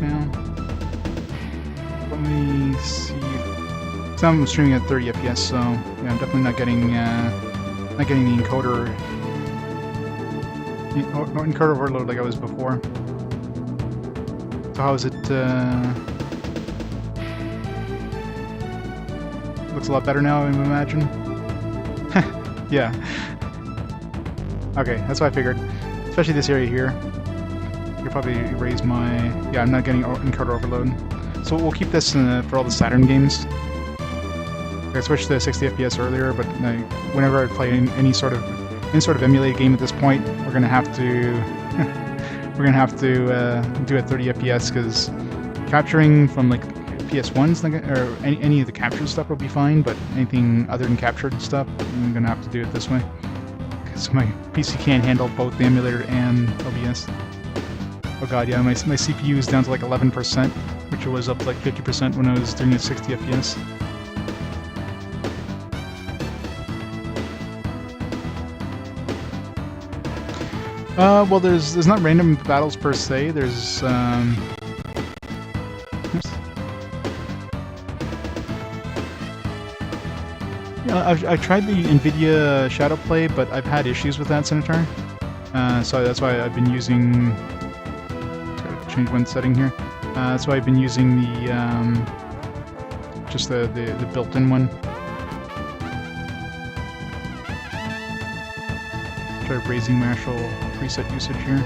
now. Let me see. So I'm streaming at 30 FPS, so yeah, I'm definitely not getting the encoder overload like I was before. So how is it? Looks a lot better now, I imagine. Yeah. Okay, that's what I figured. Especially this area here. I could probably raise my... Yeah, I'm not getting encoder overload. So we'll keep this for all the Saturn games. I switched to 60 FPS earlier, but whenever I play any sort of emulated game at this point, we're gonna have to do at 30 FPS because capturing from like PS1s or any of the captured stuff will be fine, but anything other than captured stuff, I'm gonna have to do it this way because my PC can't handle both the emulator and OBS. Oh god, yeah, my CPU is down to like 11%, which was up to like 50% when I was doing it at 60 FPS. Well, there's not random battles per se. There's yeah, I've tried the NVIDIA Shadow Play, but I've had issues with that Senator. So that's why I've been using. Gotta change one setting here. That's why I've been using the just the built-in one. Try raising my actual preset usage here.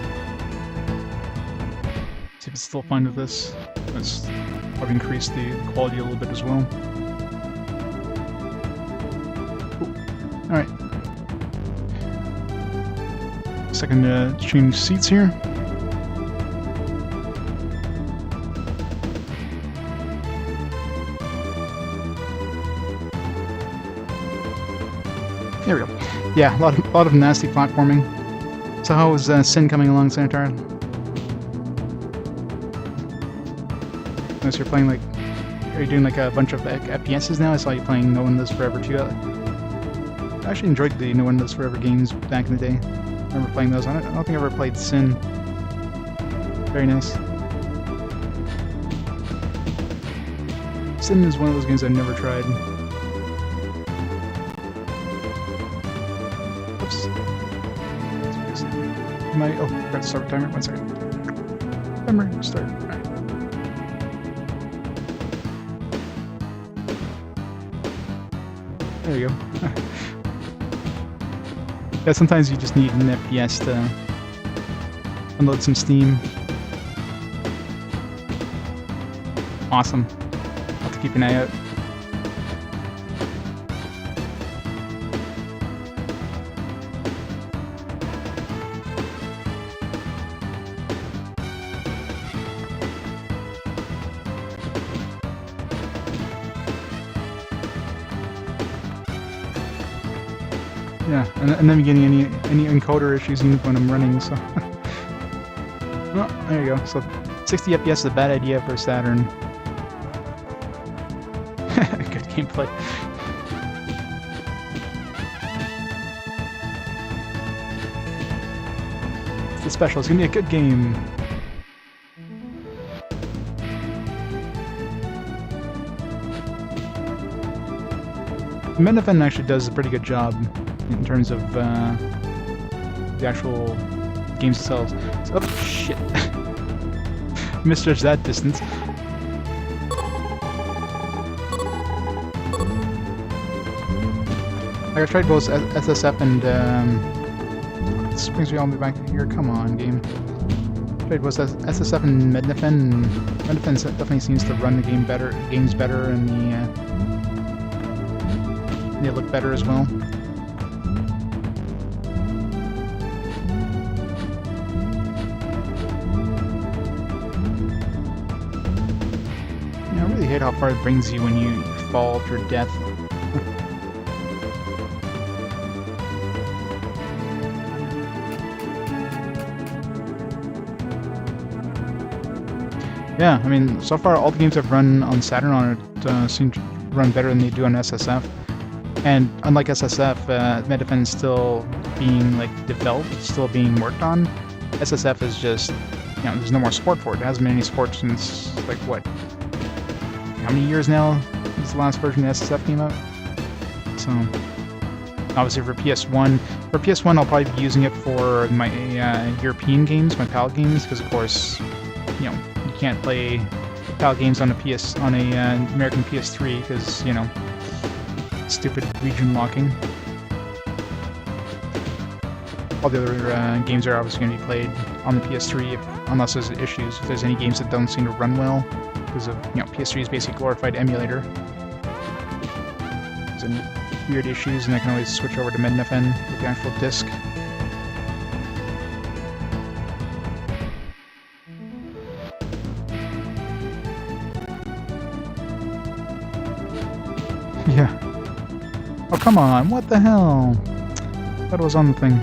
See if it's still fine with this. Let's probably increase the quality a little bit as well. Alright. Second change seats here. There we go. Yeah, a lot of nasty platforming. So how is Sin coming along, Sanitar? Unless you're playing like... Are you doing like a bunch of FPSs now? I saw you playing No One Lives Forever too. I actually enjoyed the No One Lives Forever games back in the day. I remember playing those. I don't think I ever played Sin. Very nice. Sin is one of those games I've never tried. Oh, forgot to start timer. 1 second. Timer, start. Alright. There you go. Yeah, sometimes you just need an FPS to unload some steam. Awesome. I'll have to keep an eye out. Yeah, and then getting any encoder issues even when I'm running, so... Well, there you go. So 60 FPS is a bad idea for Saturn. Good gameplay. It's the special. It's gonna be a good game. Medifan actually does a pretty good job in terms of the actual games themselves. So, oh shit! Misjudged that distance. I tried both SSF and this brings me all the way back here. Come on, game. Tried both SSF and Medifan. Medifan definitely seems to run the games better, and they look better as well. I really hate how far it brings you when you fall to your death. Yeah, I mean, so far all the games I've run on Saturn on it seem to run better than they do on SSF. And unlike SSF, Medifan is still being like developed, still being worked on. SSF is just, you know, there's no more support for it. It hasn't been any support since, like, what? How many years now since the last version of SSF came out? So, obviously for PS1, I'll probably be using it for my European games, my PAL games, because of course, you know, you can't play PAL games on a American PS3 because, you know, stupid region locking. All the other games are obviously going to be played on the PS3 unless there's issues. If there's any games that don't seem to run well, because of, you know, PS3 is basically a glorified emulator. There's any weird issues, and I can always switch over to MedNFN with the actual disc. Yeah. Oh, come on, what the hell? I thought it was on the thing.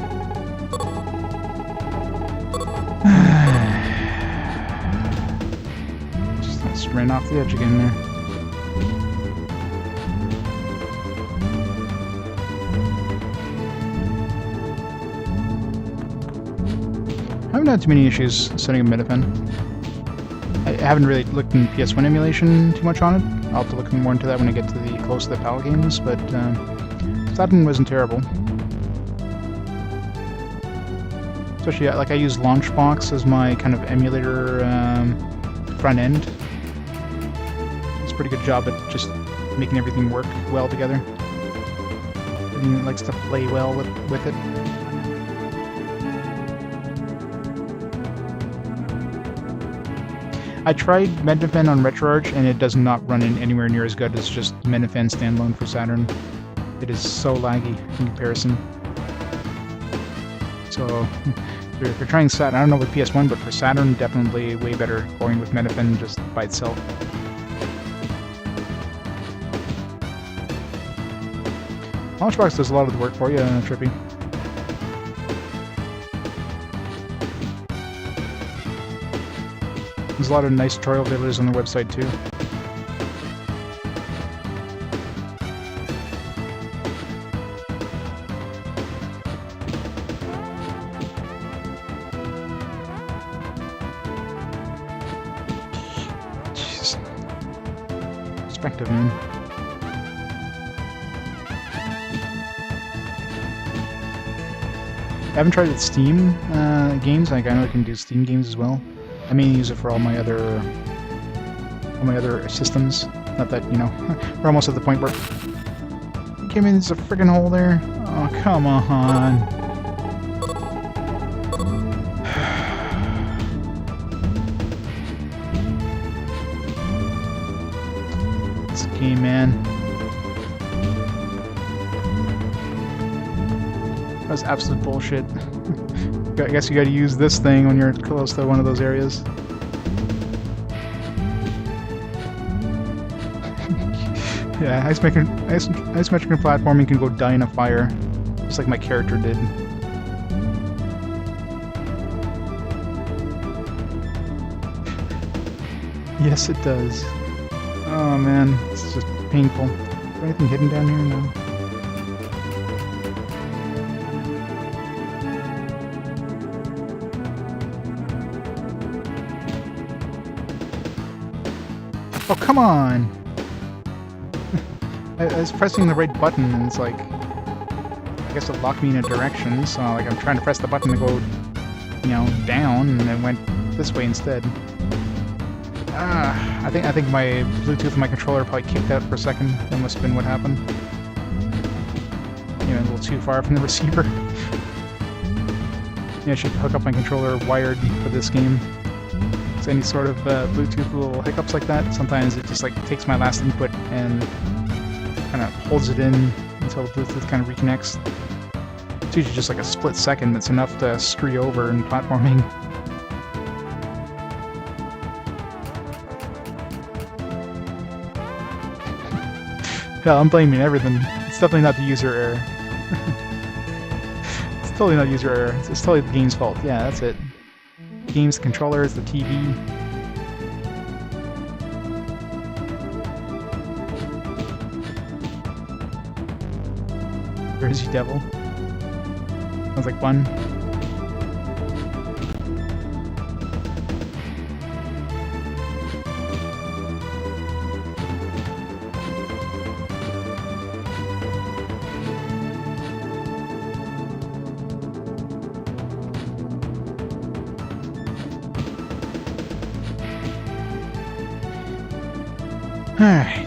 Just ran off the edge again there. I haven't had too many issues setting up MetaFen. I haven't really looked in PS1 emulation too much on it. I'll have to look more into that when I get to the close to the PAL games, but Saturn wasn't terrible. Especially, like, I use Launchbox as my kind of emulator front end. It's a pretty good job at just making everything work well together. Everything likes to play well with it. I tried MedNFN on RetroArch, and it does not run in anywhere near as good as just MedNFN standalone for Saturn. It is so laggy in comparison. So, if you're trying Saturn, I don't know with PS1, but for Saturn, definitely way better going with MedNFN just by itself. Launchbox does a lot of the work for you, Trippy. There's a lot of nice tutorial videos on their website too. Jeez. Perspective, man. I haven't tried it Steam games. Like, I know I can do Steam games as well. I mainly use it for all my other systems. Not that, you know, we're almost at the point where... Give me, there's a friggin' hole there. Oh, come on. This game, man. That was absolute bullshit. I guess you gotta use this thing when you're close to one of those areas. Yeah, isometric platforming can go die in a fire, just like my character did. Yes, it does. Oh man, this is just painful. Is there anything hidden down here? No. Oh, come on! I was pressing the right button, and it's like... I guess it locked me in a direction, so like I'm trying to press the button to go, you know, down, and it went this way instead. I think my Bluetooth of my controller probably kicked out for a second. That must have been what happened. You know, a little too far from the receiver. Yeah, I should hook up my controller wired for this game. Any sort of Bluetooth little hiccups like that. Sometimes it just like takes my last input and kind of holds it in until the Bluetooth kind of reconnects. It's usually just like a split second that's enough to screw you over in platforming. Hell, I'm blaming everything. It's definitely not the user error. It's totally not user error. It's totally the game's fault. Yeah, that's it. Games, the controllers, the TV. Where is he, devil? Sounds like fun. Alright.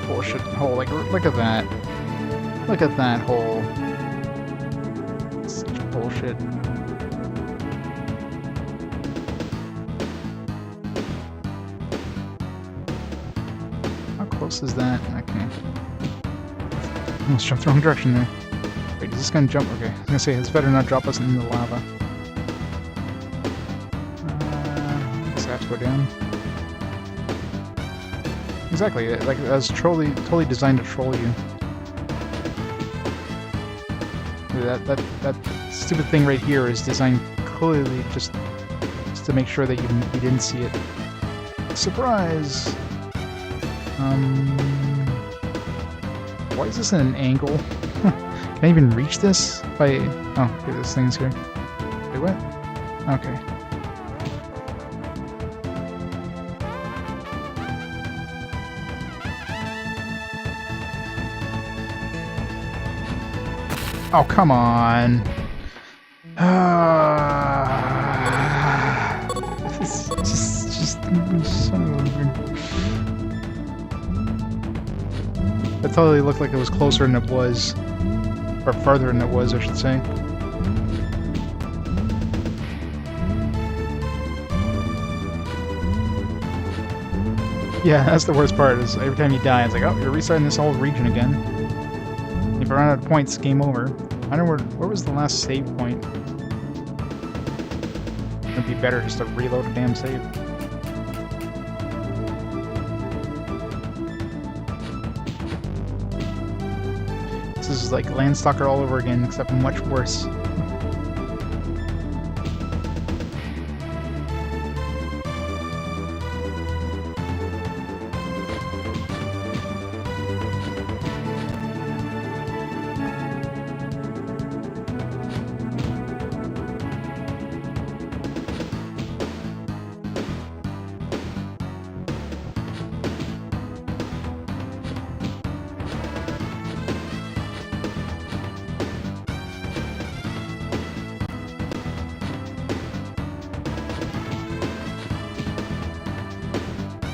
Bullshit hole, like, look at that. Look at that hole. Such bullshit. How close is that? Okay. Almost jumped the wrong direction there. Wait, is this gonna jump? Okay, I was gonna say, it's better not drop us in the lava. I guess I have to go down. Exactly, like, that's totally designed to troll you. That stupid thing right here is designed clearly just to make sure that you didn't see it. Surprise! Why is this at an angle? Can I even reach this? By oh, okay, this thing's here. Wait, what? Okay. Oh, come on. It's just that totally looked like it was closer than it was. Or farther than it was, I should say. Yeah, that's the worst part, is every time you die, it's like, oh, you're restarting this whole region again. If I run out of points, game over. I don't know where was the last save point? It'd be better just to reload a damn save. This is like Landstalker all over again, except much worse.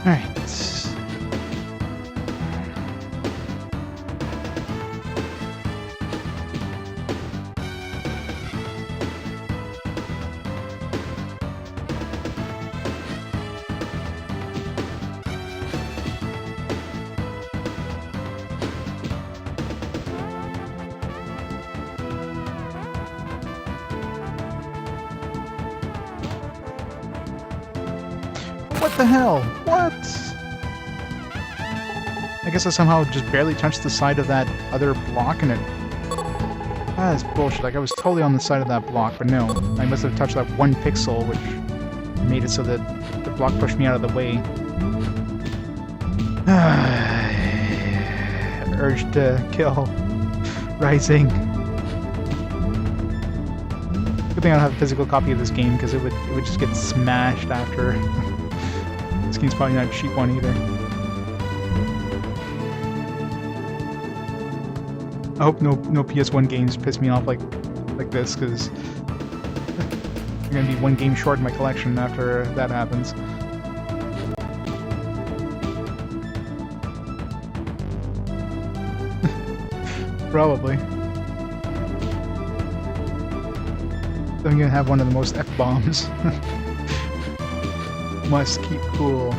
Alright. What the hell? What? I guess I somehow just barely touched the side of that other block and it... That is bullshit. Like, I was totally on the side of that block, but no. I must have touched that one pixel, which made it so that the block pushed me out of the way. Urge to kill. Rising. Good thing I don't have a physical copy of this game, because it would just get smashed after. This game's probably not a cheap one either. I hope no PS1 games piss me off like this, because I'm gonna be one game short in my collection after that happens. Probably. I'm gonna have one of the most F-bombs. Must keep cool.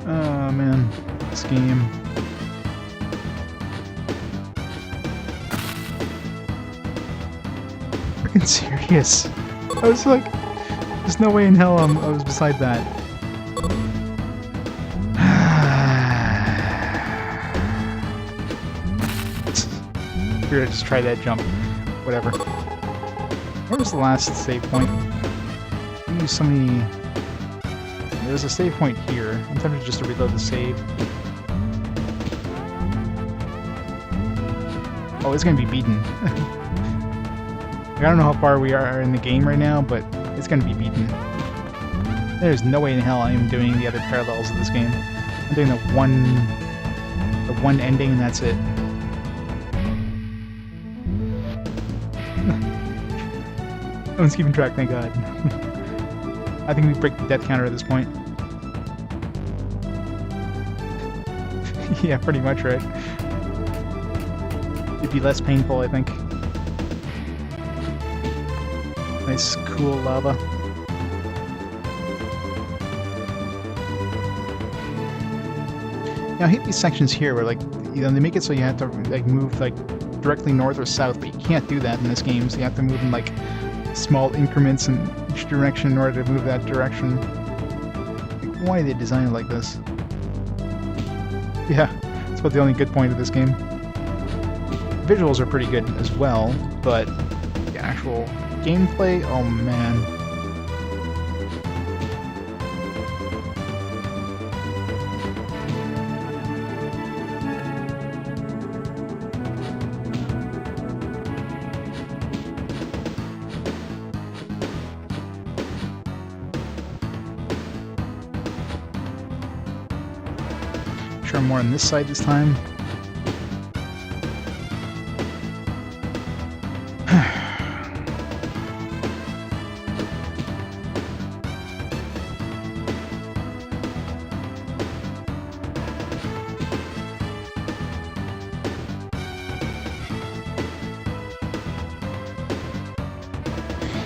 Oh man, this game. Freaking serious. I was like, there's no way in hell I was beside that. Here, I just try that jump. Whatever. Where was the last save point? I used so many there's a save point here. I'm tempted just to reload the save. Oh, it's gonna be beaten. I don't know how far we are in the game right now, but it's gonna be beaten. There's no way in hell I am doing the other parallels of this game. I'm doing the one ending, and that's it. No one's keeping track, thank God. I think we break the death counter at this point. Yeah, pretty much, right? It'd be less painful, I think. Nice, cool lava. Now I hate these sections here where, like, you know, they make it so you have to like move like directly north or south, but you can't do that in this game. So you have to move in like small increments in each direction in order to move that direction. Like, why did they design it like this? Yeah, that's about the only good point of this game. Visuals are pretty good as well, but the actual gameplay, oh man. Sure, more on this side this time.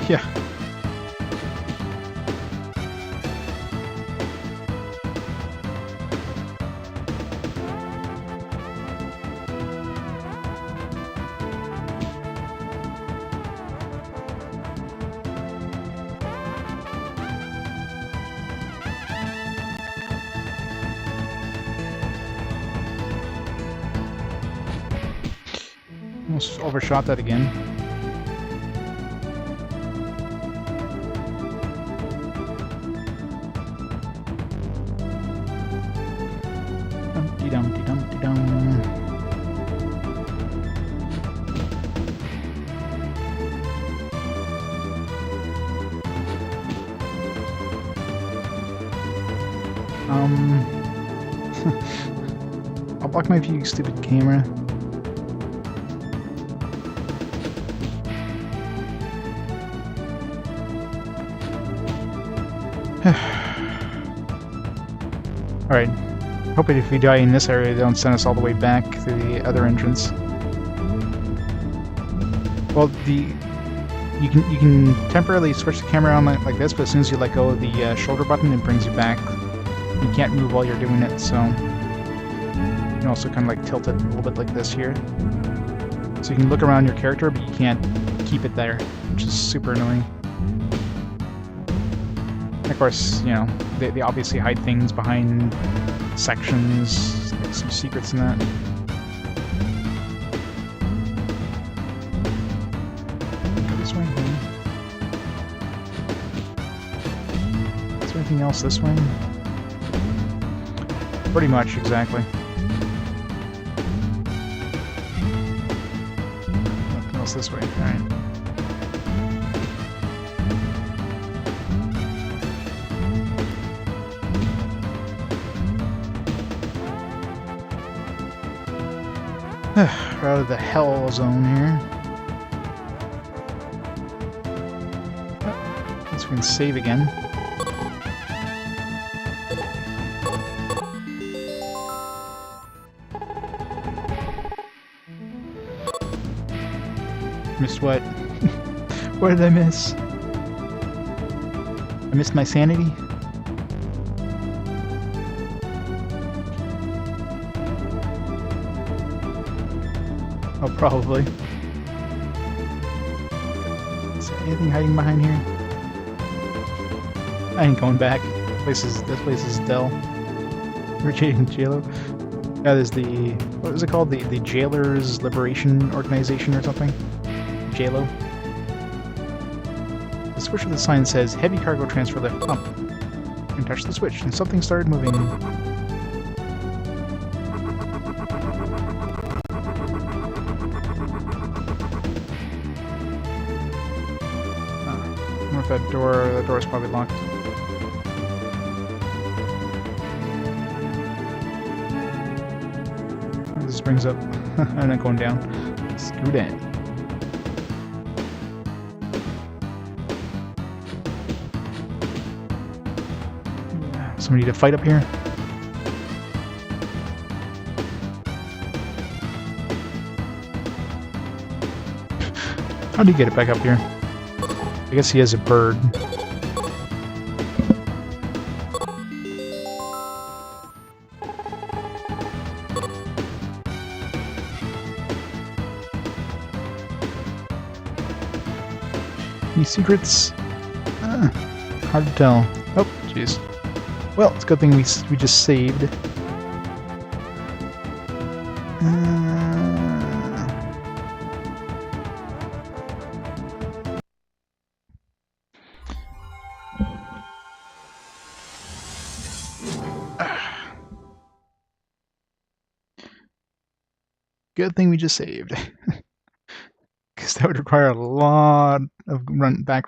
Yeah. Almost overshot that again. I'll block my view, stupid camera. Alright. Hope if we die in this area, they don't send us all the way back to the other entrance. Well, you can temporarily switch the camera on like this, but as soon as you let go of the shoulder button, it brings you back. You can't move while you're doing it, so you can also kind of like tilt it a little bit like this here. So you can look around your character, but you can't keep it there, which is super annoying. And of course, you know, they obviously hide things behind sections, like some secrets in that. Go this way. Is there anything else this way? Pretty much, exactly. Nothing else this way. Alright. We're out of the hell zone here. Let's we can save again. Missed what? What did I miss? I missed my sanity? Oh, probably. Is there anything hiding behind here? I ain't going back. This place is dull. Rotating Jailer. Yeah, there's the, what was it called? The Jailers Liberation Organization or something? JLO. The switch of the sign says heavy cargo transfer lift pump. and touch the switch, and something started moving. I wonder if that door is probably locked. This brings up. I'm not going down. Screw that. Somebody to fight up here. How do you get it back up here? I guess he has a bird. Any secrets? Hard to tell. Oh, jeez. Well, it's a good thing we just saved. Good thing we just saved. Because that would require a lot of running back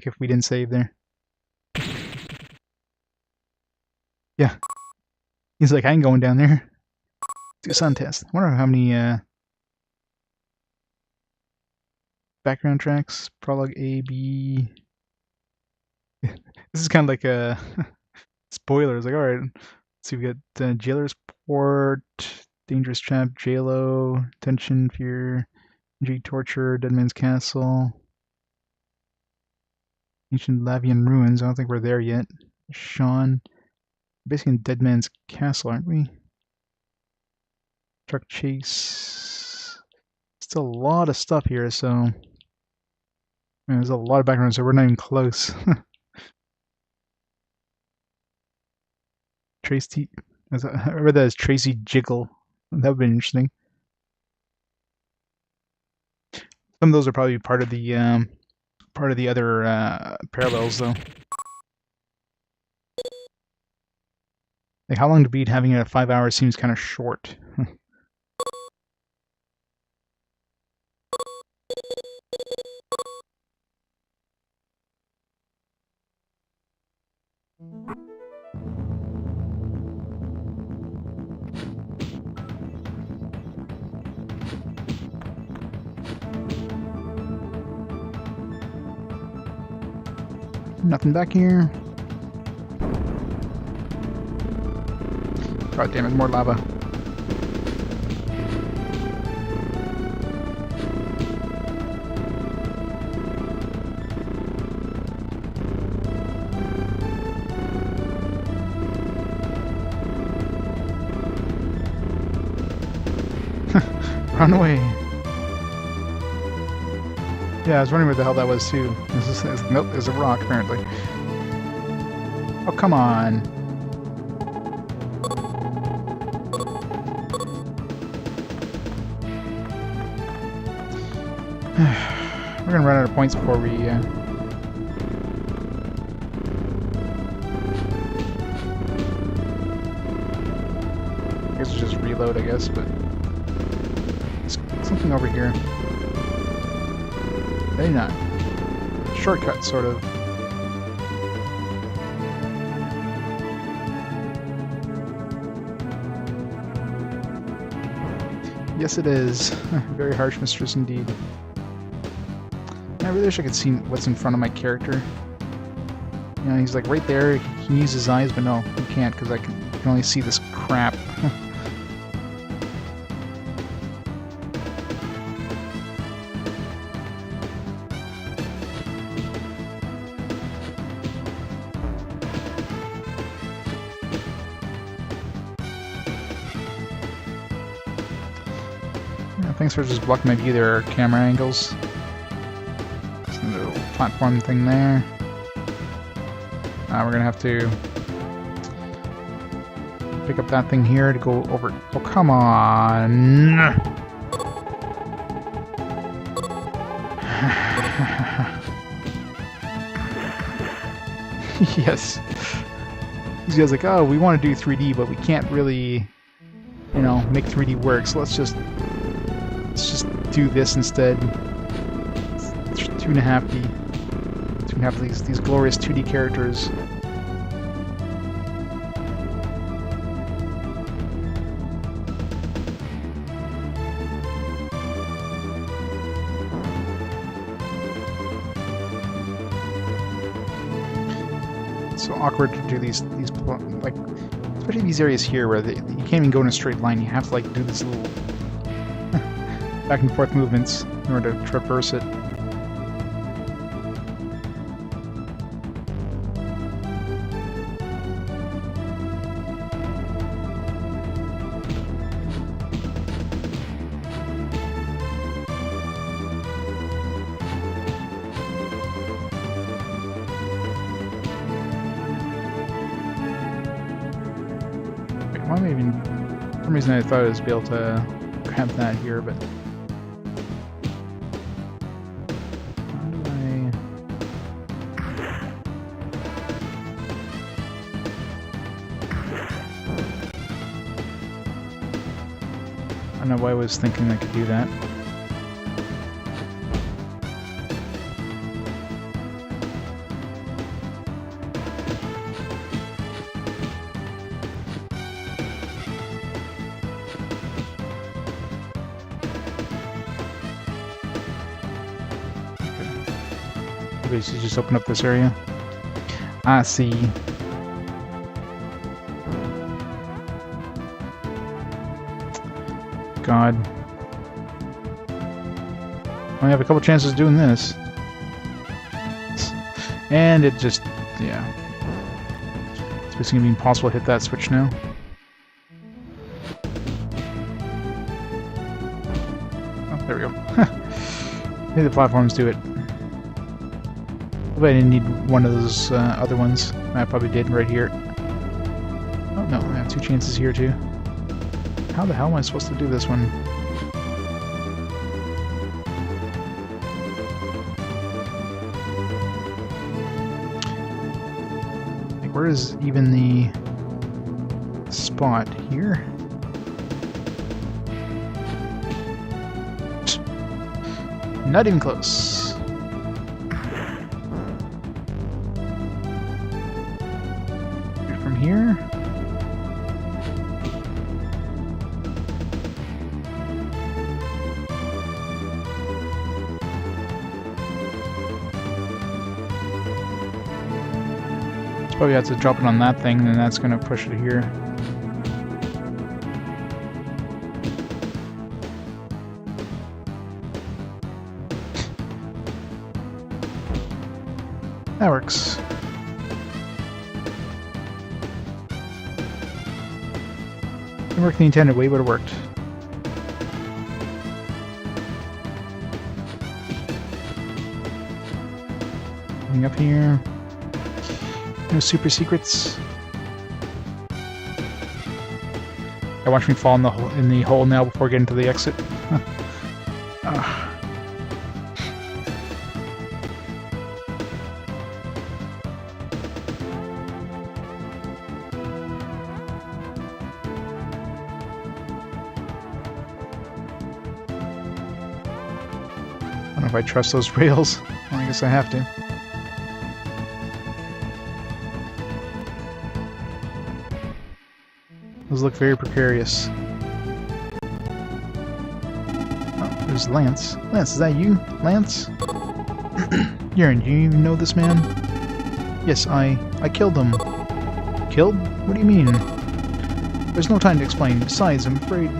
if we didn't save there. Yeah. He's like, I ain't going down there. Do a sun test. I wonder how many background tracks. Prologue A, B. This is kind of like a spoiler. It's like, alright. So we got Jailer's Port, Dangerous Trap, JLo, Tension, Fear, G Torture, Dead Man's Castle, Ancient Lavian Ruins. I don't think we're there yet. Sean. Basically in Dead Man's Castle, aren't we? Truck Chase. Still a lot of stuff here, so... Man, there's a lot of background, so we're not even close. Tracy... I read that as Tracy Jiggle. That would be interesting. Some of those are probably part of the other parallels, though. Like, how long to beat having it at 5 hours seems kind of short. Nothing back here. God damn it, more lava. Run away. Yeah, I was wondering what the hell that was too. Nope, there's a rock apparently. Oh, come on. We're gonna run out of points before we I guess we'll just reload, I guess, but there's something over here. Maybe not. Shortcut, sort of. Yes, it is. Very harsh mistress indeed. I really wish I could see what's in front of my character. You know, he's like right there. He can use his eyes, but no, he can't because I can only see this crap. Thanks for just blocking my view. There are camera angles. Platform thing there. We're gonna have to pick up that thing here to go over. Oh, come on! Yes. These guys are like, oh, we want to do 3D, but we can't really, you know, make 3D work. So let's just do this instead. 2.5D. 2.5 these glorious 2D characters. It's so awkward to do these like, especially these areas here where you can't even go in a straight line. You have to like do this little back and forth movements in order to traverse it. Why am I even... For some reason I thought I was able to grab that here, but... How do I... I don't know why I was thinking I could do that. So just open up this area. I see. God. I have a couple chances of doing this. And it just, yeah. It's basically gonna be impossible to hit that switch now. Oh, there we go. Maybe the platforms do it. I didn't need one of those other ones. I probably did right here. Oh no, I have two chances here too. How the hell am I supposed to do this one? Like, where is even the spot here? Not even close. Here. Probably have to drop it on that thing, and then that's going to push it here. That works. Didn't work the intended way, but it worked. Coming up here. No super secrets. Watch me fall in the hole now before getting to the exit. I don't know if I trust those rails. Well, I guess I have to. Those look very precarious. Oh, there's Lance. Lance, is that you? Lance? Garian, do you even know this man? Yes, I killed him. Killed? What do you mean? There's no time to explain. Besides, I'm afraid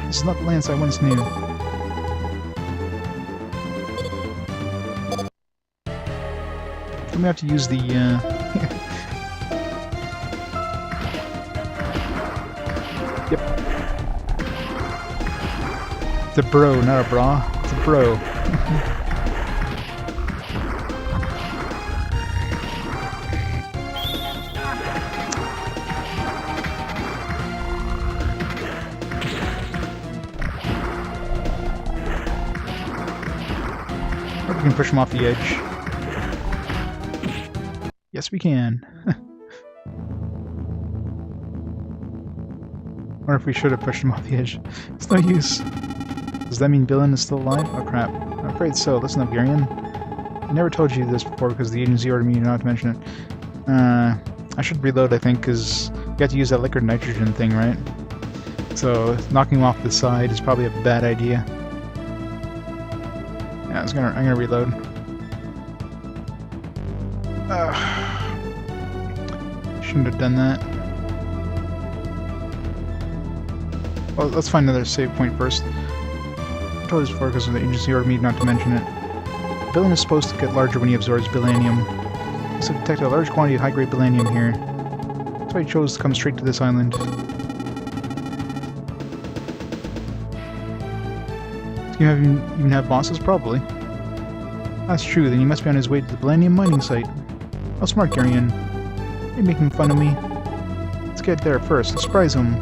this is not the Lance I once knew. I'm gonna have to use the, Yep. It's a bro, not a bra. It's a bro. Or we can push him off the edge. Yes, we can. Wonder if we should have pushed him off the edge. It's no use. Does that mean Bilan is still alive? Oh crap. I'm afraid so. Listen up, Garian. I never told you this before because the agency ordered me not to mention it. I should reload, I think, because you have to use that liquid nitrogen thing, right? So knocking him off the side is probably a bad idea. Yeah, I'm gonna reload. Shouldn't have done that. Well, let's find another save point first. I told this before because the agency ordered me not to mention it. Bilan is supposed to get larger when he absorbs Bilanium. So detect a large quantity of high-grade Bilanium here. That's why he chose to come straight to this island. Do you even have bosses? Probably. That's true, then he must be on his way to the Bilanium mining site. How smart, Garian. You're making fun of me. Let's get there first. Let's surprise him.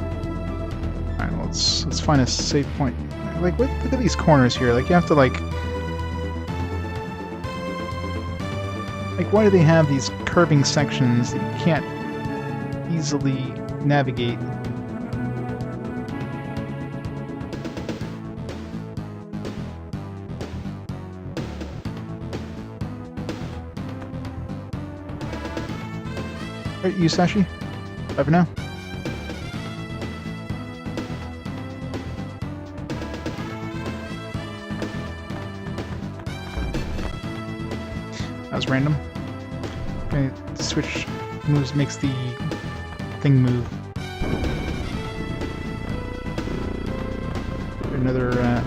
Alright, well, let's find a safe point. Like, look at these corners here. Like, you have to, like, why do they have these curving sections that you can't easily navigate? Alright, Yusashi? Bye for now. That was random. Okay, switch moves makes the thing move. Another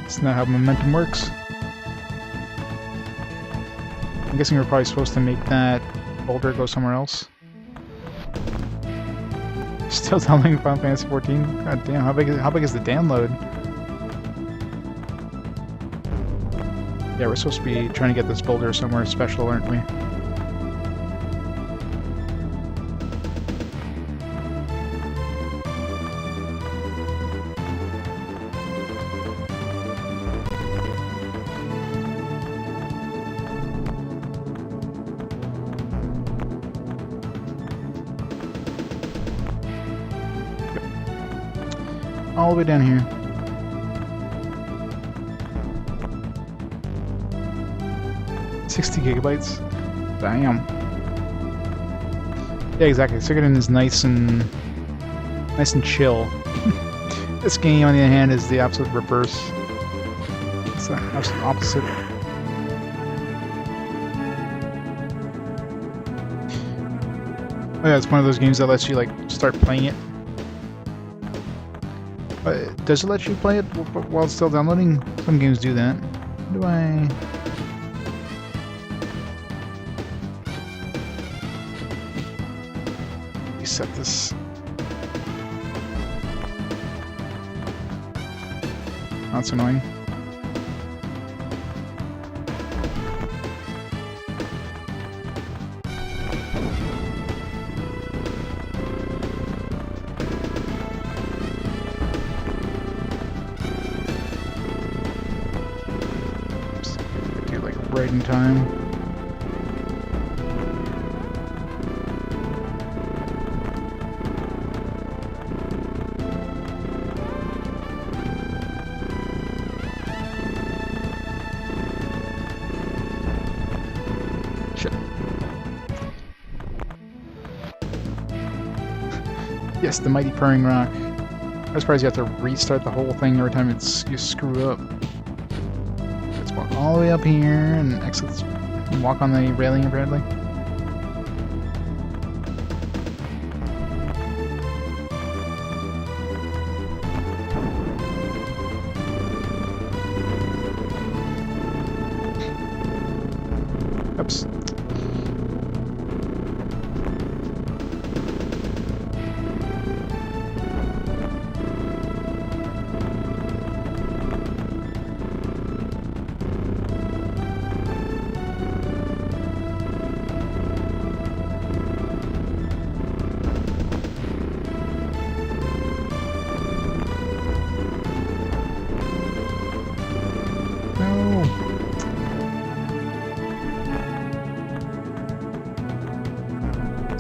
That's not how momentum works. I'm guessing we're probably supposed to make that boulder go somewhere else. Still downloading Final Fantasy 14? God damn, how big is the download? Yeah, we're supposed to be trying to get this boulder somewhere special, aren't we? All the way down here. $60 gigabytes. Damn. Yeah, exactly. Suikoden is nice and chill. This game, on the other hand, is the absolute reverse. It's the absolute opposite. Oh yeah, it's one of those games that lets you like start playing it. Does it let you play it while it's still downloading? Some games do that. How do I... reset this? That's annoying. Right in time. Shit. Yes, the mighty purring rock. I'm surprised you have to restart the whole thing every time you screw up. Walk all the way up here and exit and walk on the railing apparently. Oops.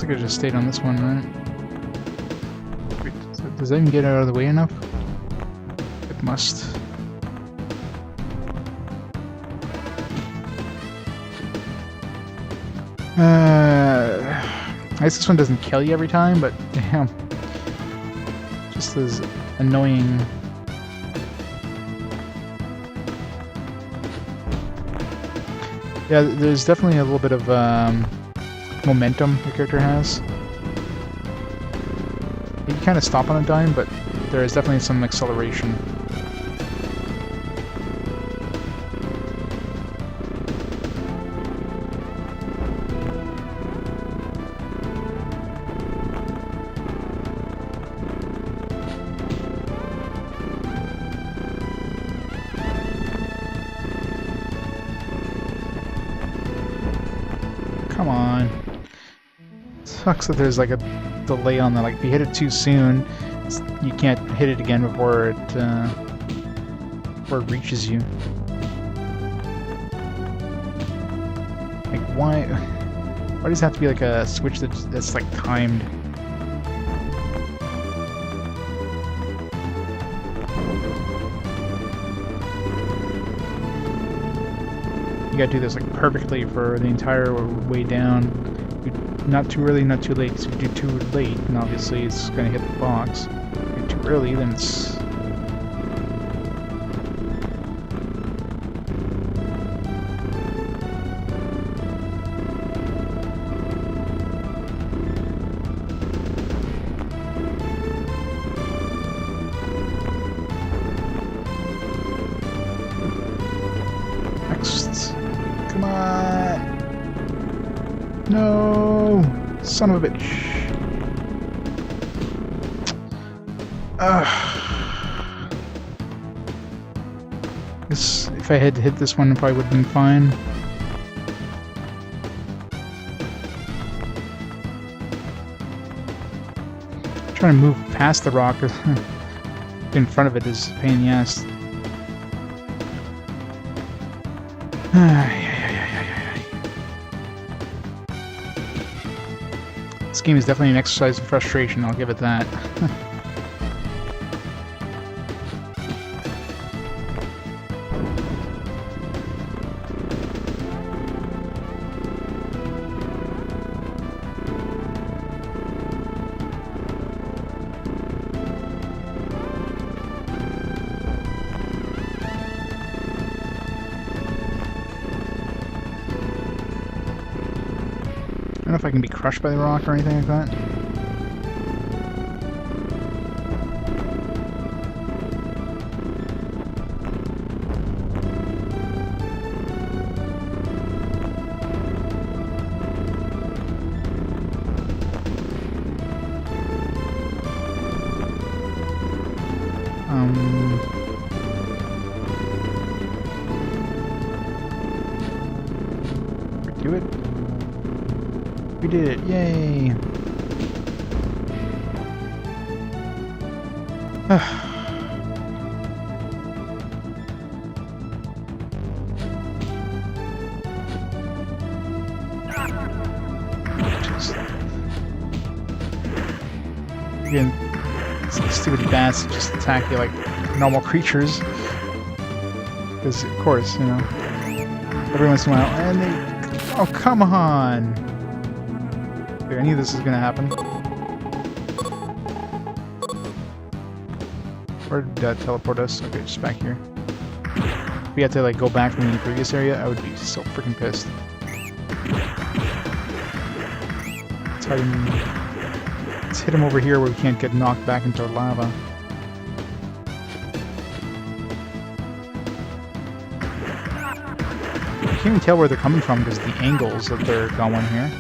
think I just stayed on this one, right? Wait, does that even get out of the way enough? It must. I guess this one doesn't kill you every time, but damn. Just as annoying. Yeah, there's definitely a little bit of momentum the character has. You kind of stop on a dime, but there is definitely some acceleration. Come on. Sucks that there's like a delay on that. Like if you hit it too soon, you can't hit it again before it reaches you. Like why does it have to be like a switch that's like timed? You gotta do this like perfectly for the entire way down. Not too early, not too late, because if you do too late, then obviously it's gonna hit the box. If you do too early, then it's... Next. Come on! No! Son of a bitch. This, if I had hit this one, it probably would have been fine. Trying to move past the rock in front of it is a pain in the ass. This game is definitely an exercise in frustration, I'll give it that. I don't know if I can be crushed by the rock or anything like that. Do it. We did it, yay! Again, these stupid bats just attack you like normal creatures. Because, of course, you know, every once in a while, and they... Oh, come on! I knew this was gonna happen. Where did that teleport us? Okay, just back here. If we had to like go back from the previous area, I would be so freaking pissed. Let's hit him over here where we can't get knocked back into lava. I can't even tell where they're coming from because of the angles that they're going here.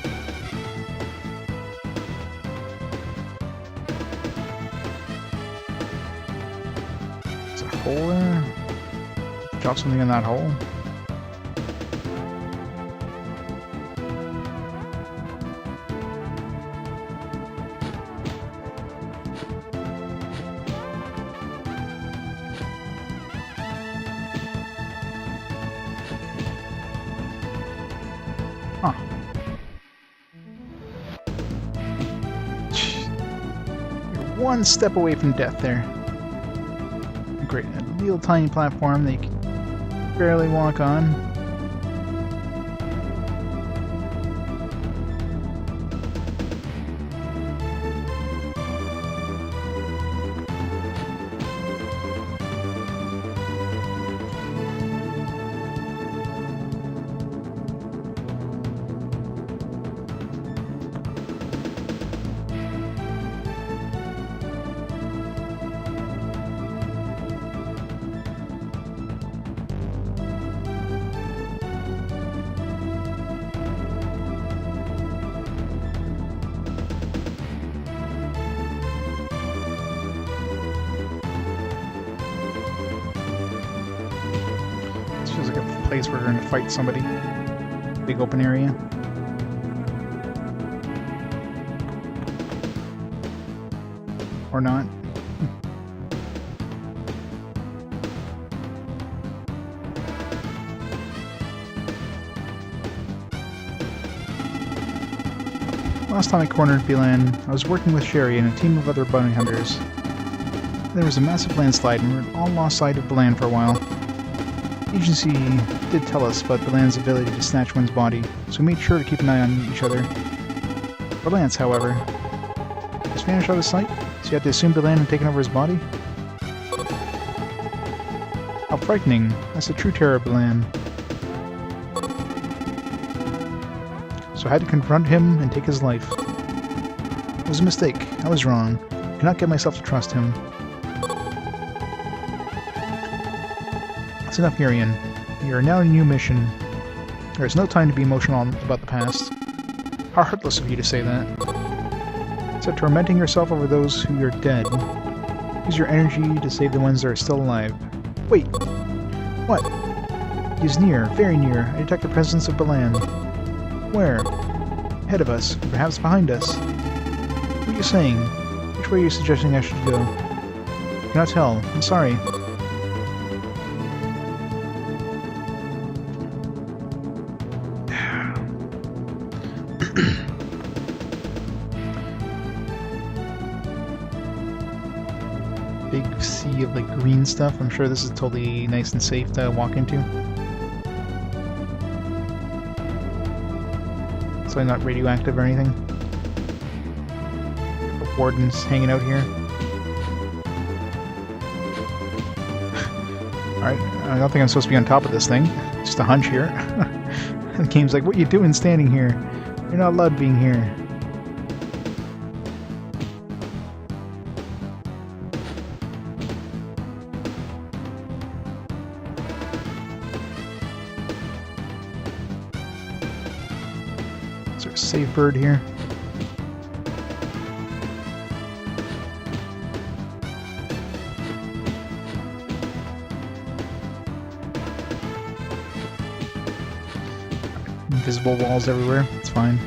Hole there? Drop something in that hole? Huh. one step away from death there. Great, a little tiny platform that you can barely walk on. Feels like a place where we're going to fight somebody. Big open area. Or not. Last time I cornered Bilan, I was working with Sherry and a team of other bounty hunters. There was a massive landslide and we were all lost sight of Bilan for a while. The agency did tell us about Bilan's ability to snatch one's body, so we made sure to keep an eye on each other. For Lance, however, just vanished out of sight, so you had to assume Bilan had taken over his body? How frightening. That's the true terror of Bilan. So I had to confront him and take his life. It was a mistake. I was wrong. I could not get myself to trust him. That's enough, Garian. You are now on a new mission. There is no time to be emotional about the past. How heartless of you to say that. Instead of tormenting yourself over those who are dead, use your energy to save the ones that are still alive. Wait! What? He is near, very near. I detect the presence of Bilan. Where? Ahead of us, perhaps behind us. What are you saying? Which way are you suggesting I should go? I cannot tell. I'm sorry. Big sea of like green stuff. I'm sure this is totally nice and safe to walk into. So not radioactive or anything. The warden's hanging out here. Alright, I don't think I'm supposed to be on top of this thing. Just a hunch here. The game's like, what are you doing standing here? You're not allowed being here. Is there a save bird here? Invisible walls everywhere, it's fine.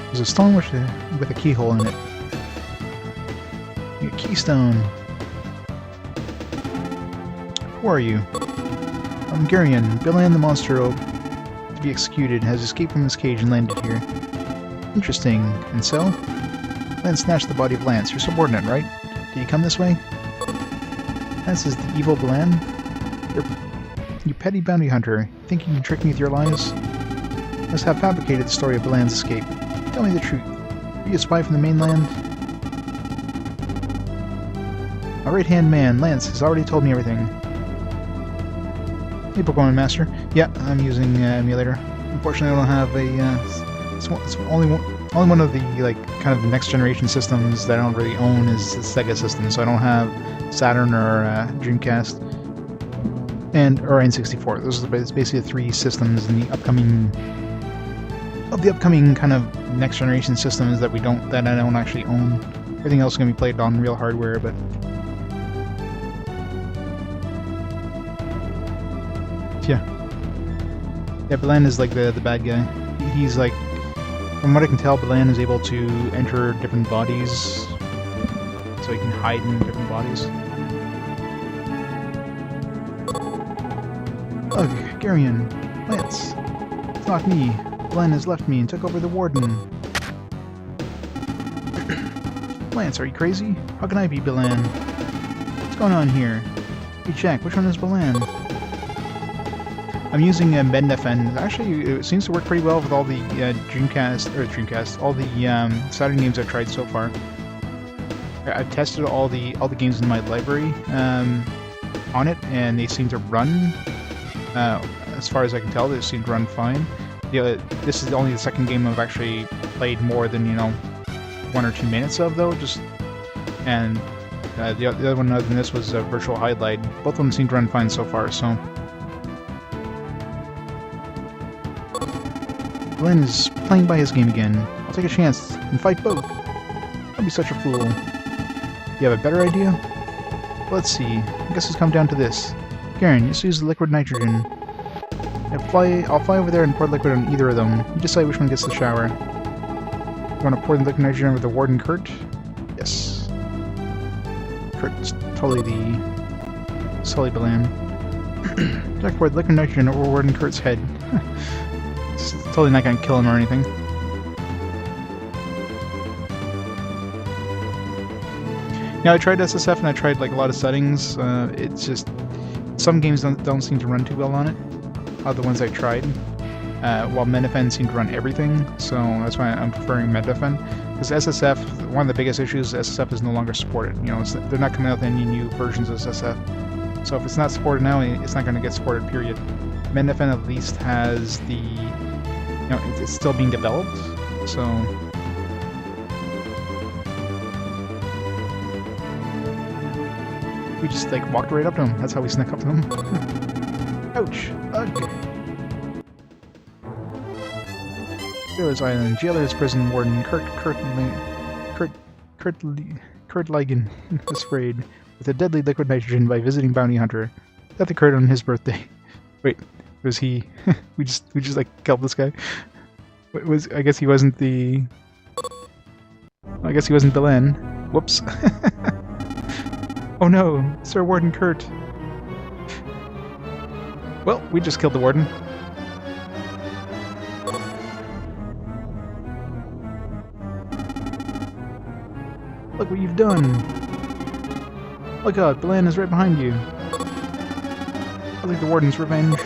There's a stone with a keyhole in it. A keystone. Who are you? I'm Garian. Bilan, the monster to be executed, has escaped from his cage and landed here. Interesting. And so? Lance snatched the body of Lance, your subordinate, right? Did he come this way? Lance is the evil Bilan? You petty bounty hunter, think you can trick me with your lies? You must have fabricated the story of Bilan's escape. Tell me the truth. Are you a spy from the mainland? My right-hand man, Lance, has already told me everything. Hey, Pokemon Master. Yeah, I'm using Emulator. Unfortunately, I don't have a... it's only one of the like kind of next generation systems that I don't really own is the Sega system, so I don't have Saturn or Dreamcast. Or N64. Those are basically the three systems in the upcoming kind of next generation systems that I don't actually own. Everything else is gonna be played on real hardware, but yeah, Bilan is like the bad guy. He's like, from what I can tell, Bilan is able to enter different bodies, so he can hide in different bodies. Ugh, Garian, Lance. It's not me. Bilan has left me and took over the warden. Lance, are you crazy? How can I be Bilan? What's going on here? Hey Jack, which one is Bilan? I'm using Mednefen. Actually, it seems to work pretty well with all the all the Saturn games I've tried so far. I've tested all the games in my library on it, and they seem to run. As far as I can tell, they seem to run fine. This is only the second game I've actually played more than 1 or 2 minutes of, though. The other one other than this was a virtual highlight. Both of them seem to run fine so far. So. Bilan is playing by his game again. I'll take a chance and fight both. Don't be such a fool. You have a better idea? Let's see. I guess it's come down to this. Garian, just use the liquid nitrogen. I'll fly over there and pour liquid on either of them. You decide which one gets the shower. You want to pour the liquid nitrogen with the Warden Kurt? Yes. Kurt's totally the Sully Bilan. Jack poured liquid nitrogen over Warden Kurt's head. It's totally not going to kill him or anything. Yeah, I tried SSF and I tried like a lot of settings. It's just some games don't seem to run too well on it. Other ones I tried, while Mednefen seemed to run everything. So that's why I'm preferring Mednefen. Because SSF, one of the biggest issues, SSF is no longer supported. They're not coming out with any new versions of SSF. So if it's not supported now, it's not going to get supported. Period. Mednefen at least has the, it's still being developed. So. We just walked right up to him. That's how we snuck up to him. Ouch! Ugh! Jailers Island. Jailers Prison Warden Kurt Ligon was sprayed with a deadly liquid nitrogen by visiting bounty hunter. That occurred on his birthday. Wait, was he? we just killed this guy. I guess he wasn't the. I guess he wasn't Bilan. Whoops. Oh no, Sir Warden Kurt. Well, we just killed the Warden. Look what you've done. Look out, Bilan is right behind you. I like the Warden's revenge.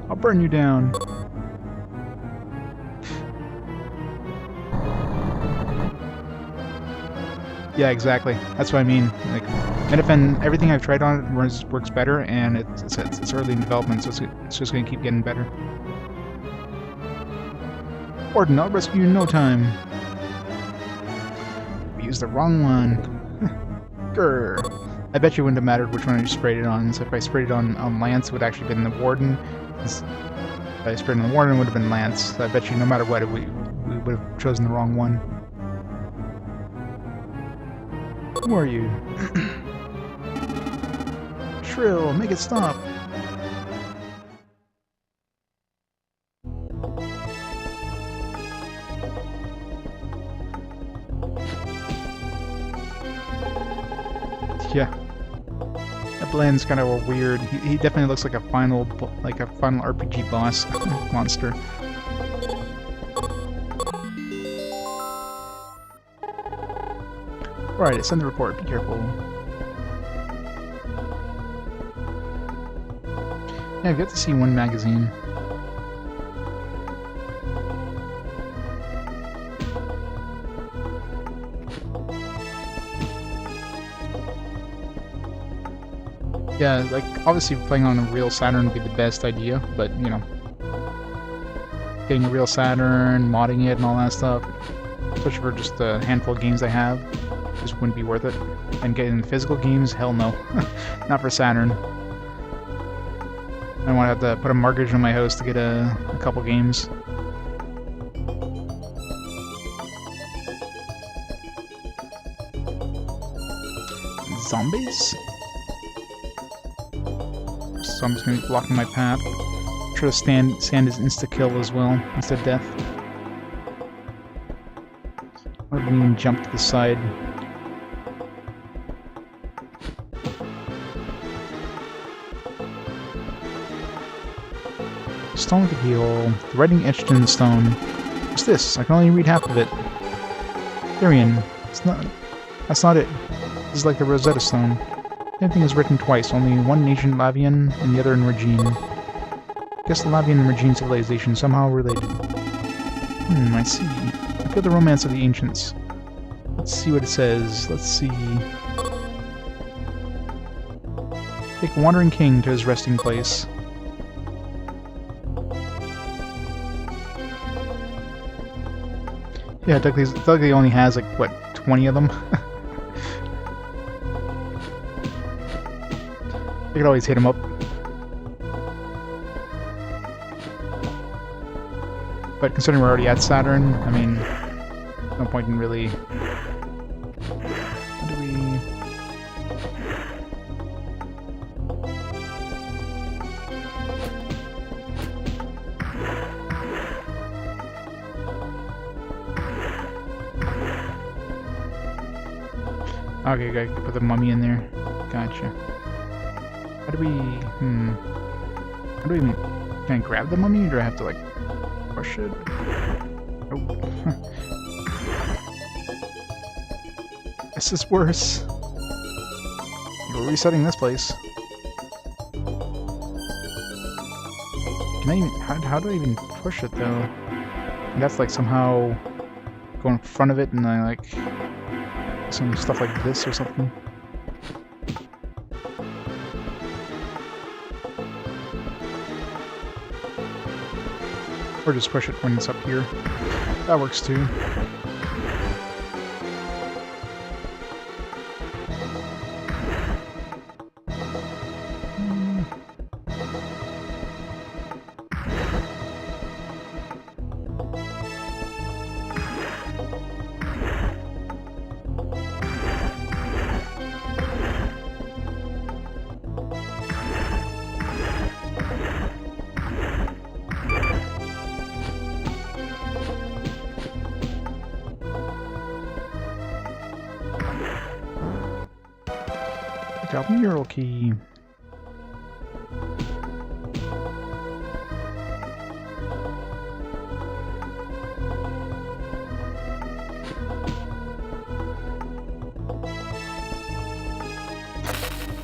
I'll burn you down. Yeah, exactly. That's what I mean. Mednefen, everything I've tried on it works better, and it's early in development, so it's just going to keep getting better. Warden, I'll rescue you in no time. We used the wrong one. Grr. I bet you wouldn't have mattered which one I sprayed it on. So if I sprayed it on Lance, it would actually have been the Warden. If I sprayed it on the Warden, it would have been Lance. So I bet you no matter what, we would have chosen the wrong one. Who are you? Shrill, make it stop. Yeah. That Bilan's kind of a weird. He definitely looks like a final RPG boss monster. Alright, send the report. Be careful. Yeah, I've got to see one magazine. Yeah, obviously playing on a real Saturn would be the best idea, but, getting a real Saturn, modding it and all that stuff, especially for just a handful of games I have, just wouldn't be worth it. And getting physical games, hell no. Not for Saturn. I don't want to have to put a mortgage on my house to get a couple games. Zombies? Zombies gonna be blocking my path. Try to stand his insta-kill as well, insta-death. Or even jump to the side. Stone with a keyhole. The writing etched in the stone. What's this? I can only read half of it. Garian. That's not it. This is like the Rosetta Stone. Everything is written twice, only one in ancient Lavian and the other in Regine. Guess the Lavian and Regine civilization somehow related. I see. I feel the romance of the ancients. Let's see what it says. Let's see. Take Wandering King to his resting place. Yeah, Dudley only has, like, what, 20 of them? I could always hit him up. But considering we're already at Saturn, I mean, no point in really... How do we... Okay, gotta put the mummy in there. Gotcha. How do we... How do we even... Can I grab the mummy, or do I have to, like, push it? Oh. This is worse. We're resetting this place. Can I even... How do I even push it, though? That's, like, somehow go in front of it and I, like... some stuff like this or something. Or just push it when it's up here. That works too. Drop mural key.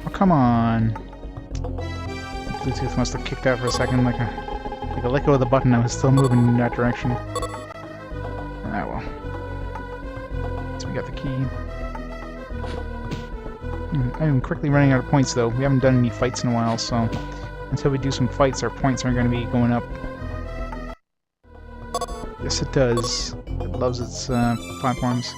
Oh, come on. Bluetooth must have kicked out for a second, like a let go of the button. I was still moving in that direction. Ah well. So we got the key. I'm quickly running out of points, though. We haven't done any fights in a while, so until we do some fights, our points aren't going to be going up. Yes, it does. It loves its platforms.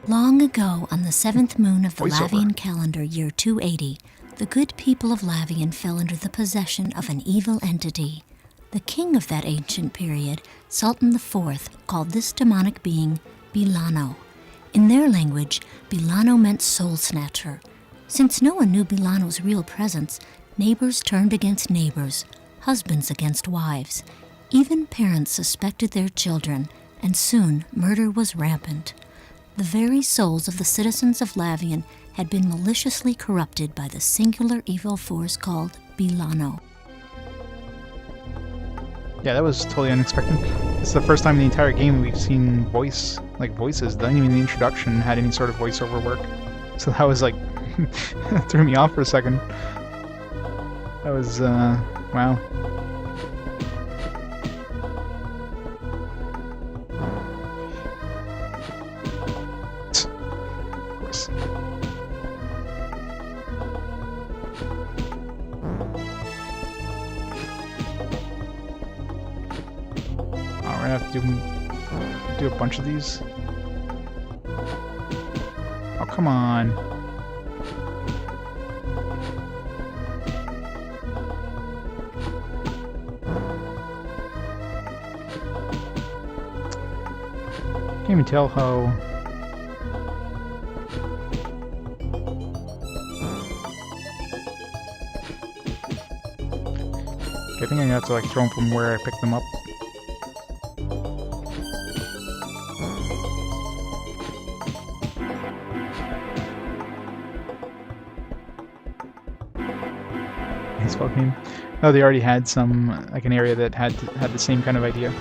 Long ago, on the 7th moon of the Voiceover. Lavian calendar, year 280, the good people of Lavian fell under the possession of an evil entity. The king of that ancient period, Sultan IV, called this demonic being Bilano. In their language, Bilano meant soul snatcher. Since no one knew Bilano's real presence, neighbors turned against neighbors, husbands against wives. Even parents suspected their children, and soon murder was rampant. The very souls of the citizens of Lavian had been maliciously corrupted by the singular evil force called Bilano. Yeah, that was totally unexpected. It's the first time in the entire game we've seen voices. Not even the introduction had any sort of voiceover work. So that was like, threw me off for a second. That was, wow. Of course. We're gonna have to do a bunch of these. Oh, come on. Can't even tell how... Okay, I think I'm gonna have to like throw them from where I picked them up. this spell game. Oh, they already had some, like an area that had the same kind of idea.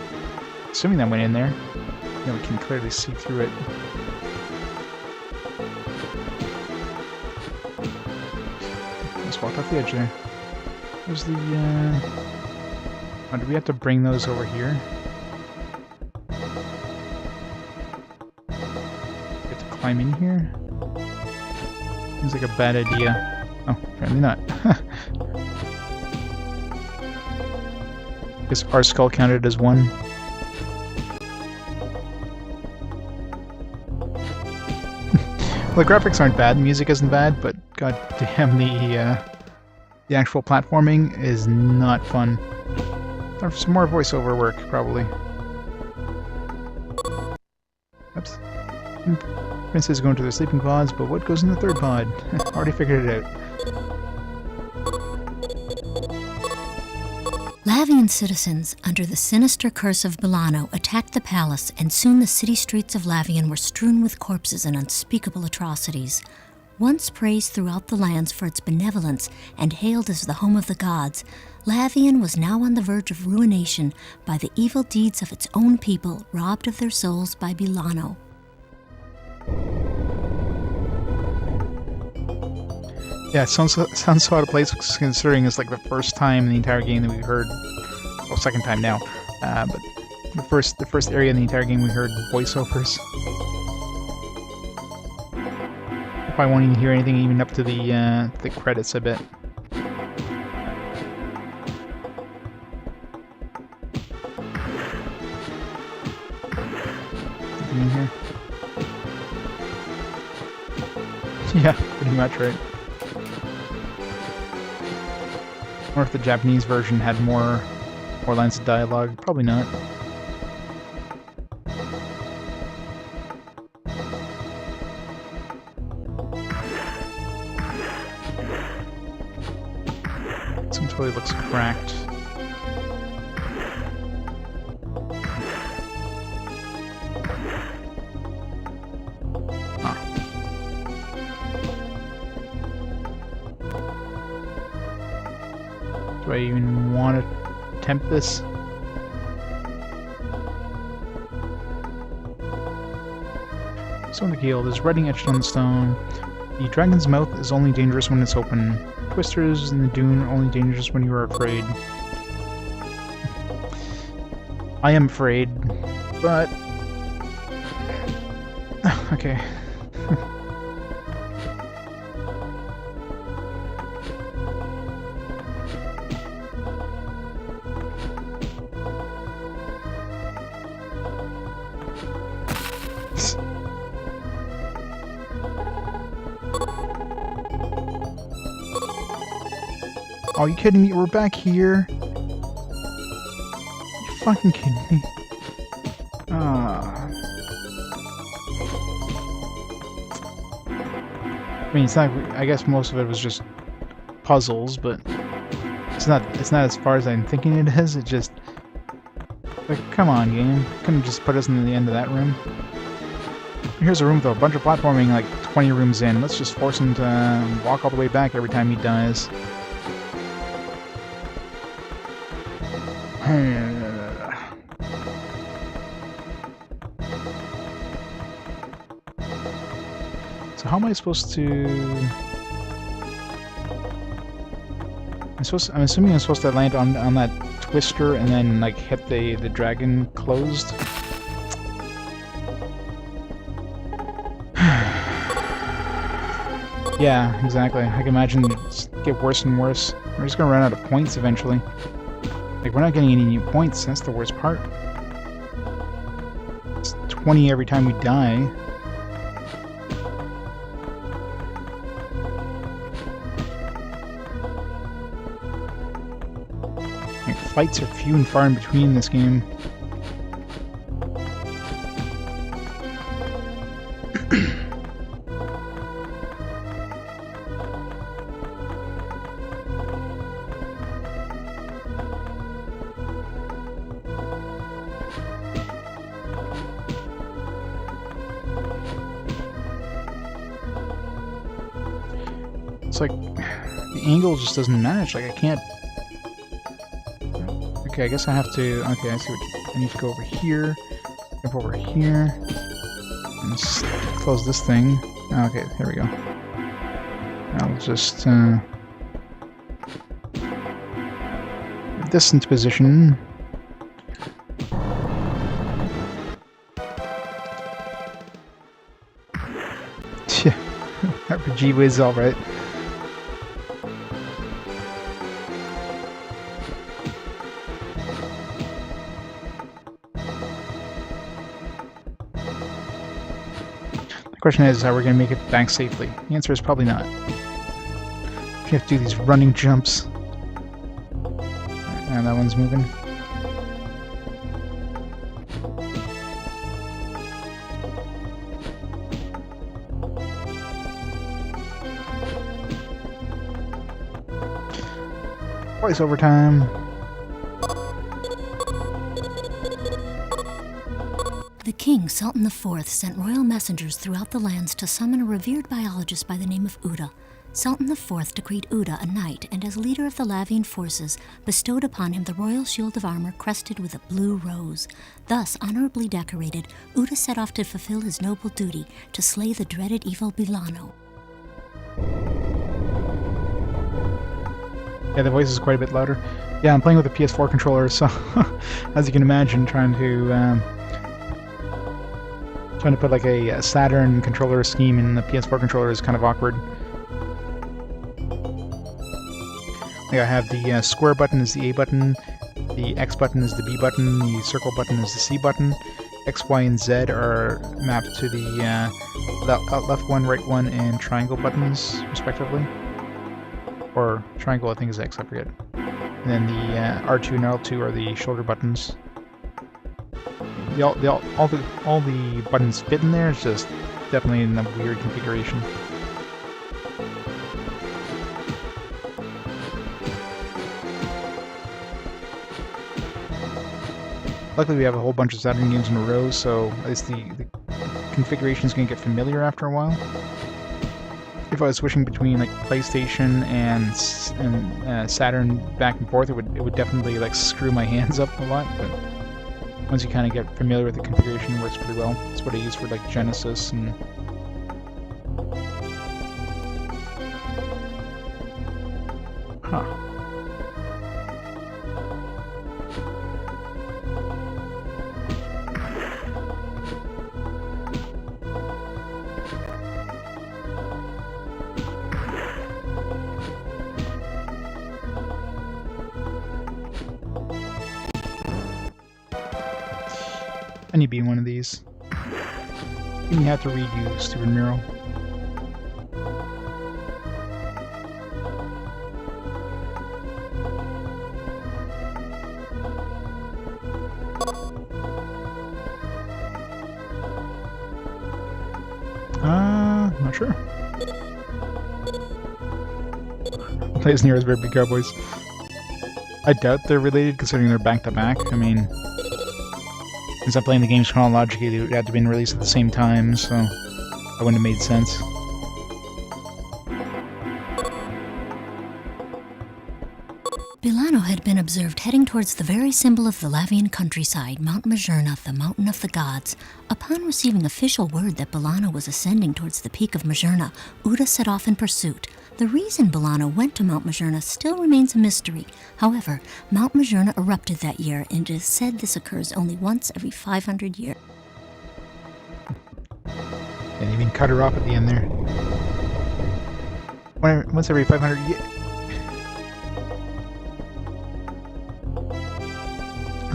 Assuming that went in there. Yeah, we can clearly see through it. Just walked off the edge there. Where's the, oh, do we have to bring those over here? Get to climb in here? Seems like a bad idea. Oh, apparently not. Guess our skull counted as one. Well, the graphics aren't bad, the music isn't bad, but god damn, the actual platforming is not fun. Time for some more voiceover work, probably. Oops. Princes go into their sleeping pods, but what goes in the third pod? Already figured it out. Lavian citizens, under the sinister curse of Bilan, attacked the palace, and soon the city streets of Lavian were strewn with corpses and unspeakable atrocities. Once praised throughout the lands for its benevolence and hailed as the home of the gods, Lavian was now on the verge of ruination by the evil deeds of its own people, robbed of their souls by Bilan. Yeah, it sounds so out of place considering it's like the first time in the entire game that we heard, well, second time now, but the first area in the entire game we heard voiceovers. If I won't even hear anything even up to the credits, I bet. Anything in here? Yeah, pretty much right. Or if the Japanese version had more lines of dialogue, probably not. This one totally looks cracked. Do I even want to attempt this? Stone the Guild is writing etched on the stone. The dragon's mouth is only dangerous when it's open. Twisters in the dune are only dangerous when you are afraid. I am afraid, but... okay. Oh, you kidding me? We're back here? You fucking kidding me? Ah. I mean, it's not. I guess most of it was just puzzles, but it's not as far as I'm thinking it is. It just like, come on, game. Couldn't just put us in the end of that room. Here's a room with a bunch of platforming, like 20 rooms in. Let's just force him to walk all the way back every time he dies. So how am I supposed to... I'm assuming I'm supposed to land on that twister and then like hit the dragon closed. Yeah, exactly. I can imagine it get worse and worse. We're just gonna run out of points eventually. Like, we're not getting any new points, that's the worst part. It's 20 every time we die. Like, fights are few and far in between in this game. It's like, the angle just doesn't match. Like, I can't... Okay, I guess I have to... Okay, I see what... I need to go over here, jump over here, and close this thing. Okay, here we go. I'll just... put this into position. RPG whiz, alright. The question is how we're going to make it back safely. The answer is probably not. You have to do these running jumps. And that one's moving. Twice overtime. The king, Sultan IV, sent royal messengers throughout the lands to summon a revered biologist by the name of Uda. Sultan IV decreed Uda a knight, and as leader of the Lavian forces, bestowed upon him the royal shield of armor crested with a blue rose. Thus, honorably decorated, Uda set off to fulfill his noble duty to slay the dreaded evil Bilano. Yeah, the voice is quite a bit louder. Yeah, I'm playing with a PS4 controller, so as you can imagine, trying to put like a Saturn controller scheme in the PS4 controller is kind of awkward. Like I have the square button is the A button, the X button is the B button, the circle button is the C button. X, Y, and Z are mapped to the left one, right one, and triangle buttons, respectively. Or triangle, I think, is X, I forget. And then the R2 and L2 are the shoulder buttons. All the buttons fit in there, it's just definitely in a weird configuration. Luckily we have a whole bunch of Saturn games in a row, so at least the configuration is going to get familiar after a while. If I was switching between like PlayStation and Saturn back and forth, it would definitely like screw my hands up a lot. But once you kind of get familiar with the configuration, it works pretty well. That's what I use for like Genesis and. Huh. I need to be in one of these. You didn't have to read, you stupid mural. Not sure. Plays near as very big cowboys. I doubt they're related considering they're back to back. I mean, since I'm playing the games chronologically, they would have to be released at the same time, so that wouldn't have made sense. Bilano had been observed heading towards the very symbol of the Lavian countryside, Mount Majerna, the mountain of the gods. Upon receiving official word that Bilano was ascending towards the peak of Majerna, Uda set off in pursuit. The reason Bilano went to Mount Majerna still remains a mystery. However, Mount Majerna erupted that year, and it is said this occurs only once every 500 years. And even cut her off at the end there. Once every 500 years.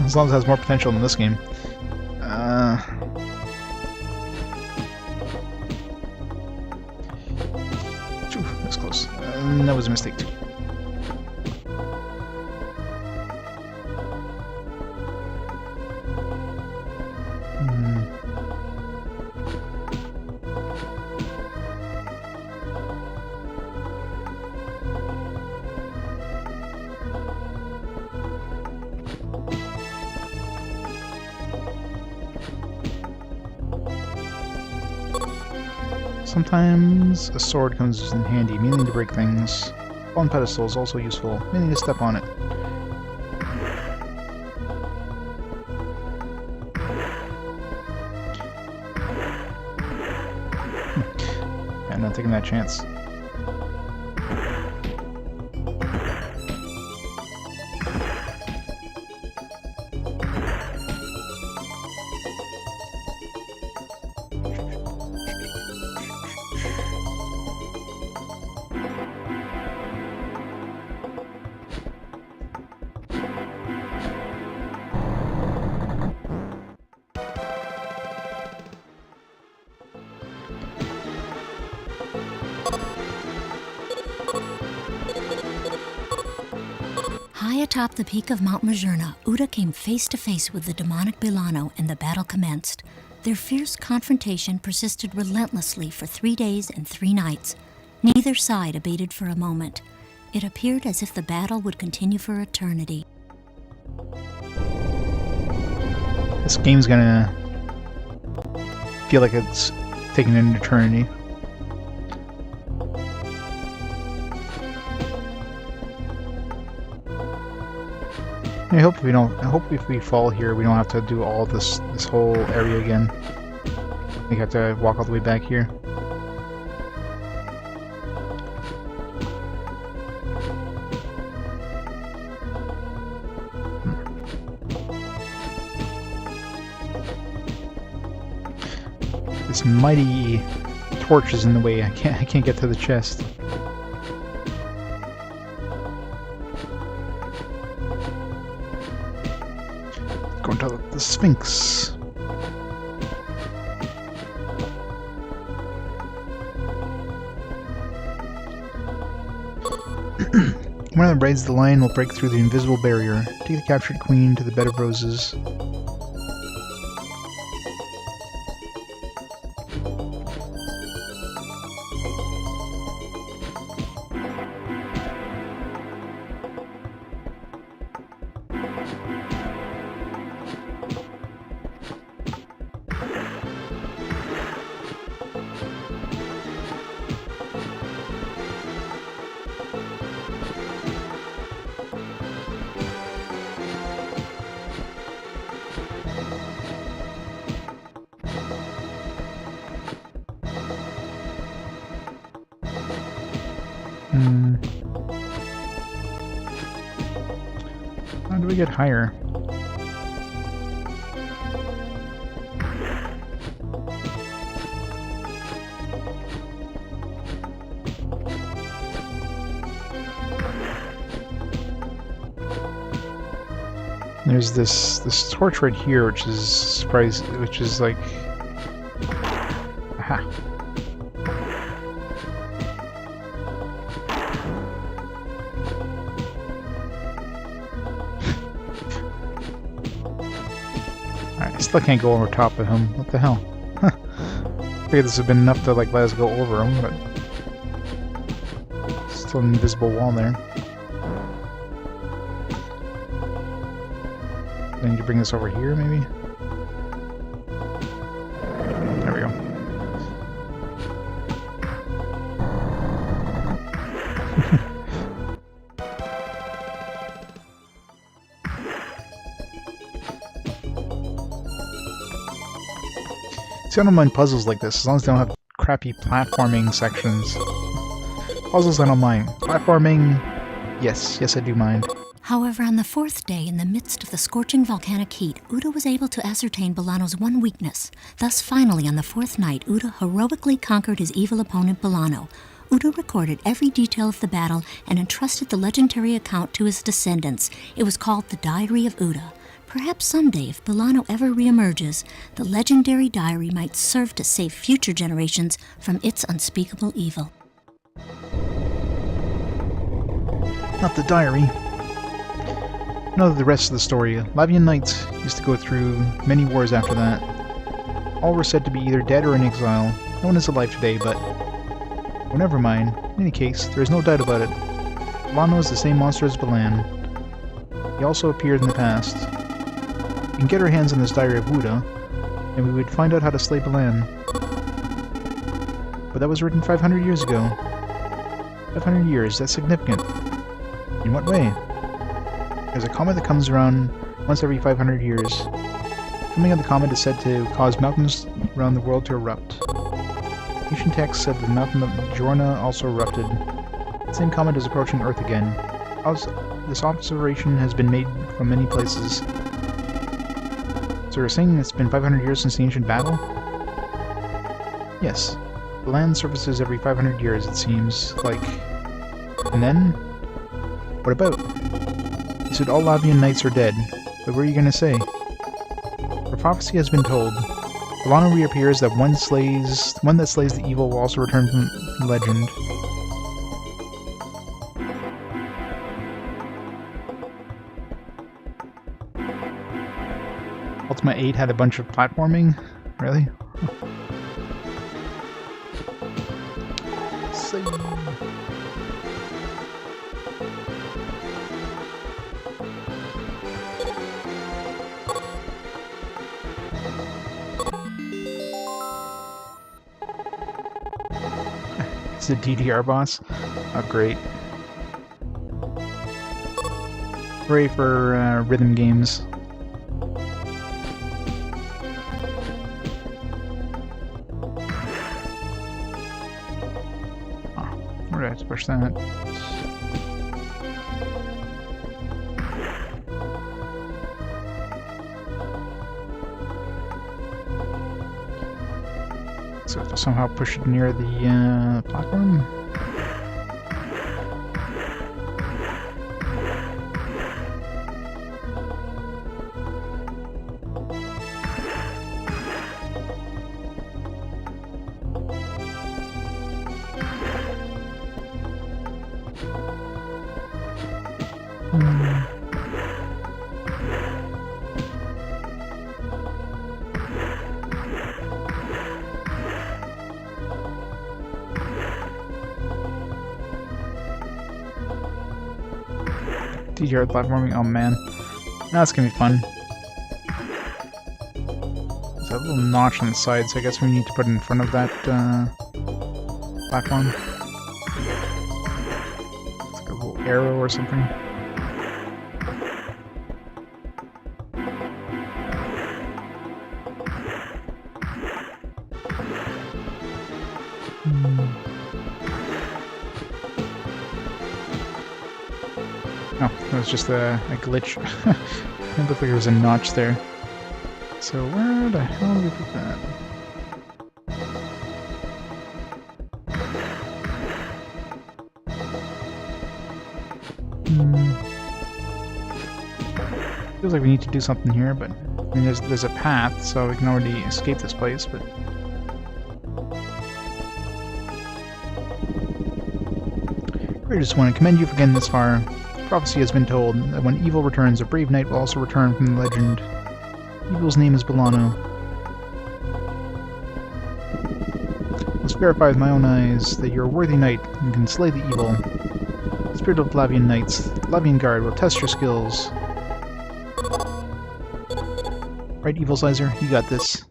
As long as it has more potential than this game. Phew, that's close. That was a mistake too. Sometimes a sword comes in handy, mainly to break things. Fallen pedestal is also useful. We need to step on it. Yeah, not taking that chance. High atop the peak of Mount Mazurna, Uda came face to face with the demonic Bilano, and the battle commenced. Their fierce confrontation persisted relentlessly for 3 days and 3 nights. Neither side abated for a moment. It appeared as if the battle would continue for eternity. This game's gonna feel like it's taking an eternity. I hope if we fall here, we don't have to do all this whole area again. We have to walk all the way back here. This mighty torch is in the way. I can't get to the chest. Going to the Sphinx. One of the raids, the lion will break through the invisible barrier. Take the captured queen to the bed of roses. How do we get higher? There's this torch right here, which is like, aha. Alright, I still can't go over top of him. What the hell? I figured this would have been enough to like let us go over him, but still an invisible wall there. I need to bring this over here, maybe? There we go. See, I don't mind puzzles like this, as long as they don't have crappy platforming sections. Puzzles I don't mind. Platforming, yes I do mind. However, on the 4th day, in the midst of the scorching volcanic heat, Uda was able to ascertain Bilano's one weakness. Thus, finally, on the 4th night, Uda heroically conquered his evil opponent, Bilano. Uda recorded every detail of the battle and entrusted the legendary account to his descendants. It was called the Diary of Uda. Perhaps someday, if Bilano ever reemerges, the legendary diary might serve to save future generations from its unspeakable evil. Not the diary. Know the rest of the story. Lavian knights used to go through many wars after that. All were said to be either dead or in exile. No one is alive today, but... well, never mind. In any case, there is no doubt about it. Bilano is the same monster as Bilan. He also appeared in the past. We can get our hands on this diary of Uda, and we would find out how to slay Bilan. But that was written 500 years ago. 500 years, that's significant. In what way? There's a comet that comes around once every 500 years. Coming of the comet is said to cause mountains around the world to erupt. Ancient texts said the mountain of Jorna also erupted. The same comet is approaching Earth again. This observation has been made from many places. So you're saying it's been 500 years since the ancient battle? Yes. The land surfaces every 500 years, it seems like. And then? What about? You said all Lavian knights are dead, but what are you going to say? The prophecy has been told. Bilan reappears that one that slays the evil will also return from legend. Ultima 8 had a bunch of platforming? Really? See. It's the DDR boss? Oh, great. Hooray for rhythm games. Where did I push that? So I have to somehow push it near the platform. DDR platforming, oh man. That's gonna be fun. There's a little notch on the side, so I guess we need to put it in front of that platform. It's like a little arrow or something. Oh, that was just a glitch. It looked like there was a notch there. So where the hell did we put that? Feels like we need to do something here, but I mean, there's a path, so we can already escape this place, but I just want to commend you for getting this far. Prophecy has been told that when evil returns, a brave knight will also return from the legend. Evil's name is Bilano. I must verify with my own eyes that you're a worthy knight and can slay the evil. Spirit of Lavian Knights, Lavian Guard will test your skills. Right, Evil Sizer, you got this.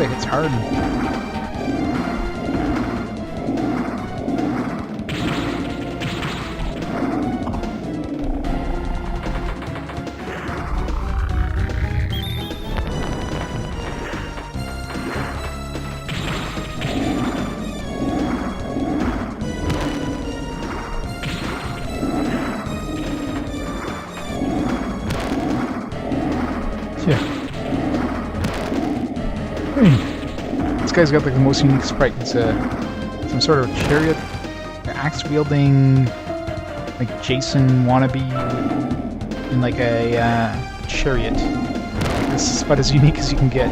It's hard. Yeah. This guy's got like the most unique sprite. It's some sort of chariot, axe-wielding, like Jason wannabe in like a chariot. This is about as unique as you can get.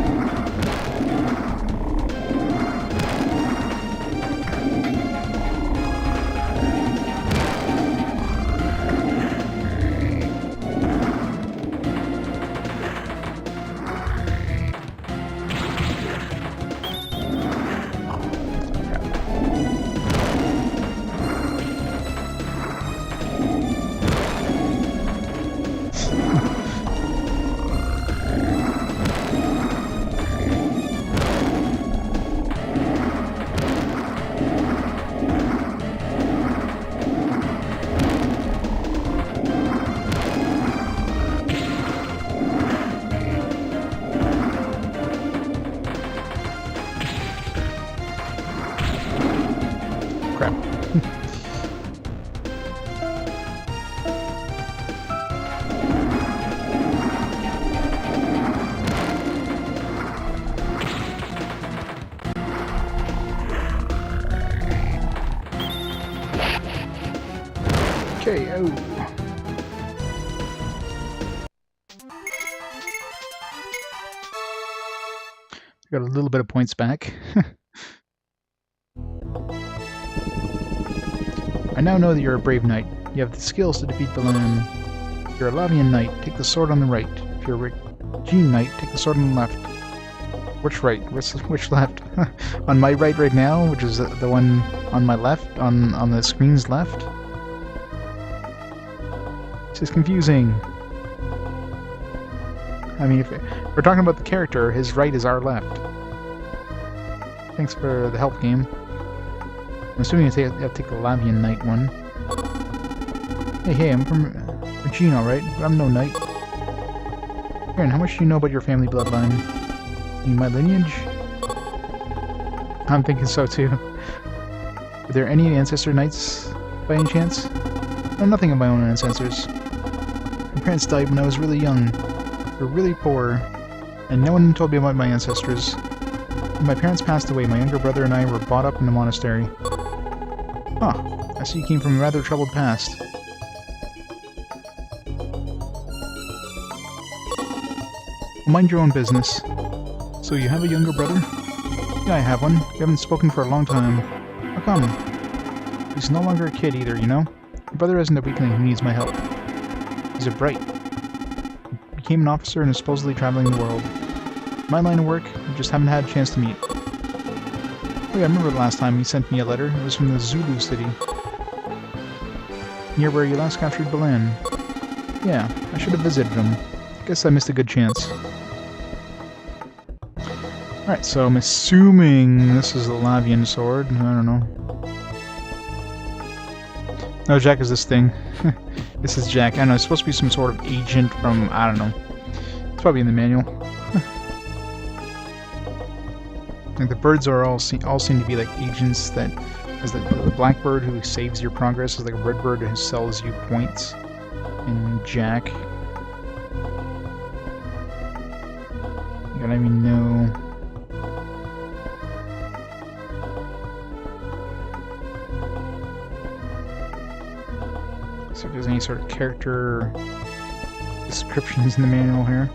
KO. Got a little bit of points back. I now know that you're a brave knight. You have the skills to defeat Bilan. If you're a Lavian knight, take the sword on the right. If you're a Regine knight, take the sword on the left. Which right? Which left? On my right now, which is the one on my left, on the screen's left? This is confusing. I mean, if we're talking about the character, his right is our left. Thanks for the help, game. I'm assuming you have to take the Lavian Knight one. Hey, I'm from Regine, alright, but I'm no knight. Garian, how much do you know about your family bloodline? You my lineage? I'm thinking so too. Are there any ancestor knights by any chance? I know nothing of my own ancestors. My parents died when I was really young. They were really poor, and no one told me about my ancestors. When my parents passed away, my younger brother and I were brought up in a monastery. Huh, I see you came from a rather troubled past. Mind your own business. So you have a younger brother? Yeah, I have one. We haven't spoken for a long time. How come? He's no longer a kid either, you know? My brother isn't a weakling who needs my help. He's a bright. He became an officer and is supposedly traveling the world. My line of work, we just haven't had a chance to meet. Oh yeah, I remember the last time he sent me a letter. It was from the Zulu city. Near where you last captured Bilan. Yeah, I should have visited him. Guess I missed a good chance. Alright, so I'm assuming this is the Lavian sword. I don't know. No, Jack is this thing. This is Jack. I don't know, it's supposed to be some sort of agent from, I don't know. It's probably in the manual. Like the birds are all seem to be like agents that... Is the blackbird who saves your progress is like a red bird who sells you points. And Jack... You gotta let me know... See if there's any sort of character descriptions in the manual here.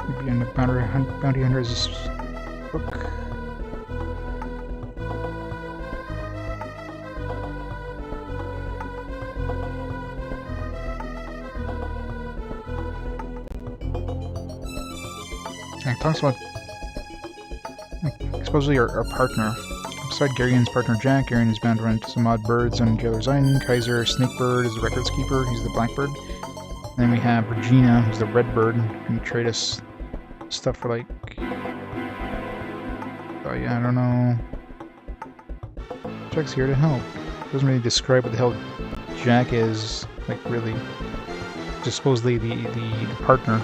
Maybe in the Bounty Hunter's book. It talks about supposedly our partner. Beside Garian's partner Jack, Garian is bound to run into some odd birds on Jailer's Island. Kaiser Snakebird is the records keeper, he's the blackbird. And then we have Regina, who's the red bird, who can trade us stuff for like... Oh yeah, I don't know... Jack's here to help. Doesn't really describe what the hell Jack is, like really. Just supposedly the partner.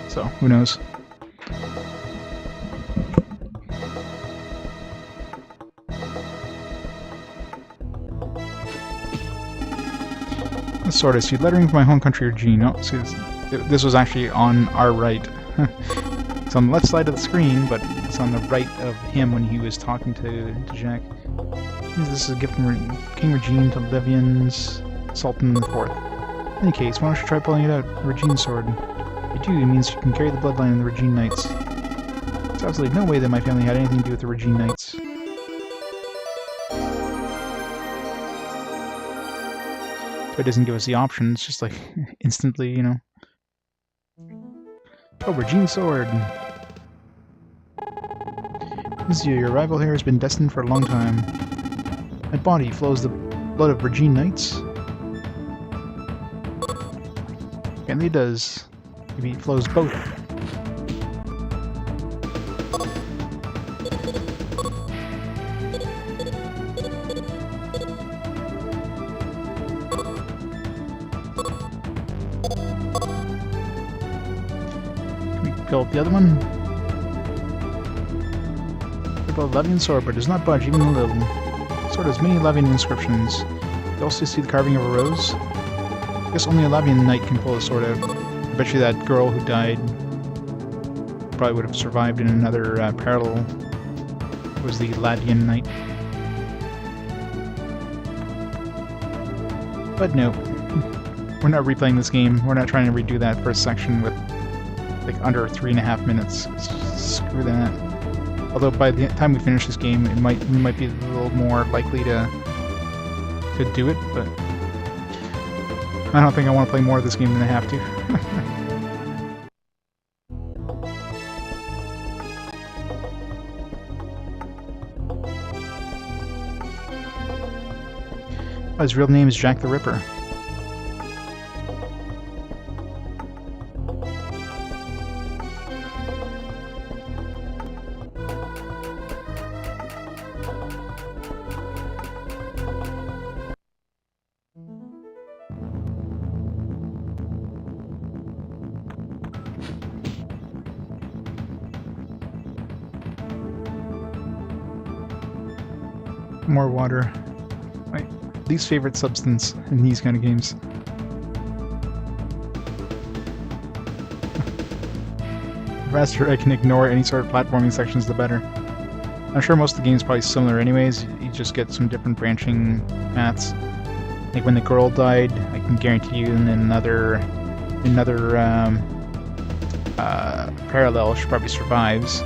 So, who knows? Let's sort of see. Lettering from my home country, Regine. Oh, see, this was actually on our right. It's on the left side of the screen, but it's on the right of him when he was talking to Jack. This is a gift from King Regine to Livian's Sultan IV. In any case, why don't you try pulling it out? Regine's sword. If you do, it means you can carry the bloodline of the Regine Knights. There's absolutely no way that my family had anything to do with the Regine Knights. So it doesn't give us the option, it's just like, instantly, you know. Oh, Regine's sword! Your arrival here has been destined for a long time. My body flows the blood of Regine Knights. Apparently it does. Maybe it flows both. Can we build the other one? We build a Lavian sword, but does not budge even a little. The sword has many Lavian inscriptions. You also see the carving of a rose. guess only a Lavian knight can pull a sword out. I bet you that girl who died probably would have survived in another parallel. It was the Lavian knight. But no, we're not replaying this game. We're not trying to redo that first section with like under 3.5 minutes. Screw that. Although by the time we finish this game, we might be a little more likely to do it, but I don't think I want to play more of this game than I have to. His real name is Jack the Ripper. More water. My least favorite substance in these kind of games. The faster I can ignore any sort of platforming sections, the better. I'm sure most of the game's probably similar anyways. You just get some different branching paths. Like when the girl died, I can guarantee you in another parallel she probably survives.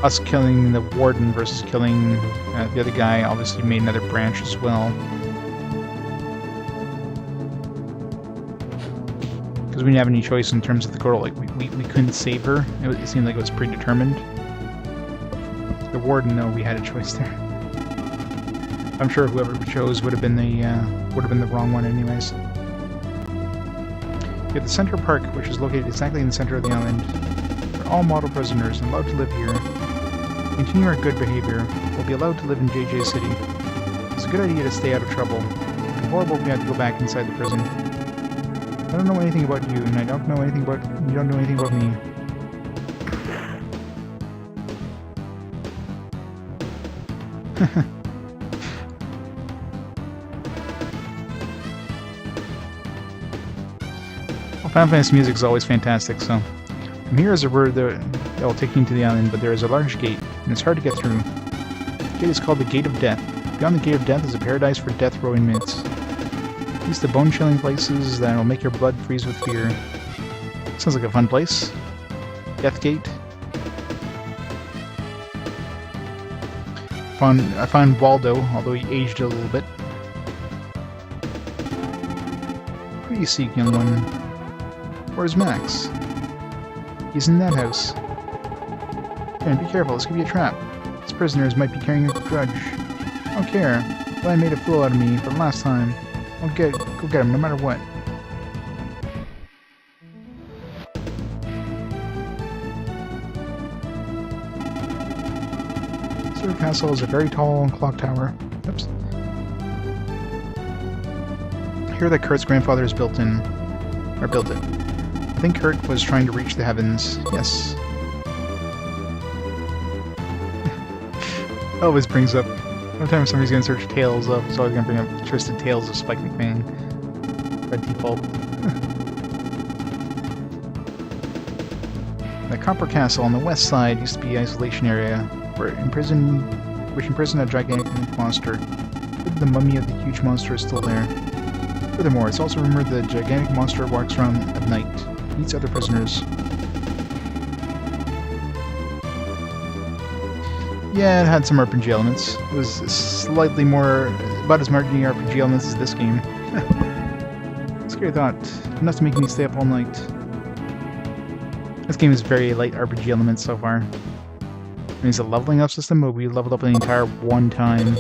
Us killing the warden versus killing the other guy obviously made another branch as well. Because we didn't have any choice in terms of the girl. Like we couldn't save her. It seemed like it was predetermined. The warden, though, we had a choice there. I'm sure whoever we chose would have been the wrong one, anyways. We have the Center Park, which is located exactly in the center of the island. We're all model prisoners and allowed to live here. Continue our good behavior. We'll be allowed to live in JJ City. It's a good idea to stay out of trouble. It would be horrible if we had to go back inside the prison. I don't know anything about you, and I don't know anything about you. Don't know anything about me. Well, Final Fantasy music is always fantastic, so... From here is a road that will take you into the island, but there is a large gate, and it's hard to get through. The gate is called the Gate of Death. Beyond the Gate of Death is a paradise for death row inmates. These are the bone-chilling places that will make your blood freeze with fear. Sounds like a fun place. Death Gate. I found Waldo, although he aged a little bit. What do you seek, young one? Where's Max? He's in that house. And be careful, this could be a trap. These prisoners might be carrying a grudge. I don't care. Bilan made a fool out of me for the last time. Go get him, no matter what. Sir Castle is a very tall clock tower. Oops. Here that Kurt's grandfather has built it. I think Kurt was trying to reach the heavens. Yes. Always brings up. Anytime somebody's gonna search Tales of, it's always gonna bring up Twisted Tales of Spike McMahon. By default. The Copper Castle on the west side used to be an isolation area which imprisoned a gigantic monster. The mummy of the huge monster is still there. Furthermore, it's also rumored that the gigantic monster walks around at night. Eats other prisoners. Yeah, it had some RPG elements. It was slightly more, about as much RPG elements as this game. Scary thought. Enough to make me stay up all night. This game is very light RPG elements so far. And it's a leveling up system, but we leveled up the entire one time.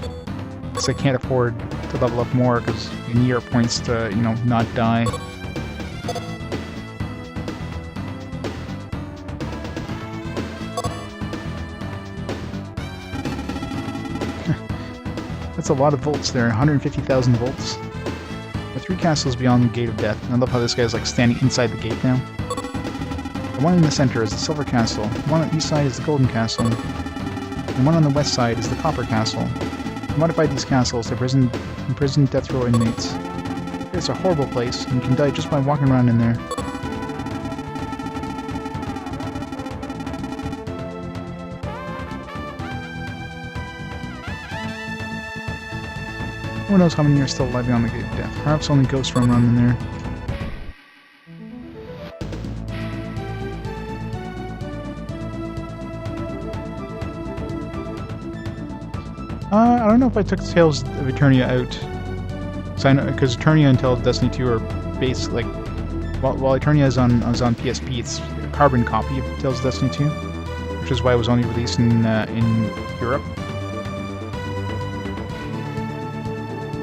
Because I can't afford to level up more, because you need your points to, you know, not die. That's a lot of volts there, 150,000 volts. There are 3 castles beyond the Gate of Death. I love how this guy's like standing inside the gate now. The one in the center is the Silver Castle, the one on the east side is the Golden Castle, and the one on the west side is the Copper Castle. We modified these castles to imprison death row inmates. It's a horrible place, and you can die just by walking around in there. Who knows how many are still alive beyond the gate of death? Perhaps only ghosts roam around in there. I don't know if I took Tales of Eternia out. Because Eternia and Tales of Destiny 2 are based, like... While Eternia is on PSP, it's a carbon copy of Tales of Destiny 2. Which is why it was only released in Europe.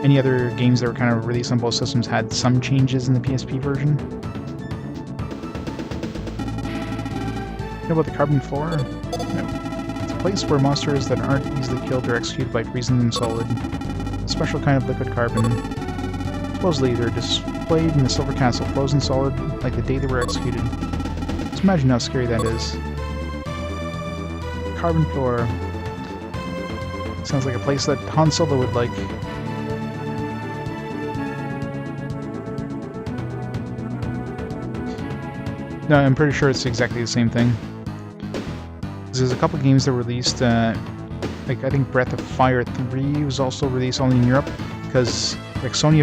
Any other games that were kind of released on both systems had some changes in the PSP version. You know about the carbon floor? No. It's a place where monsters that aren't easily killed are executed by freezing them solid. A special kind of liquid carbon. Supposedly they're displayed in the Silver Castle, frozen solid like the day they were executed. Just imagine how scary that is. Carbon floor. Sounds like a place that Han Solo would like. No, I'm pretty sure it's exactly the same thing. There's a couple games that were released, like I think Breath of Fire 3 was also released only in Europe, because like Sony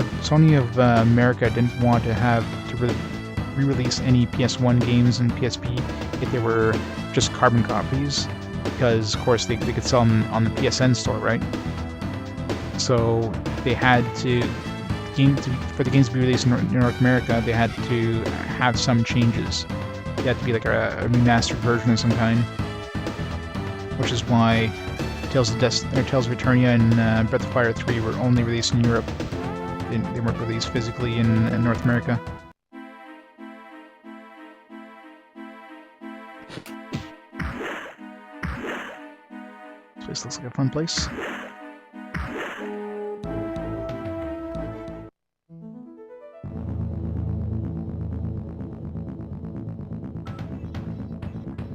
of America didn't want to have to re-release any PS1 games and PSP if they were just carbon copies, because of course they could sell them on the PSN store, right? So they had to, for the games to be released in North America, they had to have some changes. They had to be like a remastered version of some kind, which is why Tales of Eternia and Breath of Fire 3 were only released in Europe. They weren't released physically in North America. This place looks like a fun place.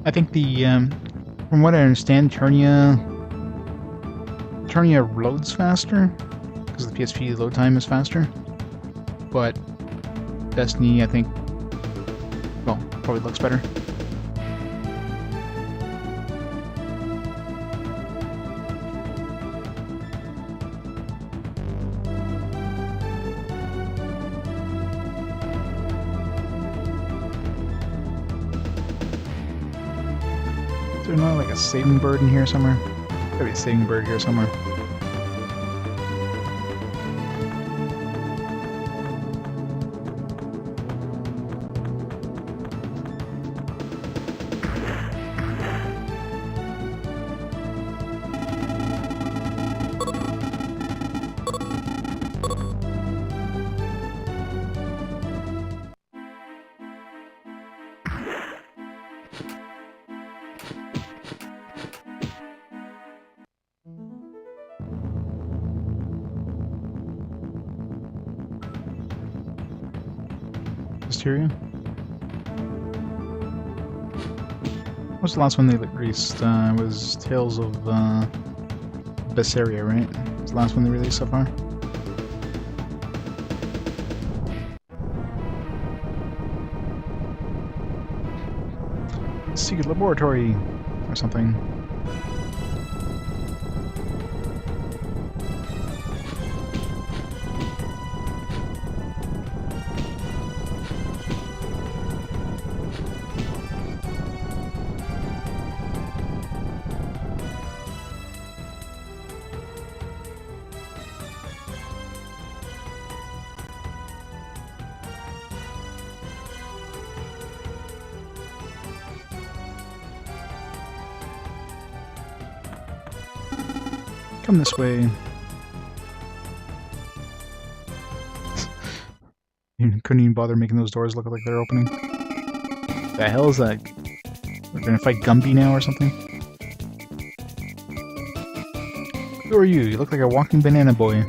I think from what I understand, Eternia loads faster, because the PSP load time is faster, but Destiny, I think, well, probably looks better. Is there not like a saving bird in here somewhere? Gotta be a saving bird here somewhere. Hysteria? What's the last one they released? Was Tales of Berseria, right? It's the last one they released so far? Secret laboratory or something. Come this way. You couldn't even bother making those doors look like they're opening. The hell is that? We're gonna fight Gumby now or something? Who are you? You look like a walking banana boy.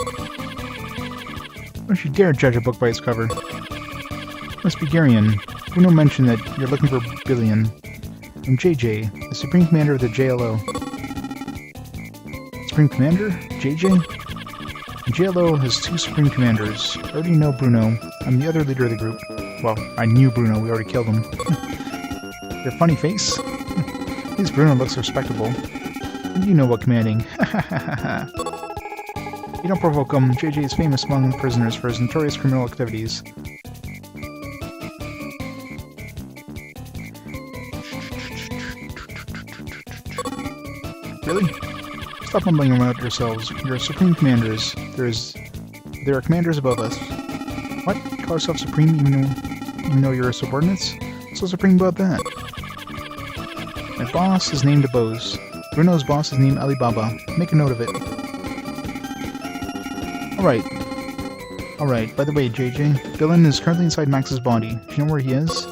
Don't you dare judge a book by its cover. Must be Garian. Bruno mentioned that you're looking for Bilan. I'm JJ, the Supreme Commander of the JLO. Supreme Commander? JJ? JLO has 2 Supreme Commanders. I already know Bruno. I'm the other leader of the group. Well, I knew Bruno. We already killed him. Your funny face? At least Bruno looks respectable. You know what commanding. You don't provoke him. JJ is famous among prisoners for his notorious criminal activities. Really? Stop mumbling around yourselves. You're supreme commanders. There are commanders above us. What? Call yourself supreme even though you're subordinates? What's so supreme about that? My boss is named Abose. Bruno's boss is named Alibaba. Make a note of it. Alright, by the way, JJ, Bilan is currently inside Max's body. Do you know where he is?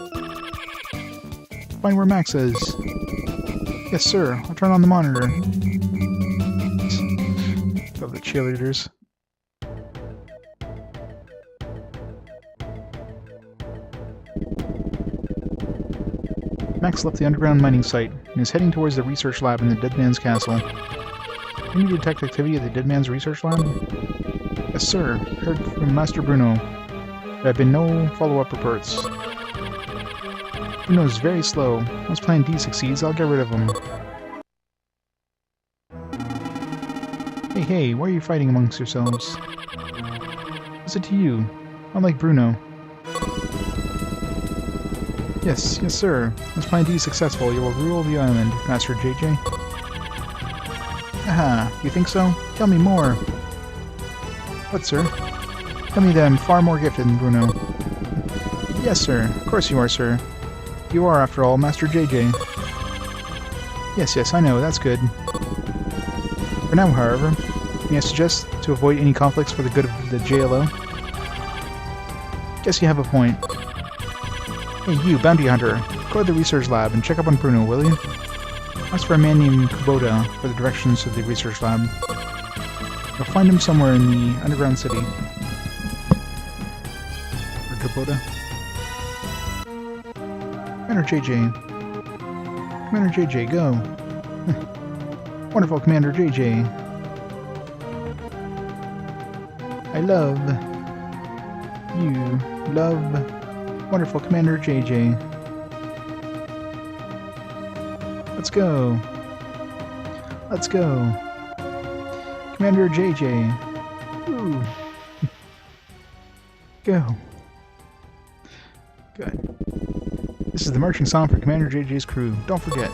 Find where Max is. Yes, sir. I'll turn on the monitor. Love the cheerleaders. Max left the underground mining site and is heading towards the research lab in the Dead Man's Castle. Can you detect activity at the Dead Man's research lab? Yes, sir. Heard from Master Bruno. There have been no follow-up reports. Bruno is very slow. Once Plan D succeeds, I'll get rid of him. Hey, why are you fighting amongst yourselves? What's it to you? Unlike Bruno. Yes, sir. Once Plan D is successful, you will rule the island, Master JJ. Aha, you think so? Tell me more. What, sir? Tell me that I'm far more gifted than Bruno. Yes, sir. Of course you are, sir. You are, after all, Master JJ. Yes, I know. That's good. For now, however, may I suggest to avoid any conflicts for the good of the JLO? Guess you have a point. Hey, you, bounty hunter. Go to the research lab and check up on Bruno, will you? Ask for a man named Kubota for the directions to the research lab. You'll find him somewhere in the underground city. Or Kubota. Commander JJ. Commander JJ, go. Wonderful Commander JJ. I love you. Love wonderful Commander JJ. Let's go. Let's go. Commander JJ. Ooh. Go. Good. This is the marching song for Commander JJ's crew. Don't forget.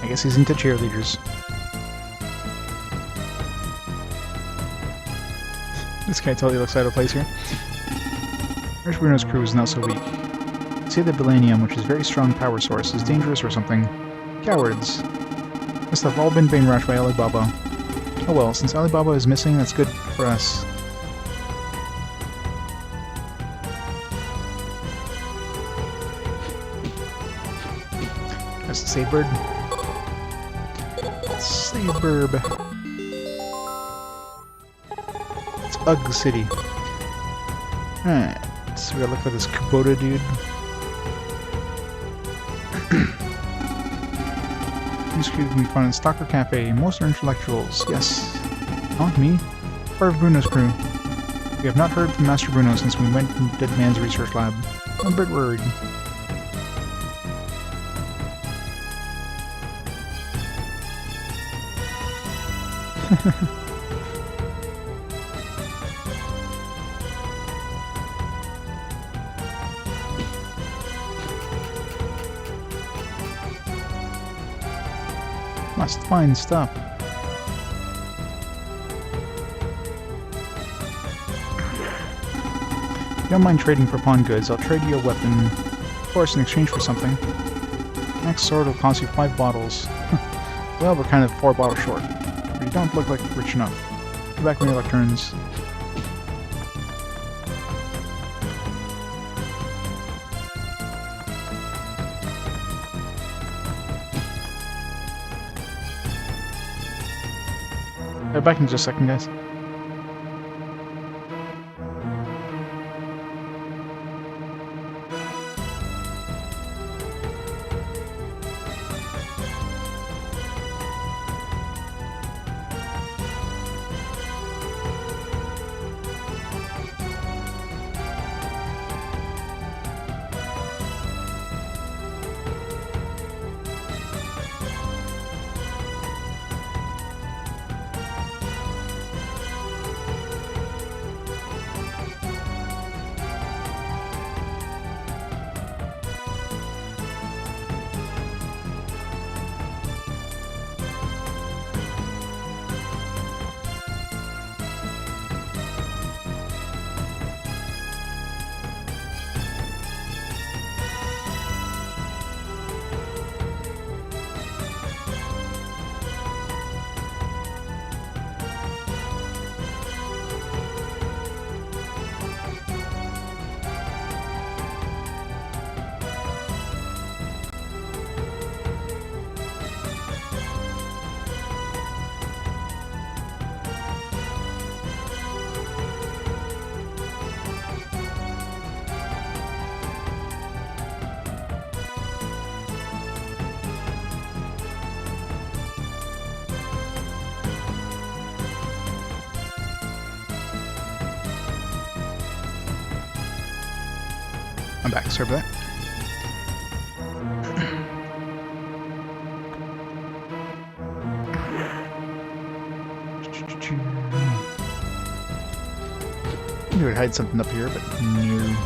I guess he's into cheerleaders. This guy totally looks out of place here. Where's Bruno's crew is not so weak. Say that Bilanium, which is a very strong power source, is dangerous or something. Cowards. Must have all been brainwashed by Alibaba. Oh well, since Alibaba is missing, that's good for us. That's the save bird. Save burb. It's Ugg City. Alright, so we gotta look for this Kubota dude. These crew can be found in Stalker Cafe. Most are intellectuals. Yes. Not me. Part of Bruno's crew. We have not heard from Master Bruno since we went to Dead Man's research lab. I'm a bit worried. Must find stuff. If you don't mind trading for pawn goods, I'll trade you a weapon. Of course, in exchange for something. Next sword will cost you 5 bottles. Well, we're kind of 4 bottles short. But you don't look like rich enough. Go back when your luck turns. Back in just a second, guys. I'm back. Sorry for that. You would hide something up here, but no.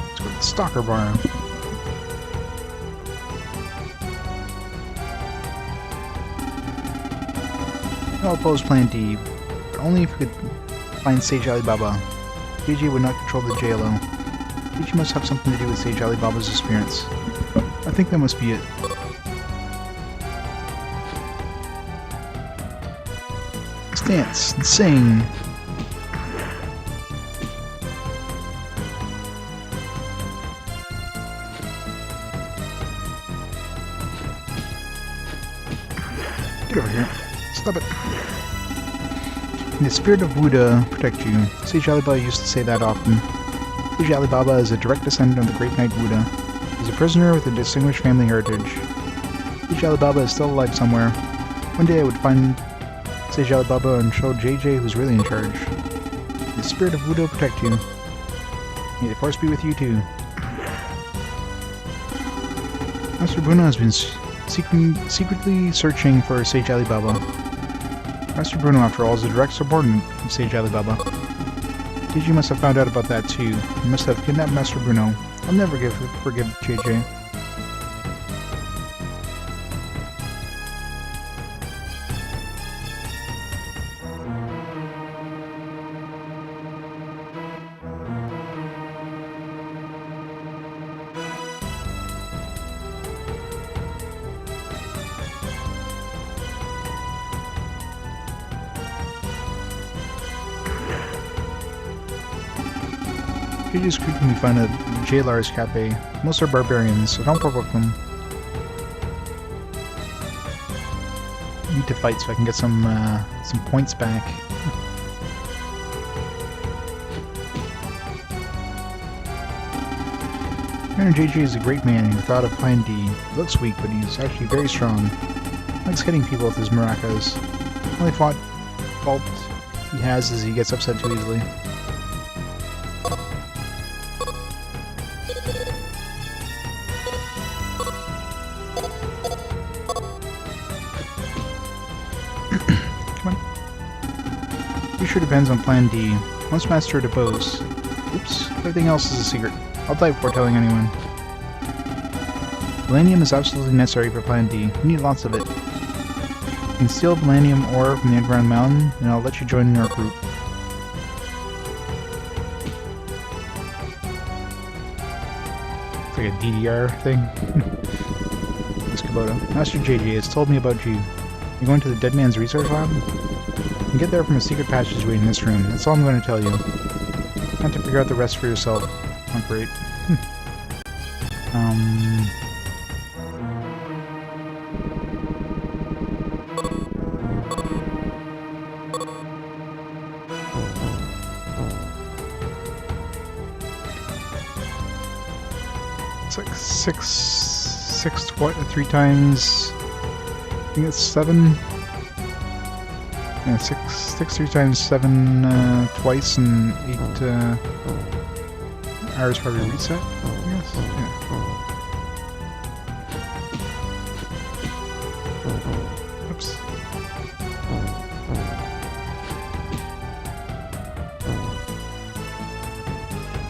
Let's go to the Stalker Bar. I'll oppose Plan D, but only if we could find Sage Alibaba. JJ would not control the JLO. JJ must have something to do with Sage Alibaba's disappearance. I think that must be it. Let's dance and sing. Get over here. Stop it. May the spirit of Buddha protect you. Sage Alibaba used to say that often. Sage Alibaba is a direct descendant of the great knight Buddha. He's a prisoner with a distinguished family heritage. Sage Alibaba is still alive somewhere. One day I would find Sage Alibaba and show JJ who's really in charge. May the spirit of Buddha protect you. May the force be with you too. Master Bruno has been secretly searching for Sage Alibaba. Master Bruno, after all, is a direct subordinate of Sage Alibaba. JJ must have found out about that too. He must have kidnapped Master Bruno. I'll never forgive JJ. JJ's crew can be found at JLR's cafe. Most are barbarians, so don't provoke them. I need to fight so I can get some points back. Aaron JJ is a great man who thought of Plan D. He looks weak, but he's actually very strong. He likes hitting people with his maracas. The only fault he has is he gets upset too easily. Future depends on Plan D. Once mastered deposed. Oops, everything else is a secret. I'll die before telling anyone. Palladium is absolutely necessary for Plan D. We need lots of it. You can steal palladium ore from the underground mountain, and I'll let you join our group. It's like a DDR thing. This Kubota. Master JJ has told me about you. You're going to the Dead Man's Research Lab? You can get there from a secret passageway in this room. That's all I'm going to tell you. You have to figure out the rest for yourself. Not great. It's like three times. I think it's 7. Yeah, 6 3 times 7 twice, and 8 hours probably reset, I guess. Yeah. Oops.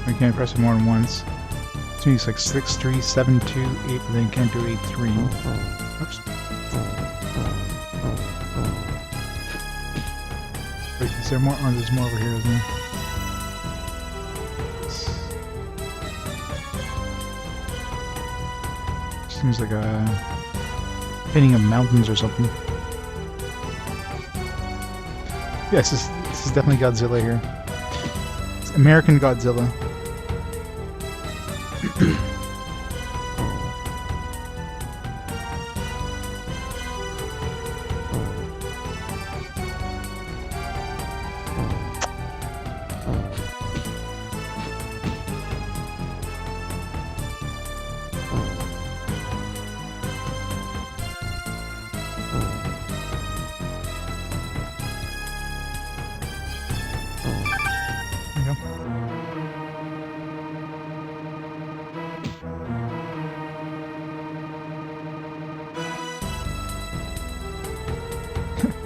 I can't press it more than once. So it's like 6 3 7 2 8, but then you can't do 8 3. Oops. Wait, is there more? Oh, there's more over here, isn't there? Seems like a painting of mountains or something. Yes, this is definitely Godzilla here. It's American Godzilla. There you go.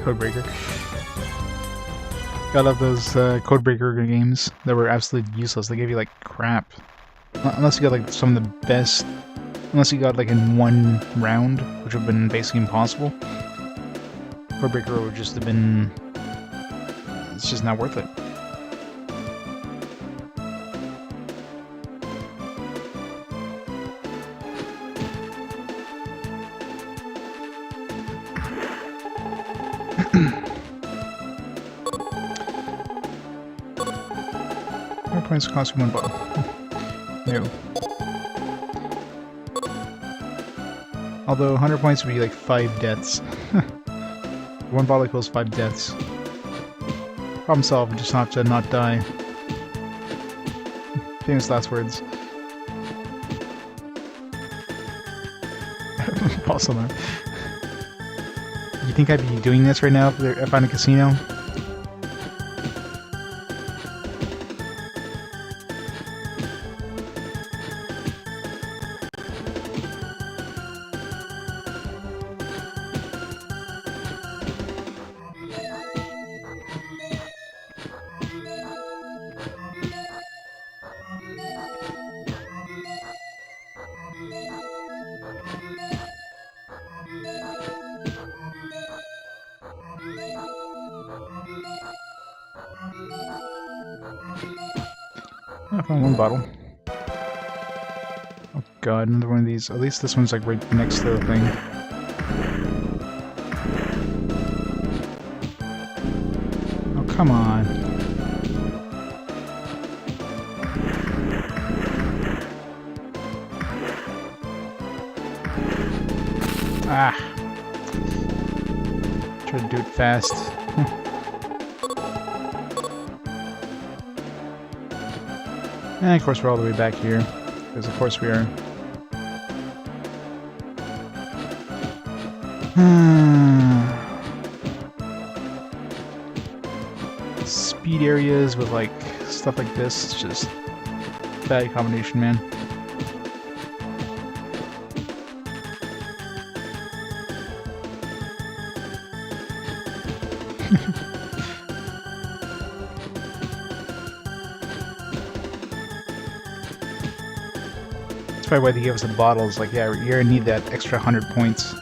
Codebreaker. I love those Codebreaker games that were absolutely useless. They gave you like crap. Unless you got like some of the best. Unless you got like in one round, which would have been basically impossible. Codebreaker would just have been. It's just not worth it. Points cost 1 bottle. No. Although 100 points would be like 5 deaths. 1 bottle equals 5 deaths. Problem solved, just have to not die. Famous last words. Also not. You think I'd be doing this right now if I'm in a casino? I found 1 bottle. Oh god, another one of these. At least this one's like right next to the thing. Oh, come on. Ah. Try to do it fast. And of course we're all the way back here, because of course we are. Speed areas with like stuff like this, it's just bad combination, man. That's probably why they gave us the bottles. Like, yeah, you're gonna need that extra 100 points.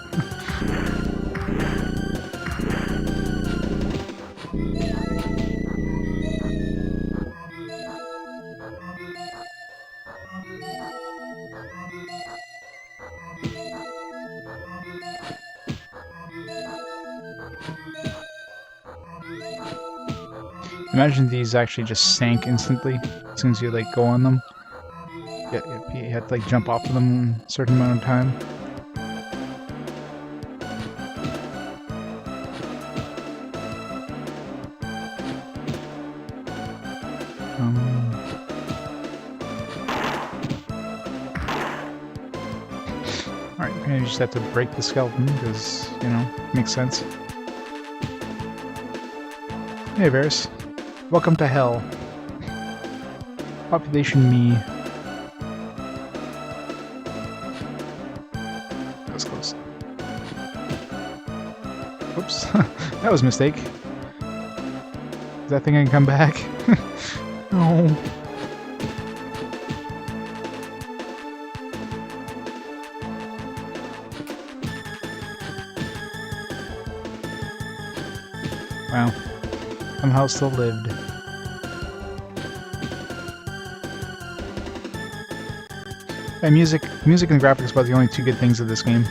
Imagine these actually just sank instantly as soon as you like go on them. You had to like jump off of them a certain amount of time. Alright, maybe you just have to break the skeleton because, you know, makes sense. Hey Varys. Welcome to hell. Population me. That was close. Oops. That was a mistake. Does that thing I can come back? No. Wow. Somehow still lived. And music and graphics are about the only two good things of this game.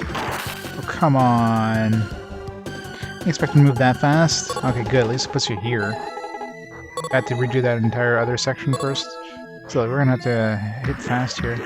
Oh, come on. You expect to move that fast? Okay, good. At least it puts you here. I had to redo that entire other section first. So we're gonna have to hit fast here.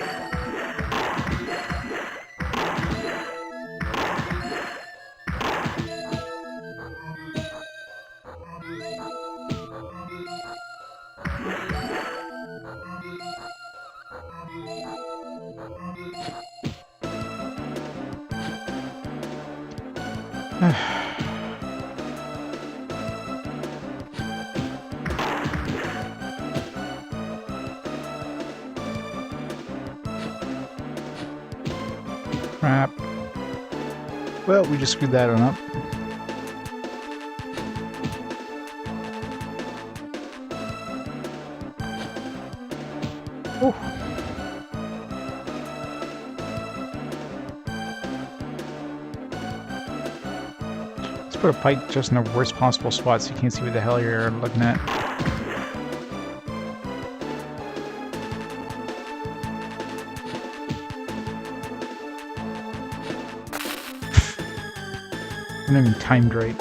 Crap. Well, we just screwed that one up. Ooh. Let's put a pipe just in the worst possible spot so you can't see what the hell you're looking at. I'm not even timed right.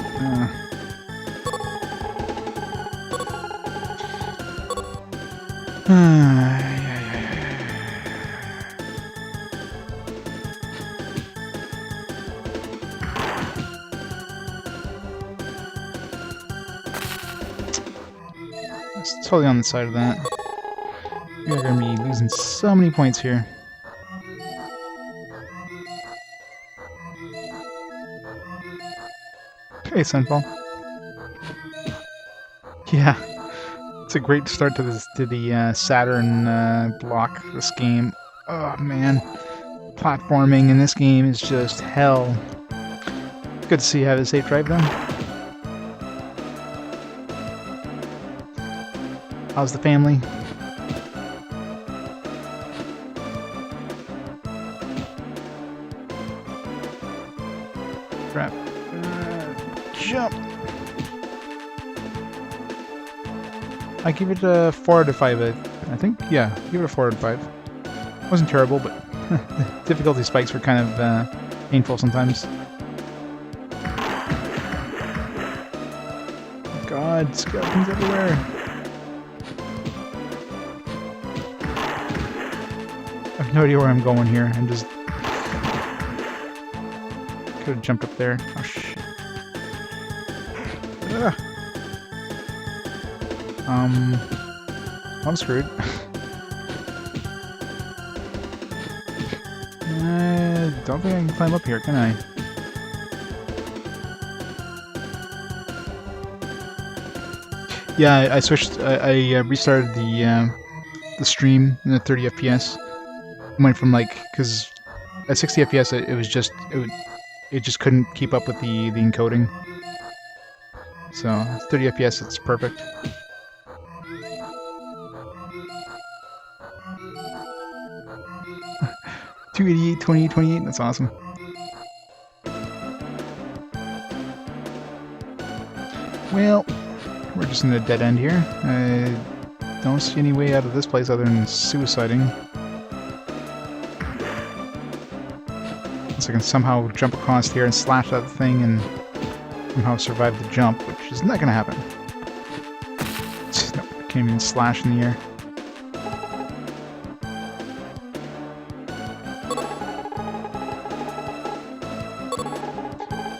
It's totally on the side of that. We're going to be losing so many points here. Okay, Sunfall. Yeah, it's a great start to the Saturn block. This game, oh man, platforming in this game is just hell. Good to see you have a safe drive though. How's the family? Crap. Jump! I give it a 4 out of 5, I think. Yeah, give it a 4 out of 5. Wasn't terrible, but the difficulty spikes were kind of painful sometimes. God, skeletons everywhere. I have no idea where I'm going here. I'm just... Could have jumped up there. Oh, shit. Ugh. I'm screwed. I don't think I can climb up here, can I? Yeah, I switched. I restarted the stream in the 30 FPS. Went from like, because at 60 FPS it was just it just couldn't keep up with the encoding. So 30 FPS, it's perfect. $288, 28, 28. That's awesome. Well, we're just in a dead end here. I don't see any way out of this place other than suiciding. Unless I can somehow jump across here and slash that thing and somehow survive the jump, which is not going to happen. No, I can't even slash in the air.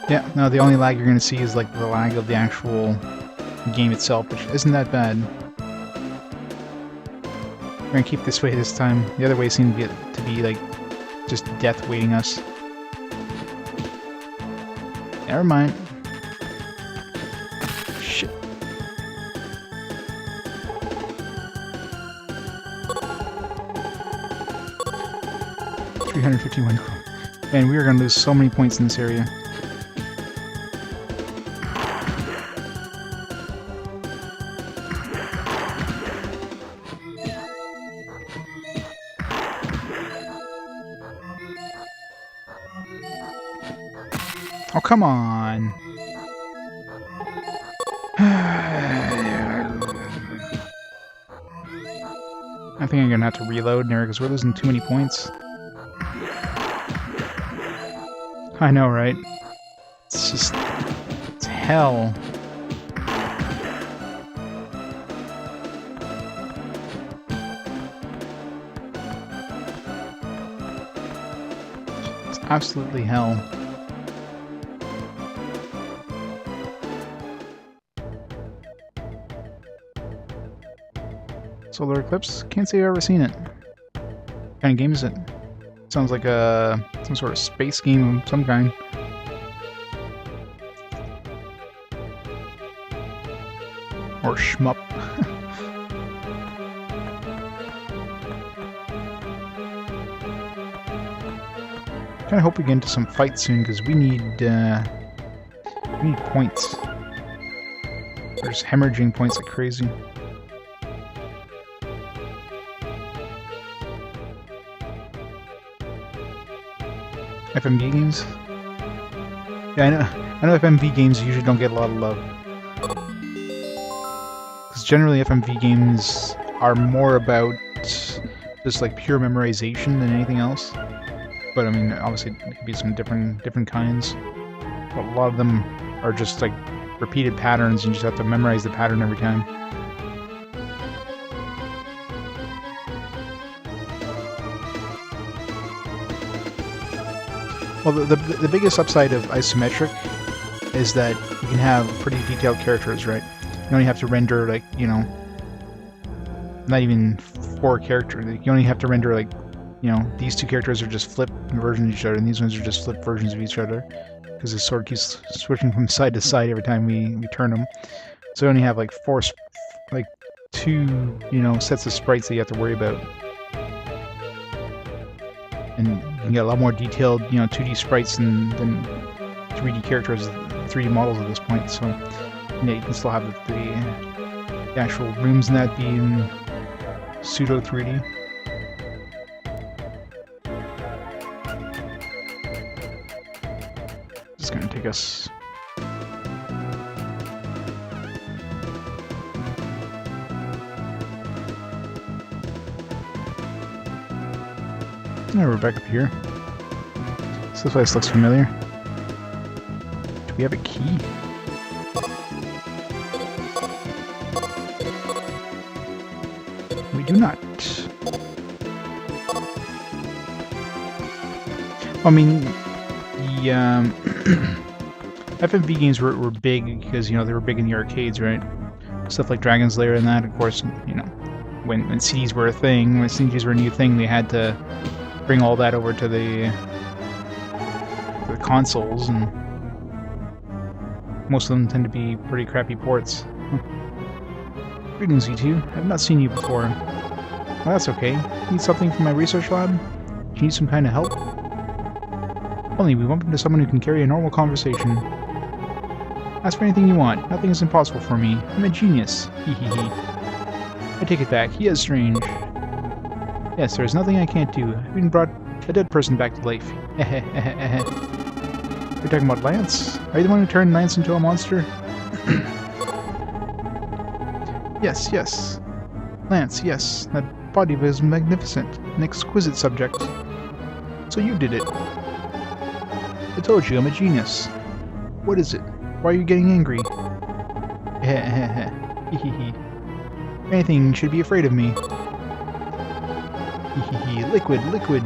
Yeah, no, the only lag you're going to see is like the lag of the actual game itself, which isn't that bad. We're going to keep this way this time. The other way seemed to be like just death waiting us. Never mind. Shit. $351. Man, we are going to lose so many points in this area. Oh, come on. I think I'm going to have to reload there because we're losing too many points. I know, right? It's just... it's hell. It's absolutely hell. Solar Eclipse? Can't say I've ever seen it. What kind of game is it? Sounds like some sort of space game of some kind. Or shmup. Kinda hope we get into some fights soon because we need points. We're just hemorrhaging points like crazy. FMV games? Yeah, I know FMV games usually don't get a lot of love. Because generally FMV games are more about just like pure memorization than anything else. But I mean, obviously there could be some different kinds. But a lot of them are just like repeated patterns, and you just have to memorize the pattern every time. Well, the biggest upside of isometric is that you can have pretty detailed characters, right? You only have to render, like, you know, not even 4 characters. Like, you only have to render, like, you know, these 2 characters are just flipped versions of each other, and these ones are just flipped versions of each other, because it sort of keeps switching from side to side every time we turn them. So you only have, like, 2, you know, sets of sprites that you have to worry about. And you can get a lot more detailed, you know, 2D sprites than 3D characters, 3D models at this point. So, yeah, you can still have the actual rooms in that be in pseudo 3D. It's going to take us. Oh, we're back up here. So this place looks familiar. Do we have a key? We do not. I mean, the FMV games were big because, you know, they were big in the arcades, right? Stuff like Dragon's Lair and that, of course, you know, when CDs were a thing, when CDs were a new thing, they had to bring all that over to the consoles, and most of them tend to be pretty crappy ports. Greetings, E2. I've not seen you before. Well, that's okay. Need something from my research lab? Do you need some kind of help? Only we bump into someone who can carry a normal conversation. Ask for anything you want. Nothing is impossible for me. I'm a genius. Hee hee hee. I take it back. He is strange. Yes, there is nothing I can't do. I've even brought a dead person back to life. You're talking about Lance? Are you the one who turned Lance into a monster? Yes, yes. Lance, yes. That body was magnificent. An exquisite subject. So you did it. I told you, I'm a genius. What is it? Why are you getting angry? If anything, you should be afraid of me. Liquid, liquid,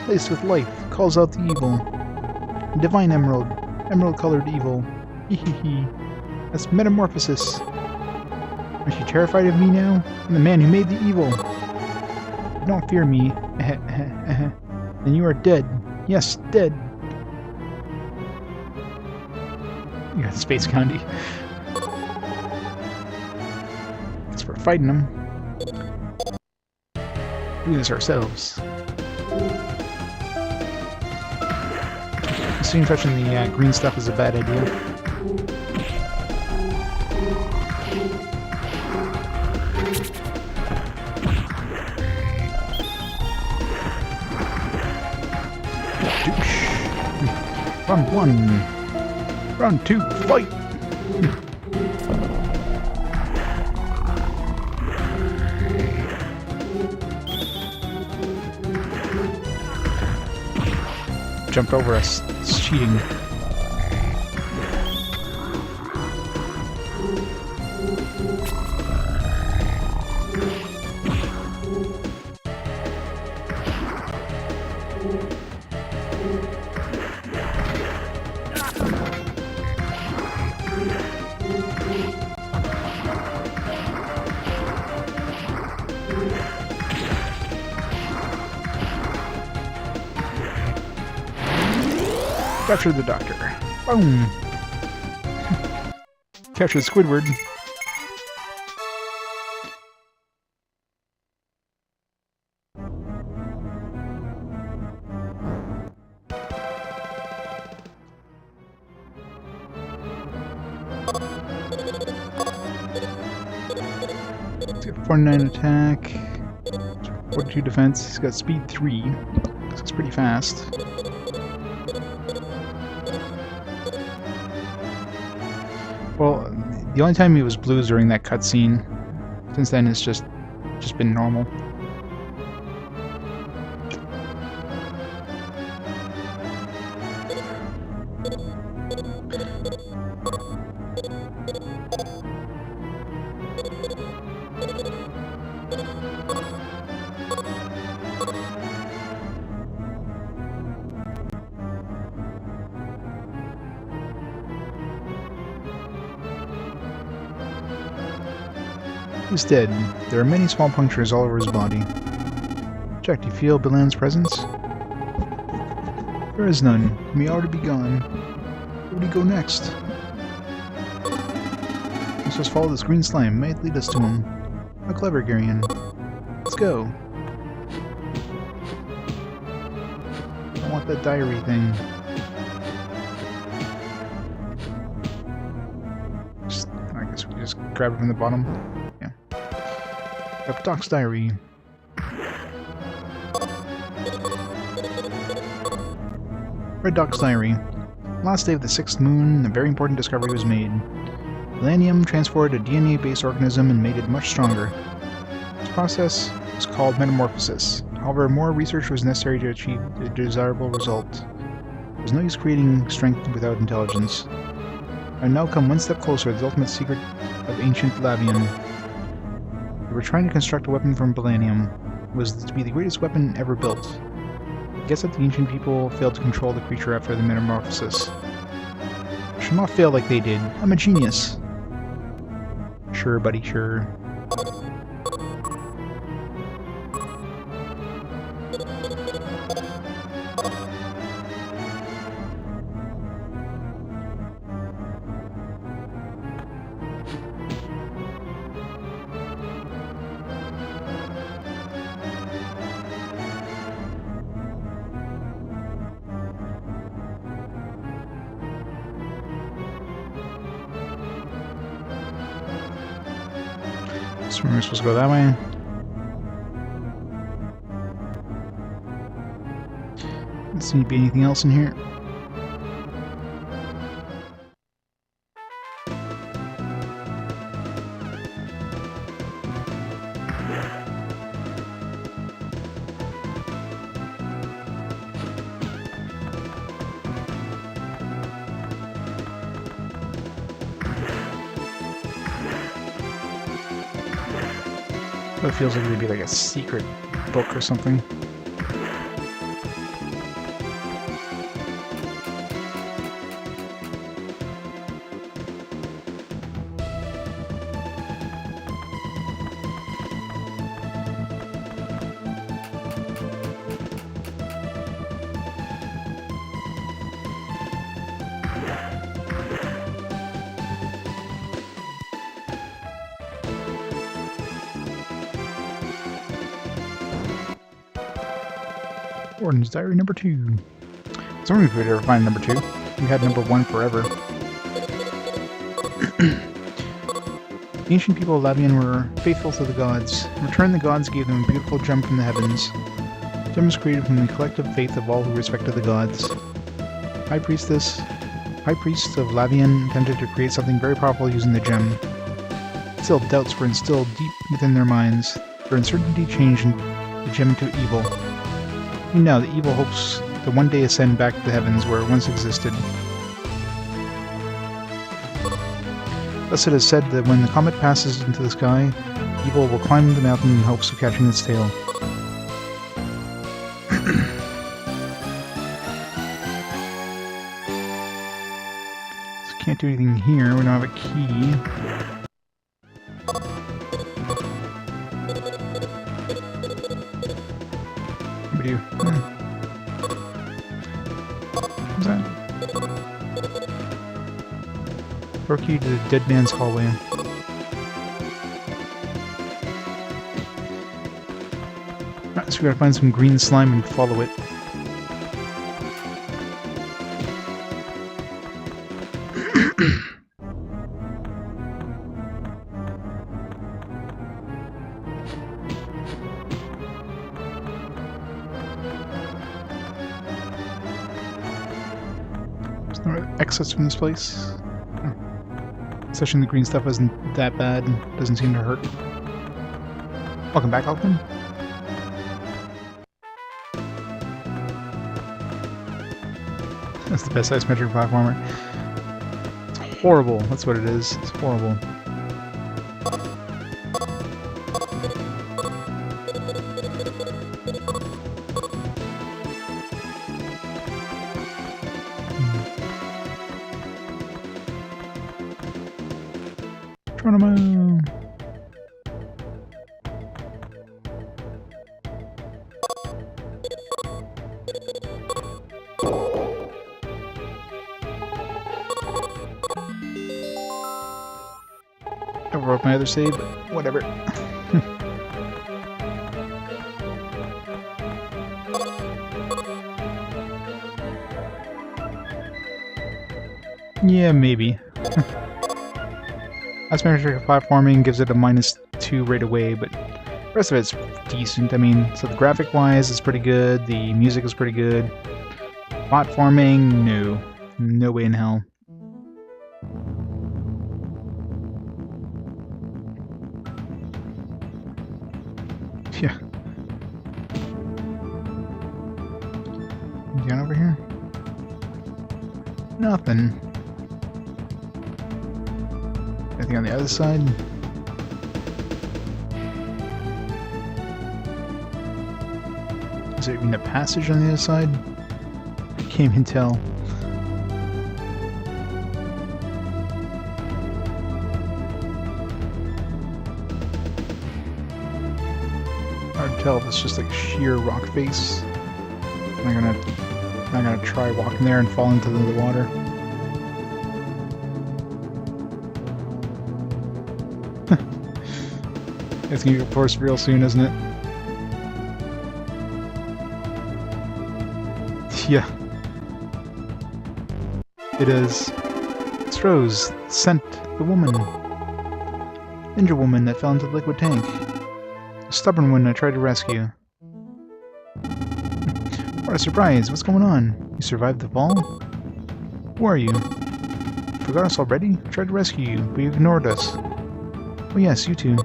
laced with life, calls out the evil. Divine emerald, emerald-colored evil. That's metamorphosis. Aren't you terrified of me now? I'm the man who made the evil. Don't fear me. Then you are dead. Yes, dead. You got the Space County. Thanks for fighting them. Do this ourselves. Assuming touching the green stuff is a bad idea. Douche. Round 1. Round 2. Fight! Jumped over us. It's cheating. Capture the doctor. Boom! Capture Squidward. He's got 49 attack, 42 defense. He's got speed 3, so it's pretty fast. The only time he was blue is during that cutscene. Since then, it's just been normal. He's dead. There are many small punctures all over his body. Jack, do you feel Bilan's presence? There is none. He may already be gone. Where would he go next? Let's just follow this green slime. May it lead us to him. How clever, Garian. Let's go. I want that diary thing. I guess we just grab it from the bottom. Up Doc's diary. Red Doc's diary. Last day of the 6th moon, a very important discovery was made. Millennium transported a DNA-based organism and made it much stronger. This process was called metamorphosis. However, more research was necessary to achieve a desirable result. There was no use creating strength without intelligence. I have now come one step closer to the ultimate secret of ancient Lavian. We were trying to construct a weapon from Millennium. It was to be the greatest weapon ever built. I guess that the ancient people failed to control the creature after the metamorphosis. I should not fail like they did. I'm a genius. Sure, buddy, sure. So we're supposed to go that way. Doesn't seem to be anything else in here. It feels like it would be like a secret book or something. Gordon's diary number 2. It's only if we'd ever find number 2. We had number 1 forever. The ancient people of Lavian were faithful to the gods. In return, the gods gave them a beautiful gem from the heavens. The gem was created from the collective faith of all who respected the gods. High Priest of Lavian attempted to create something very powerful using the gem. Still, doubts were instilled deep within their minds. Their uncertainty changed the gem into evil. Even now, the evil hopes to one day ascend back to the heavens where it once existed. Thus it is said that when the comet passes into the sky, evil will climb the mountain in hopes of catching its tail. So can't do anything here, we don't have a key. What do you do? What's that? Door key to the dead man's hallway. Alright, so we gotta find some green slime and follow it. There's no exits from this place. Oh. Especially the green stuff isn't that bad. Doesn't seem to hurt. Welcome back, Alvin. That's the best isometric platformer. It's horrible. That's what it is. It's horrible. Geronimo. I wrote my other save, but whatever. Yeah, maybe. Isometric platforming gives it a -2 right away, but the rest of it's decent. I mean, so the graphic-wise is pretty good, the music is pretty good. Platforming, no. No way in hell. Yeah. Down over here? Nothing. Anything on the other side? Is there even a passage on the other side? I can't even tell. Hard to tell if it's just like sheer rock face. I'm not gonna try walking there and fall into the water. It's gonna get forced real soon, isn't it? Yeah. It is. It's Rose, Scent, the woman. Ninja woman that fell into the liquid tank. A stubborn one I tried to rescue. What a surprise, what's going on? You survived the fall? Who are you? Forgot us already? I tried to rescue you, but you ignored us. Oh yes, you two.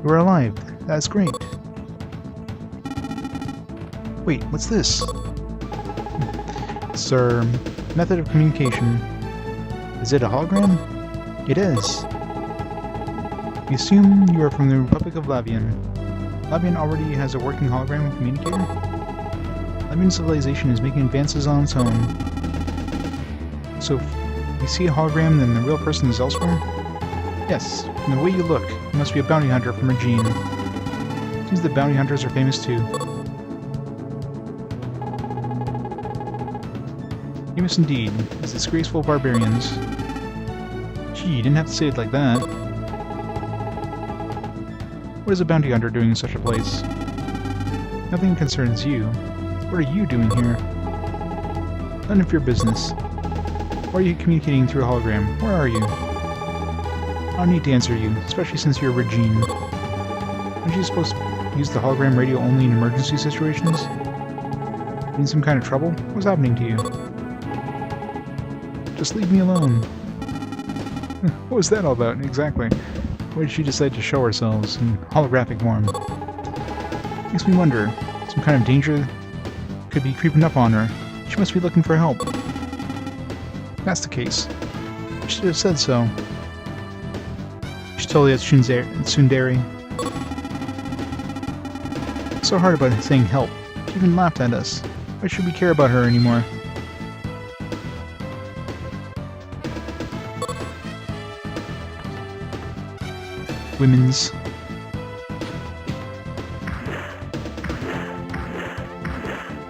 You are alive. That's great. Wait, what's this? Sir, method of communication. Is it a hologram? It is. We assume you are from the Republic of Lavian. Lavian already has a working hologram communicator? Lavian civilization is making advances on its own. So if you see a hologram, then the real person is elsewhere? Yes, from the way you look, you must be a bounty hunter from Regine. Seems the bounty hunters are famous too. Famous indeed, as disgraceful barbarians. Gee, you didn't have to say it like that. What is a bounty hunter doing in such a place? Nothing concerns you. What are you doing here? None of your business. Why are you communicating through a hologram? Where are you? I don't need to answer you, especially since you're Regine. Aren't you supposed to use the hologram radio only in emergency situations? In some kind of trouble? What's happening to you? Just leave me alone. What was that all about, exactly? Why did she decide to show ourselves in holographic form? Makes me wonder, some kind of danger could be creeping up on her. She must be looking for help. If that's the case, she should have said so. She's totally at Tsundere. So hard about saying help. She even laughed at us. Why should we care about her anymore? Women's.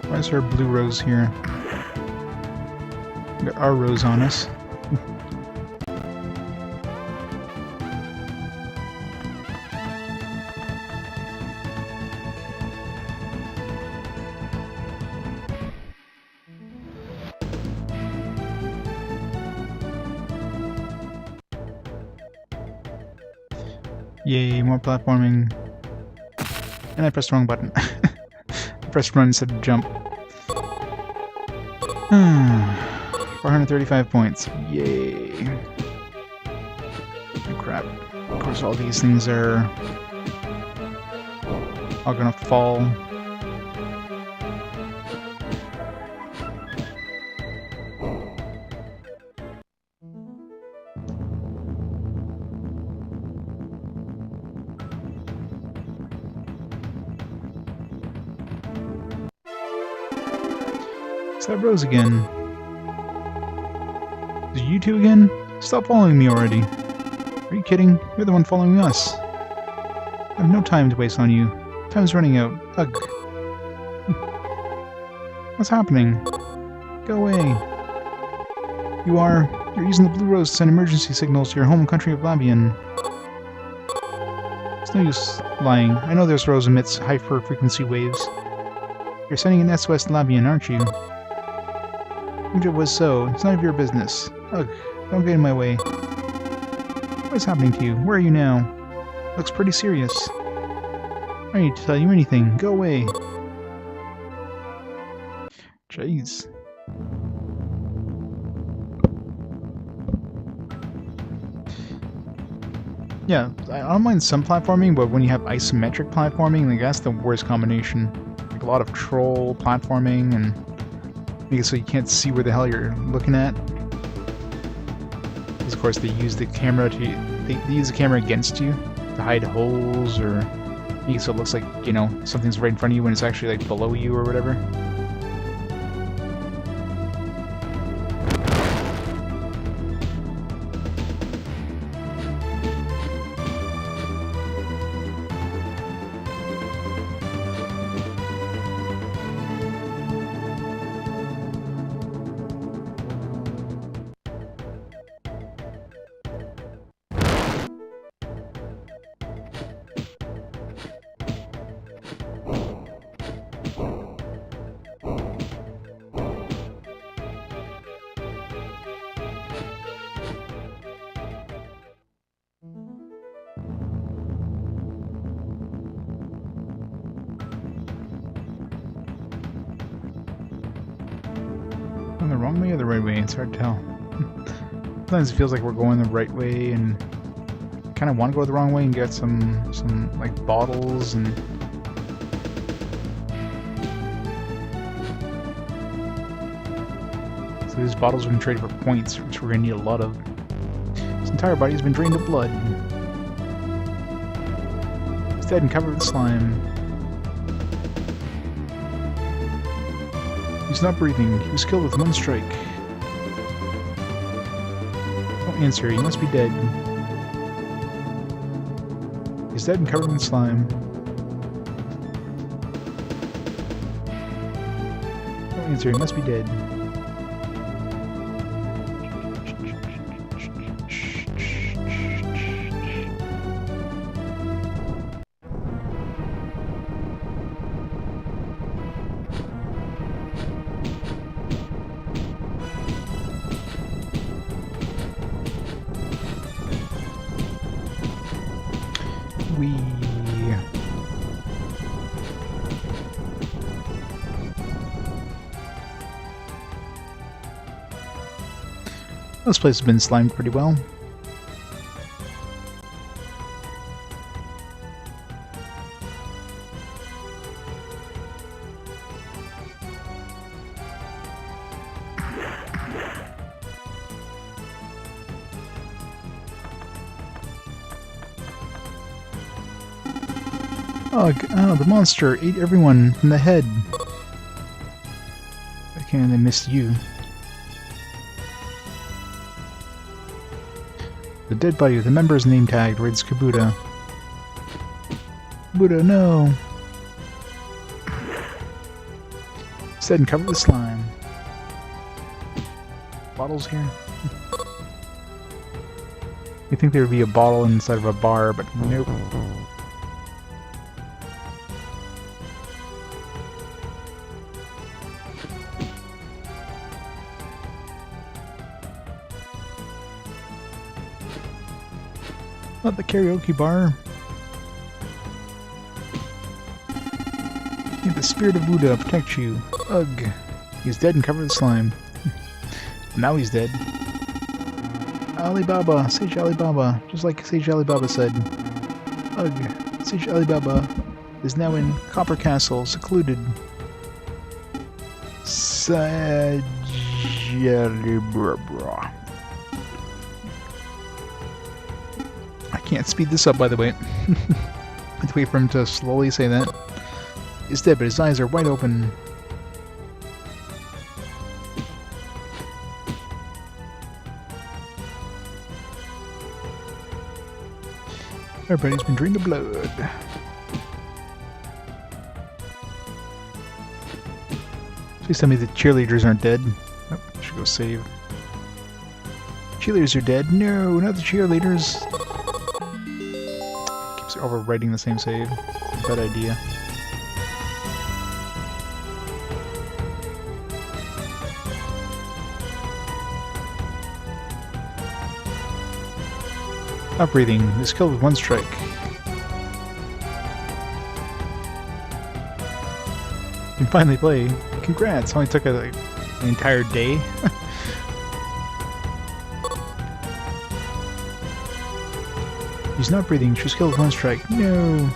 Why is there a blue rose here? We got our rose on us. Yay, more platforming. And I pressed the wrong button. I pressed run instead of jump. 435 points. Yay. crap. Of course, all these things are all gonna fall. It's that Rose again. Is it you two again? Stop following me already. Are you kidding? You're the one following us. I have no time to waste on you. Time's running out. Ugh. What's happening? Go away. You're using the Blue Rose to send emergency signals to your home country of Labian. It's no use lying. I know this rose emits hyper-frequency waves. You're sending an SOS to Labian, aren't you? If it was so, it's none of your business. Ugh, don't get in my way. What is happening to you? Where are you now? Looks pretty serious. I don't need to tell you anything. Go away. Jeez. Yeah, I don't mind some platforming, but when you have isometric platforming, like that's the worst combination. Like a lot of troll platforming, and make it so you can't see where the hell you're looking at. Because of course they use the camera they use the camera against you to hide holes, or make it so it looks like, you know, something's right in front of you when it's actually like below you or whatever. The wrong way or the right way? It's hard to tell. Sometimes it feels like we're going the right way and kind of want to go the wrong way and get some like bottles and so these bottles we can trade for points, which we're gonna need a lot of. His entire body has been drained of blood. He's dead and covered with slime. He's not breathing. He was killed with one strike. Don't answer. He must be dead. He's dead and covered in slime. Don't answer. He must be dead. This place has been slimed pretty well. Oh, the monster ate everyone from the head. I can't, they missed you. The dead body with the member's name tag reads Kabuta. Kabuta, no! It's dead and covered with slime. Bottles here? You think there would be a bottle inside of a bar, but nope. Not the karaoke bar. May the spirit of Buddha protect you. Ugh. He's dead and covered with slime. Now he's dead. Alibaba, Sage Alibaba, just like Sage Alibaba said. Ugh, Sage Alibaba is now in Copper Castle, secluded. Sage Alibaba. I can't speed this up, by the way. I have to wait for him to slowly say that. He's dead, but his eyes are wide open. Everybody's been drained of blood. Please tell me the cheerleaders aren't dead. Oh, I should go save. Cheerleaders are dead. No, not the cheerleaders. Keeps overwriting the same save. Bad idea. Not breathing. Is killed with one strike. You can finally play. Congrats! Only took an entire day. He's not breathing. She's killed with one strike. No.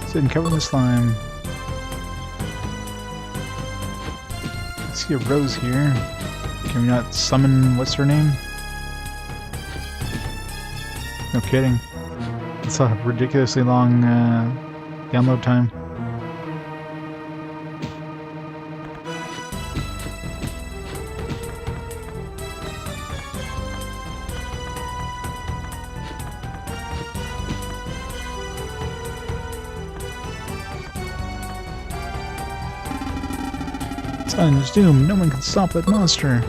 Sit covered in slime. See a rose here. Can we not summon what's her name? No kidding. It's a ridiculously long download time. Sun is doomed. No one can stop that monster.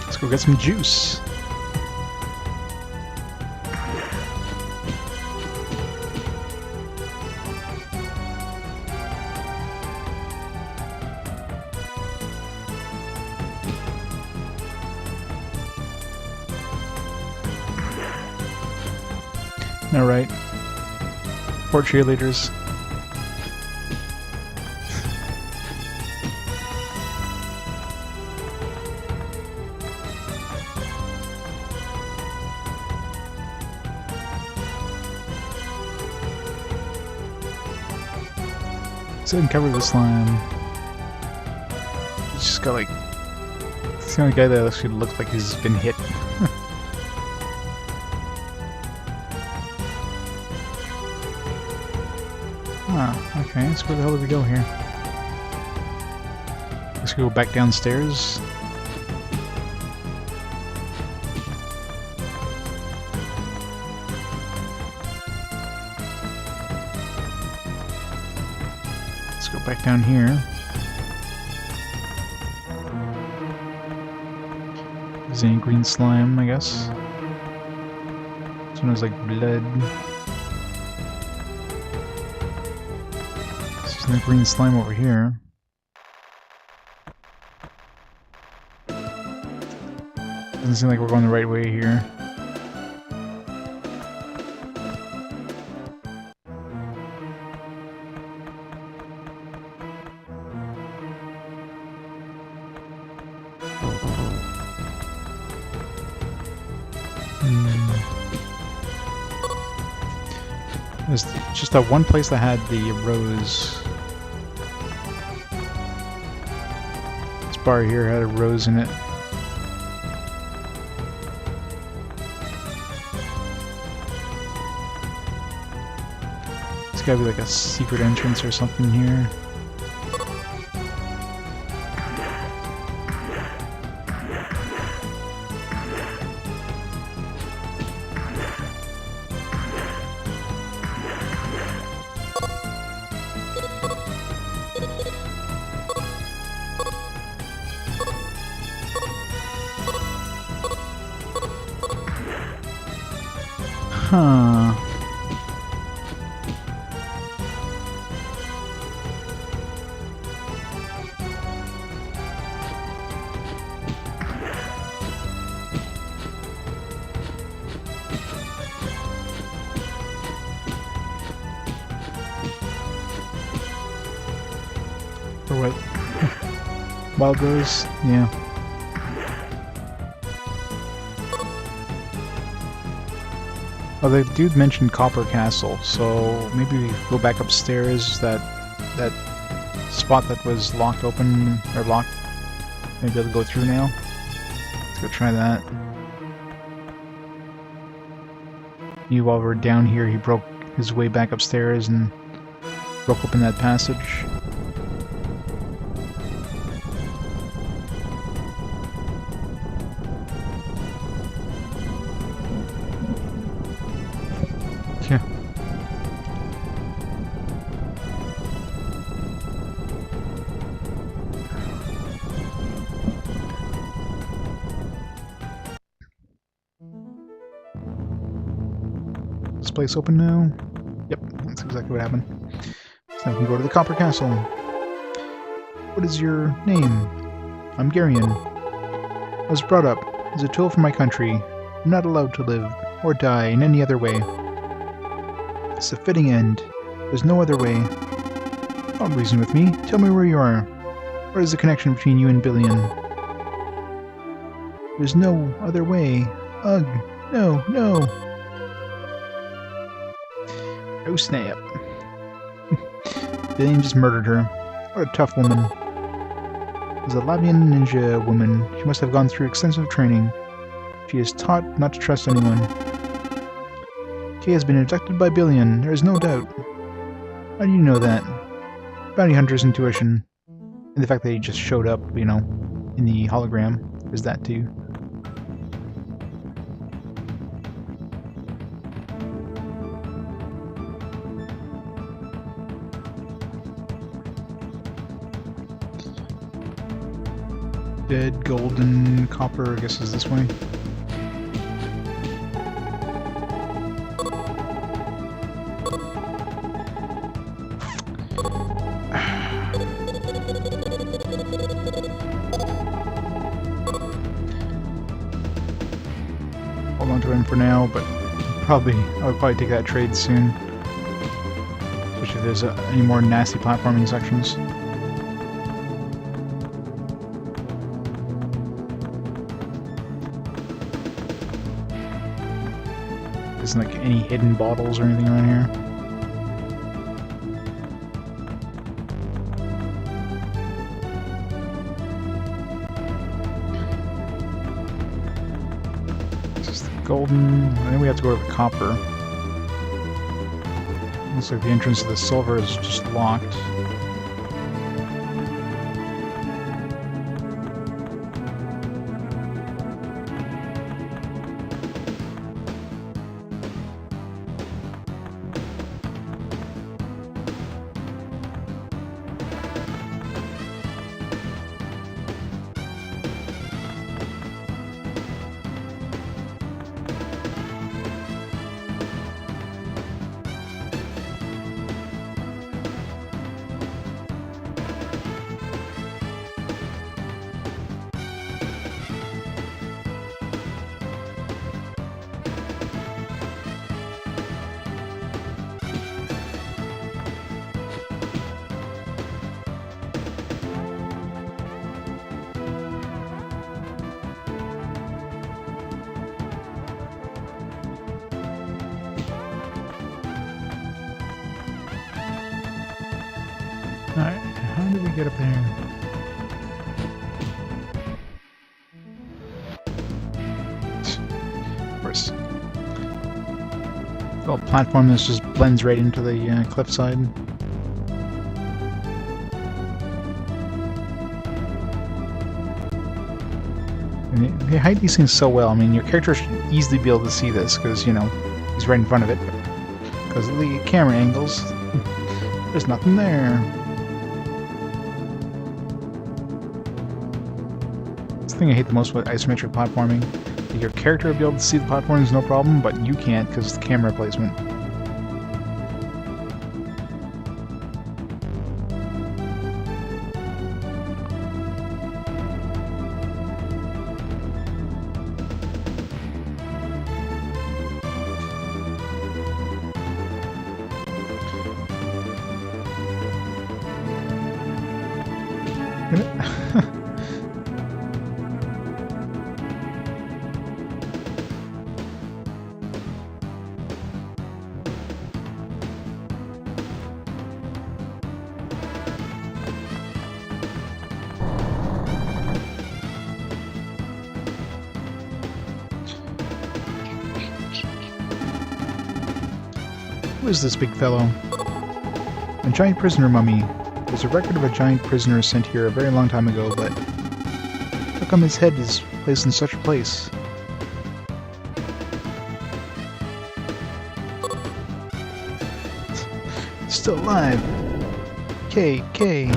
Let's go get some juice. No, right. Poor cheerleaders. It's covered with slime. It's just got like... It's the only guy that actually looks like he's been hit. Ah, okay, so where the hell did we go here? Let's go back downstairs. Go back down here. Is any green slime, I guess? This one has like blood. There's no green slime over here. Doesn't seem like we're going the right way here. There's just that one place that had the rose. This bar here had a rose in it. There's gotta be like a secret entrance or something here. Huh. For what? Wild Rose? Yeah. Oh, the dude mentioned Copper Castle, so maybe we go back upstairs, that spot that was locked open, or locked, maybe able to go through now. Let's go try that. While we're down here, he broke his way back upstairs and broke open that passage. Yeah. Is this place open now? Yep, that's exactly what happened. So now we can go to the Copper Castle. What is your name? I'm Garian. I was brought up as a tool for my country. I'm not allowed to live or die in any other way. It's a fitting end. There's no other way. Don't reason with me. Tell me where you are. What is the connection between you and Bilan? There's no other way. Ugh. No, no. Oh snap. Bilan just murdered her. What a tough woman. As a Lavian ninja woman, she must have gone through extensive training. She is taught not to trust anyone. Kay has been abducted by Bilan, there is no doubt. How do you know that? Bounty Hunter's intuition. And the fact that he just showed up, you know, in the hologram. There's that too. Dead, golden, copper, I guess is this way. Hold on to him for now, but I would probably take that trade soon. Especially if there's any more nasty platforming sections. Isn't like any hidden bottles or anything around here. Just the golden. I think we have to go to the copper. Looks like the entrance to the silver is just locked. Alright, how do we get up there? Of course. Well, platform this just blends right into the cliffside. And they hide these things so well. I mean, your character should easily be able to see this because, you know, he's right in front of it. Because of the camera angles, there's nothing there. Thing I hate the most with isometric platforming. Your character will be able to see the platforms, no problem, but you can't because of the camera placement. Who is this big fellow? A giant prisoner mummy. There's a record of a giant prisoner sent here a very long time ago, but how come his head is placed in such a place? Still alive. K. K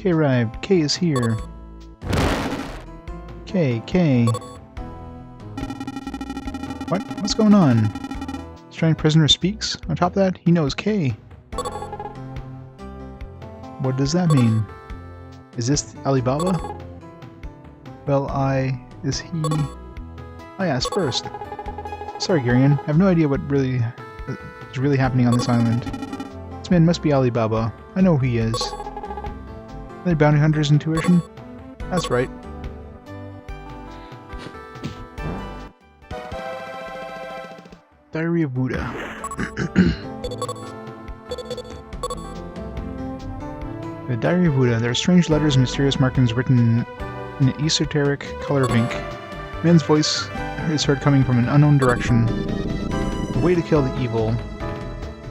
arrived. K is here. K. What? What's going on? This giant prisoner speaks? On top of that, he knows K. What does that mean? Is this Alibaba? Well, is he... I asked first. Sorry, Garian. I have no idea what is really happening on this island. This man must be Alibaba. I know who he is. Are they bounty hunters' intuition? That's right. Diary of Buddha. The Diary of Buddha. There are strange letters and mysterious markings written in an esoteric color of ink. A man's voice is heard coming from an unknown direction. The way to kill the evil.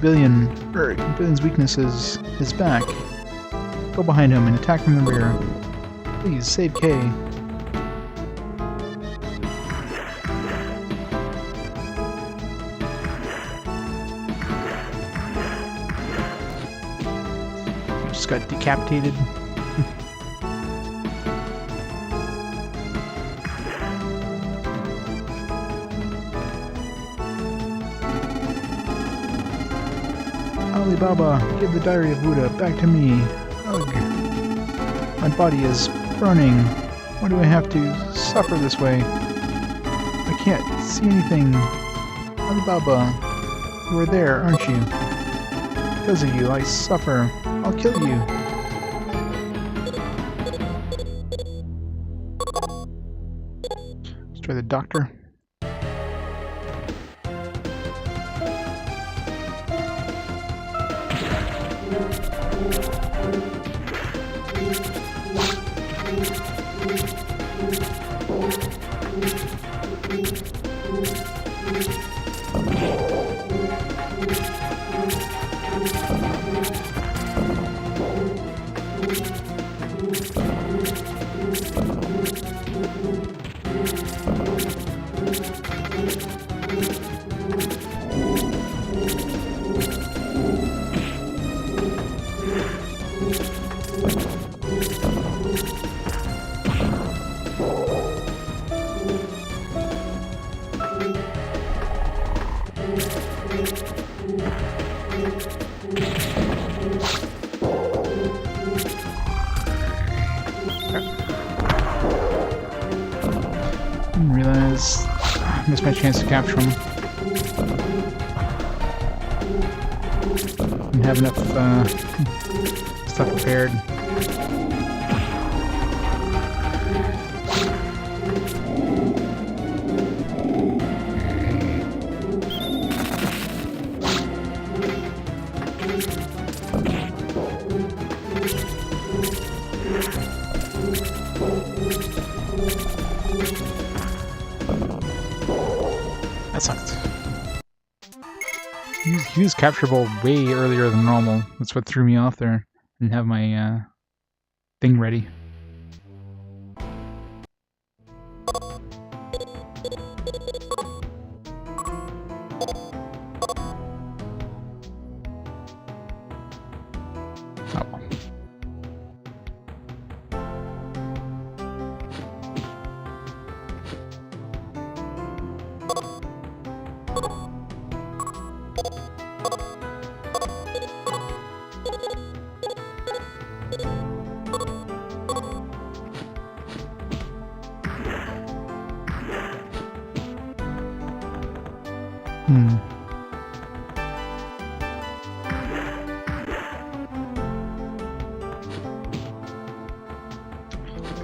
Bilan's weakness is his back. Go behind him and attack from the rear. Please, save K. Just got decapitated. Alibaba, give the Diary of Buddha back to me. Ugh. My body is burning. Why do I have to suffer this way? I can't see anything. Alibaba, you are there, aren't you? Because of you, I suffer. I'll kill you. Let's try the doctor. Didn't realize I missed my chance to capture him. Didn't have enough stuff prepared. That sucked. He was capturable way earlier than normal. That's what threw me off there. Didn't have my thing ready.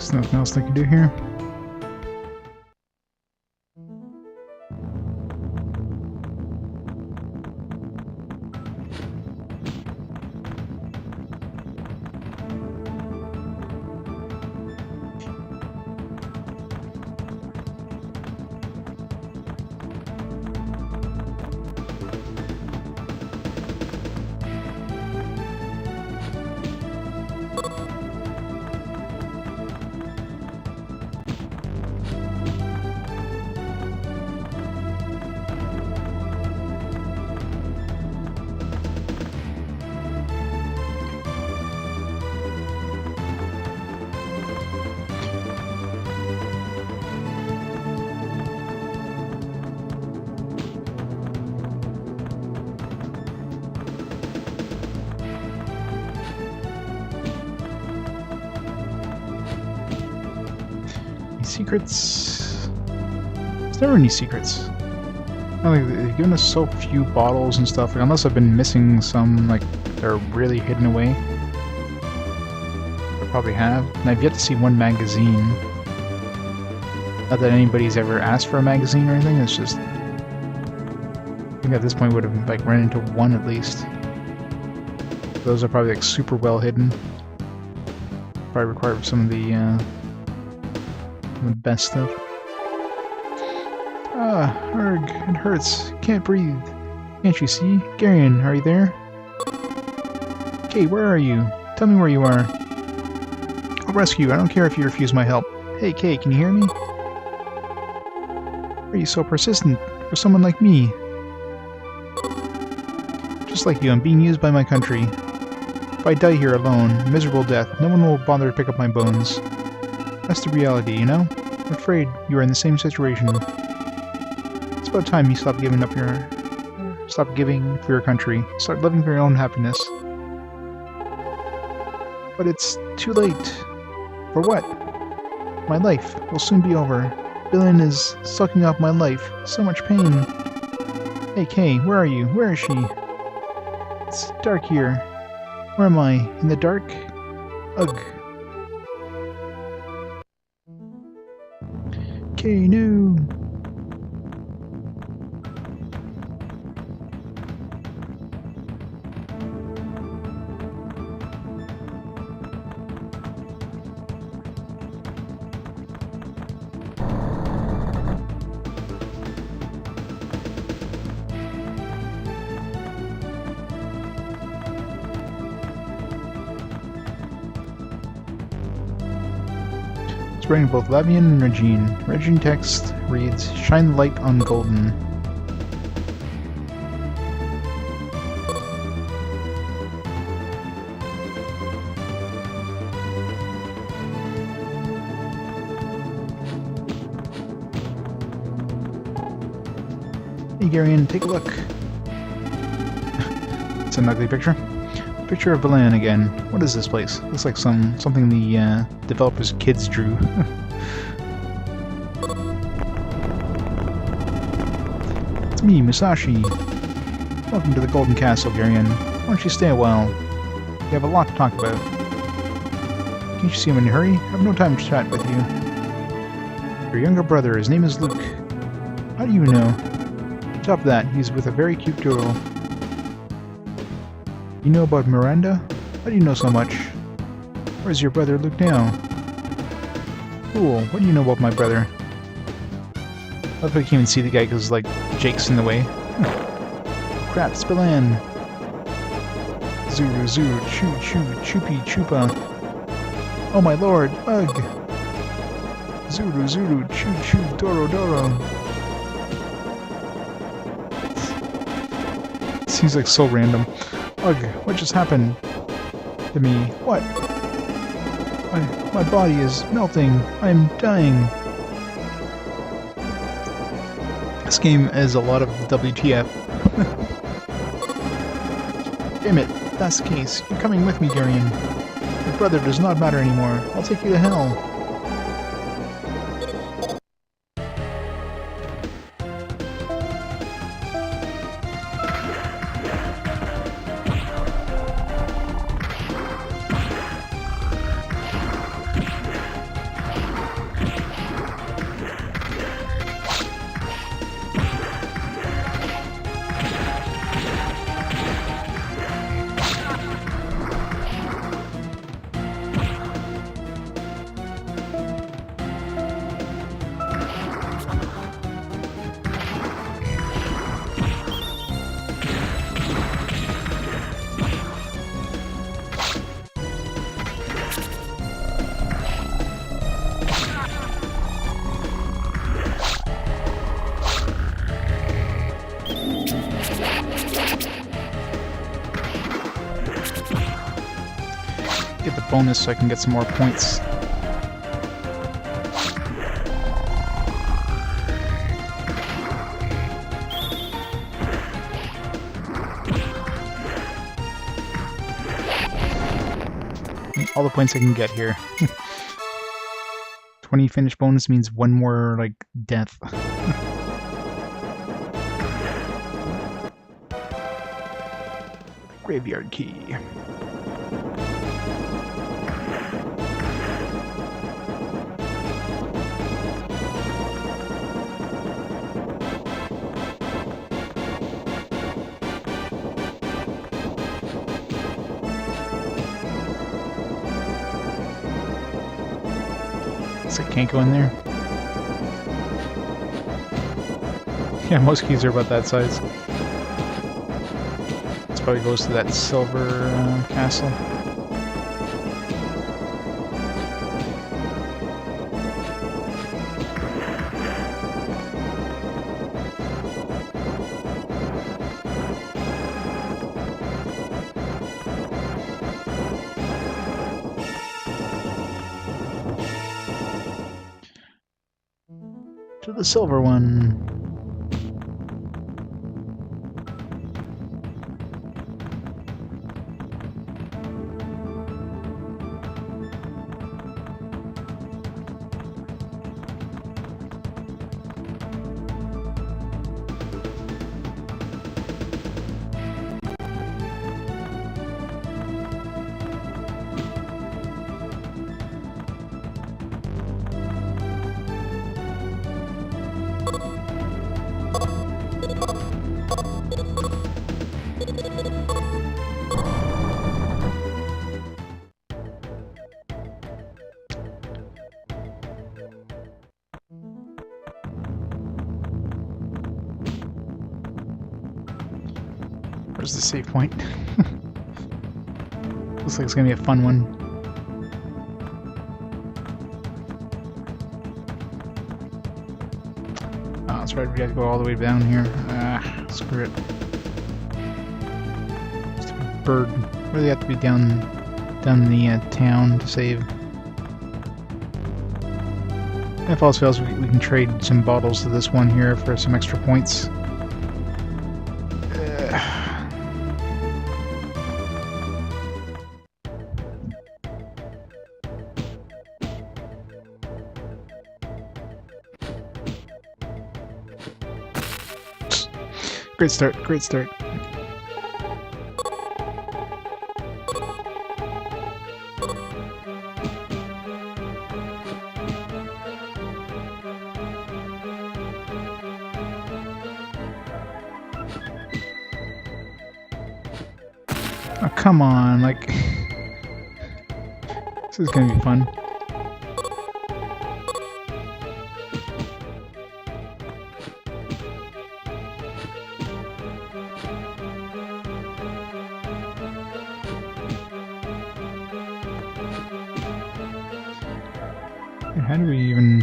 There's nothing else I can do here. Secrets? There's never any secrets. Like, they've given us so few bottles and stuff, like, unless I've been missing some, like, they're really hidden away. I probably have. And I've yet to see one magazine. Not that anybody's ever asked for a magazine or anything, it's just... I think at this point would have, like, run into one at least. Those are probably, like, super well hidden. Probably require some of the best stuff. Ah, Arg, it hurts. Can't breathe. Can't you see? Garian, are you there? Kay, where are you? Tell me where you are. I'll rescue you. I don't care if you refuse my help. Hey, Kay, can you hear me? Why are you so persistent for someone like me? Just like you, I'm being used by my country. If I die here alone, a miserable death, no one will bother to pick up my bones. That's the reality, you know? I'm afraid you are in the same situation. It's about time you stop giving for your country. Start living for your own happiness. But it's too late. For what? My life will soon be over. Bilan is sucking up my life. So much pain. Hey Kay, where are you? Where is she? It's dark here. Where am I? In the dark? Ugh. Okay, no. It's writing both Lavian and Regine. Regine text reads, "Shine the light on Golden." Hey Garian, take a look. It's an ugly picture. Picture of Bilan again. What is this place? Looks like something the developers' kids drew. It's me, Musashi. Welcome to the Golden Castle, Garian. Why don't you stay a while? We have a lot to talk about. Can't you see I'm in a hurry? I have no time to chat with you. Your younger brother, his name is Luke. How do you know? On top of that, he's with a very cute girl. You know about Miranda? How do you know so much? Where's your brother Luke now? Cool, what do you know about my brother? I love how you can't even see the guy because, like, Jake's in the way. Crap, it's Bilan. Zuru, Zuru, Choo, Choo, Choopy, Choopa. Oh my lord, ugh! Zuru, Zuru, Choo, Choo, Doro, Doro. Seems like so random. Ugh, what just happened to me? What? My body is melting. I'm dying. This game is a lot of WTF. Damn it, if that's the case. You're coming with me, Garian. Your brother does not matter anymore. I'll take you to hell. get the bonus so I can get some more points. All the points I can get here. 20 finish bonus means one more, like, death. Graveyard key. So I can't go in there. Yeah, most keys are about that size. This probably goes to that silver castle. To the silver one. Where's the save point? Looks like it's gonna be a fun one. Oh, that's right, we gotta go all the way down here. Ah, screw it. Stupid bird. Really have to be down the town to save. If all else fails, we can trade some bottles to this one here for some extra points. Great start, great start. Oh, come on, like... This is gonna be fun. How do we even...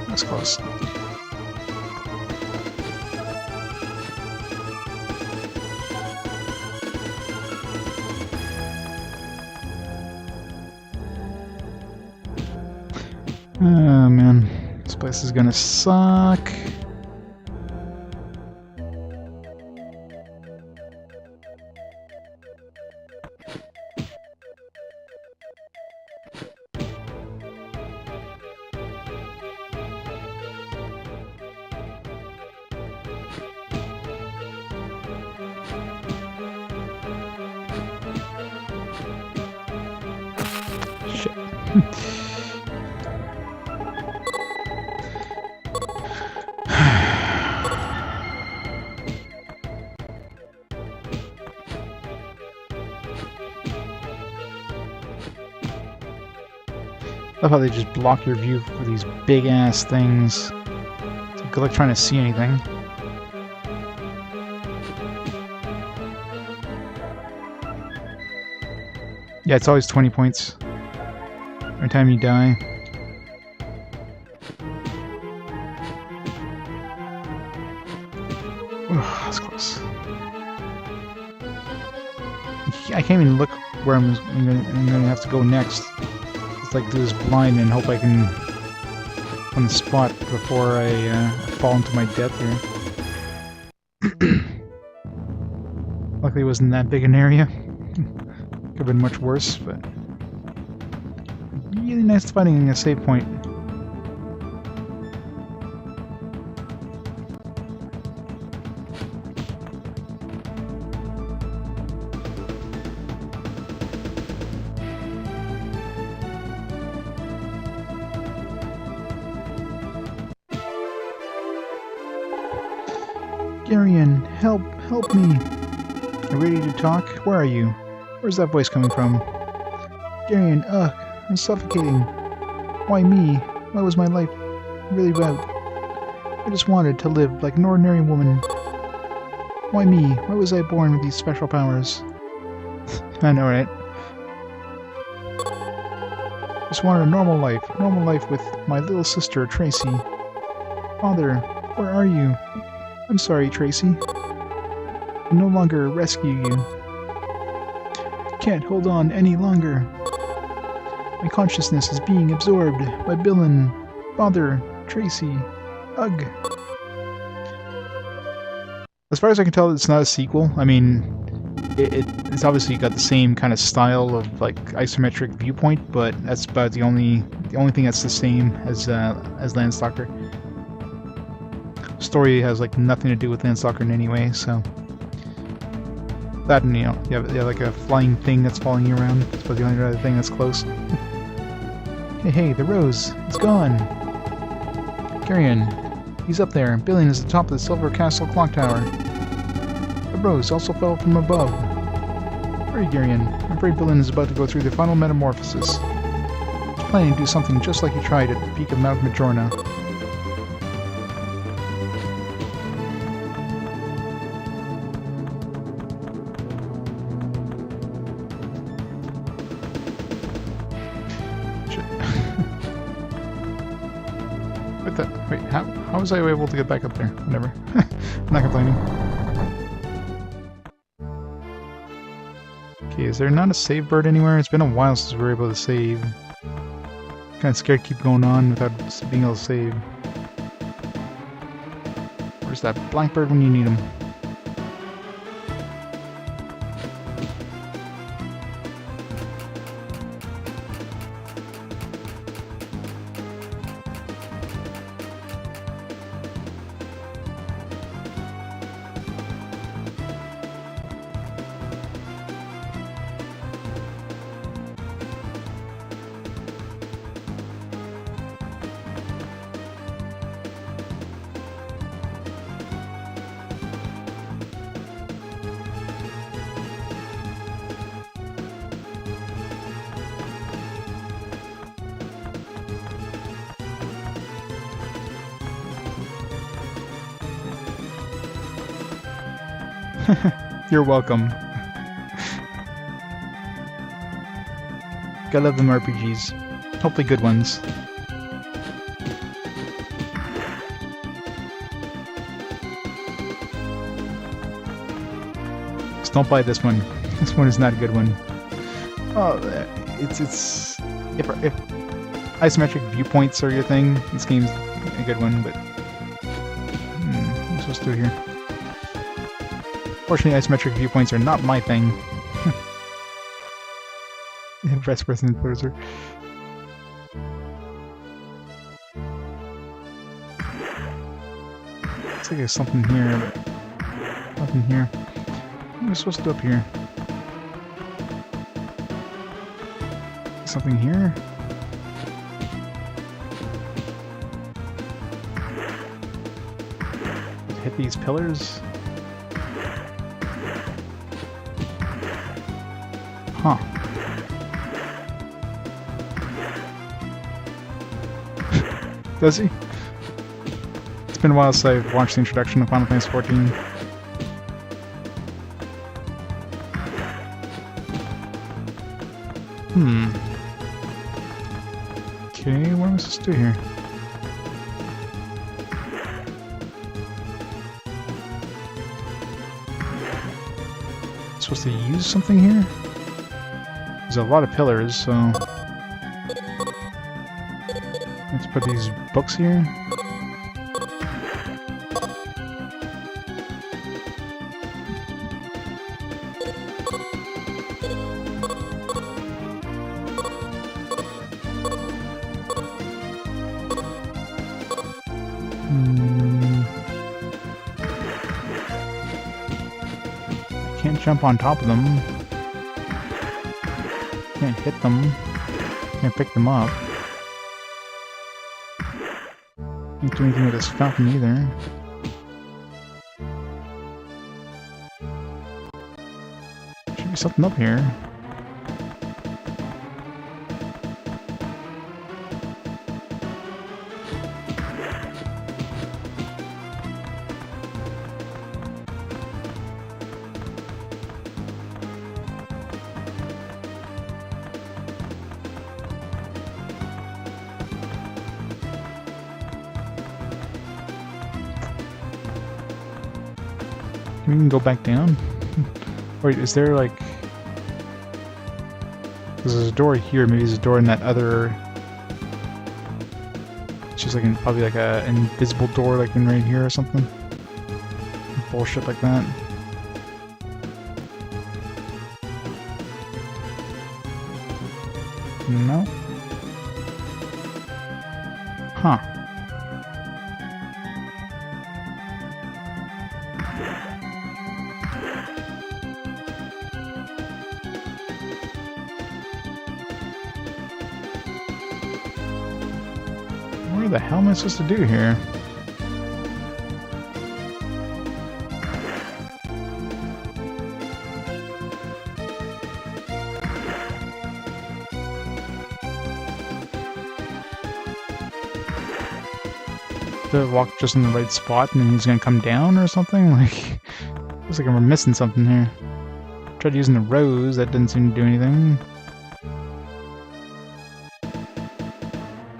That's close. Oh man, this place is gonna suck. Shit. I love how they just block your view for these big ass things. So good luck trying to see anything. Yeah, it's always 20 points every time you die. That's close. I can't even look where I'm gonna have to go next. It's like do this blind and hope I can on the spot before I fall into my death here. Luckily it wasn't that big an area. Could have been much worse, but really nice finding a save point. Garian, help me! Are you ready to talk? Where are you? Where's that voice coming from? Garian, ugh, I'm suffocating. Why me? Why was my life really bad? I just wanted to live like an ordinary woman. Why me? Why was I born with these special powers? I know, right? Just wanted a normal life with my little sister, Tracy. Father, where are you? I'm sorry, Tracy. I no longer rescue you. Can't hold on any longer. My consciousness is being absorbed by Bilan, Father, Tracy, Ugh. As far as I can tell, it's not a sequel. I mean, it's obviously got the same kind of style of like isometric viewpoint, but that's about the only thing that's the same as Landstalker. Story has like nothing to do with Landstalker in any way, so that, and you know, you have like a flying thing that's following you around. That's about the only other thing that's close. Hey, the rose, it's gone. Garian, he's up there. Bilan is at the top of the Silver Castle clock tower. The rose also fell from above. Hurry, Garian. I'm afraid Bilan is about to go through the final metamorphosis. He's planning to do something just like he tried at the peak of Mount Majorna. Wait, how was I able to get back up there? Whatever. I'm not complaining. Okay, is there not a save bird anywhere? It's been a while since we were able to save. Kinda scared to keep going on without being able to save. Where's that blackbird when you need him? You're welcome. Gotta love them RPGs. Hopefully good ones. Just don't buy this one. This one is not a good one. Oh, it's if isometric viewpoints are your thing, this game's a good one, but what am I supposed to do here? Fortunately, isometric viewpoints are not my thing. First person closer. Looks like there's something here, but nothing here. What am I supposed to do up here? Something here? Hit these pillars? Huh. Does he? It's been a while since I've watched the introduction of Final Fantasy XIV. Okay, what am I supposed to do here? Supposed to use something here? There's a lot of pillars, so let's put these books here. Can't jump on top of them. Can't hit them. Can't pick them up. Can't do anything with this fountain either. Should be something up here. We can go back down? Wait, is there like... There's a door here, maybe there's a door in that other... It's just like probably like an invisible door like in right here or something. Bullshit like that. No? Huh. What the hell am I supposed to do here? To walk just in the right spot and then he's gonna come down or something? Like, looks like we're missing something here. Tried using the rose, that didn't seem to do anything.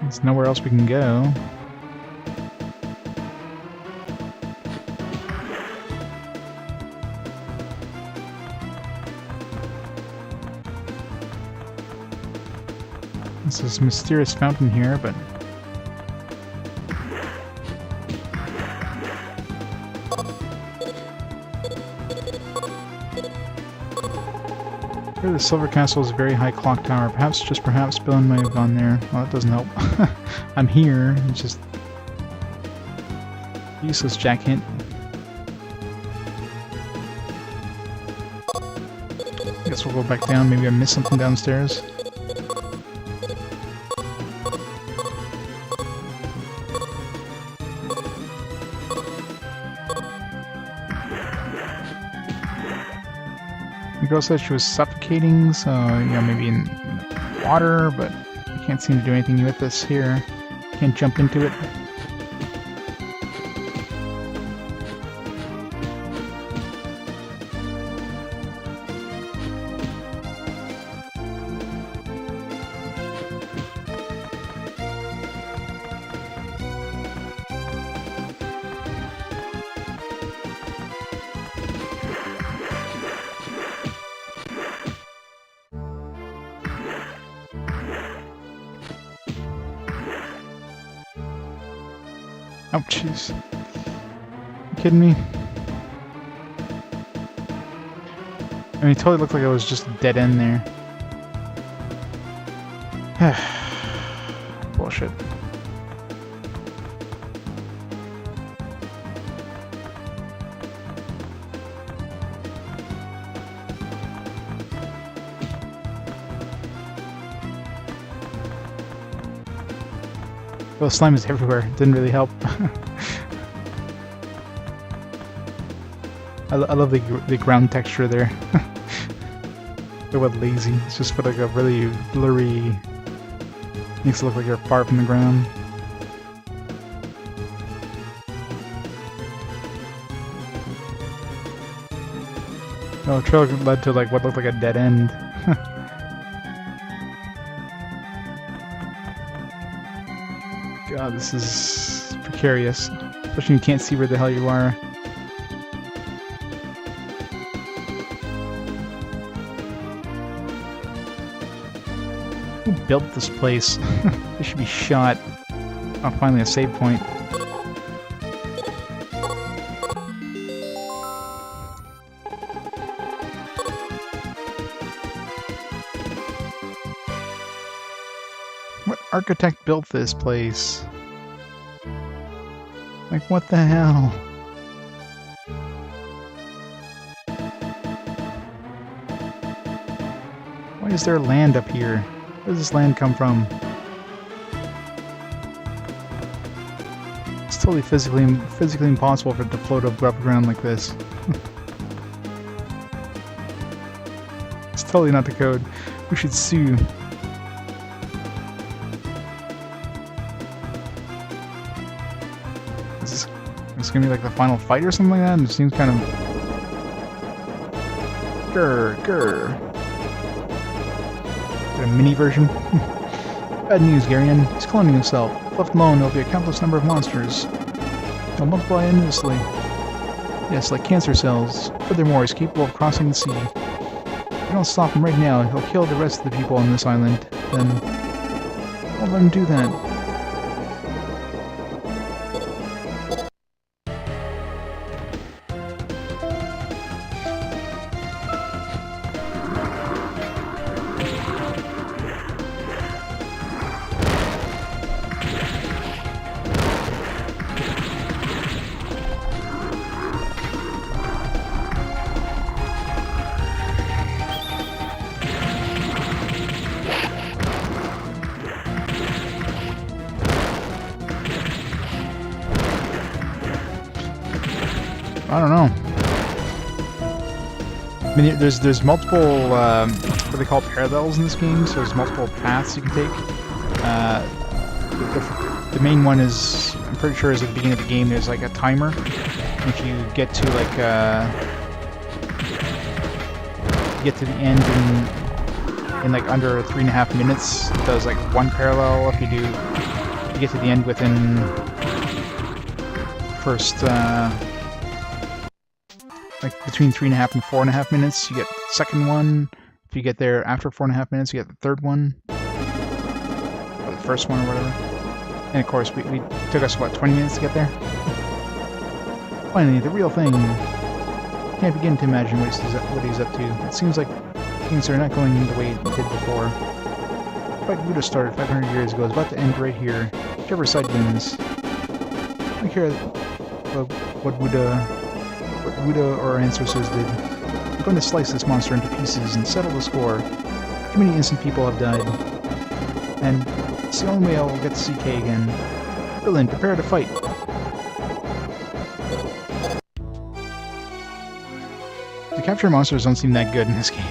There's nowhere else we can go. This is mysterious fountain here, but here the Silver Castle is a very high clock tower. Perhaps, just perhaps, Bilan might have gone there. Well, that doesn't help. I'm here. It's just useless jack hint. Guess we'll go back down. Maybe I missed something downstairs. The girl said she was suffocating, so, you know, maybe in water, but I can't seem to do anything with this here. Can't jump into it. Oh, jeez. You kidding me? I mean, it totally looked like it was just a dead end there. Bullshit. Well, slime is everywhere. It didn't really help. I love the ground texture there. Look what lazy. It's just put like a really blurry... Makes it look like you're far from the ground. Oh, the trail led to like what looked like a dead end. Oh, this is precarious. Especially when you can't see where the hell you are. Who built this place? This should be shot. Oh, finally a save point. What architect built this place? Like, what the hell? Why is there land up here? Where does this land come from? It's totally physically impossible for it to float above ground like this. It's totally not the code. We should sue. Is this gonna be like the final fight or something like that? It seems kind of... Grr. A mini version. Bad news, Garian. He's cloning himself. Left alone, there'll be a countless number of monsters. They'll multiply endlessly. Yes, like cancer cells. Furthermore, he's capable of crossing the sea. If we don't stop him right now, he'll kill the rest of the people on this island. Then, I'll let him do that. I don't know. I mean, there's multiple what they call parallels in this game, so there's multiple paths you can take. The main one is, I'm pretty sure, is at the beginning of the game. There's like a timer. If you get to like the end in like under 3.5 minutes, it does like one parallel. If you get to the end within first. Like between 3.5 and 4.5 minutes, you get the second one. If you get there after 4.5 minutes, you get the third one. Or the first one or whatever. And of course, we took us, what, 20 minutes to get there? Finally, the real thing. Can't begin to imagine what he's up to. It seems like things are not going the way it did before. The fight Buddha started 500 years ago is about to end right here. Whichever side wins. I care what Buddha or our ancestors did. We're going to slice this monster into pieces and settle the score. Too many innocent people have died. And it's the only way I'll get to see Kay again. Bilan, prepare to fight. The capture monsters don't seem that good in this game.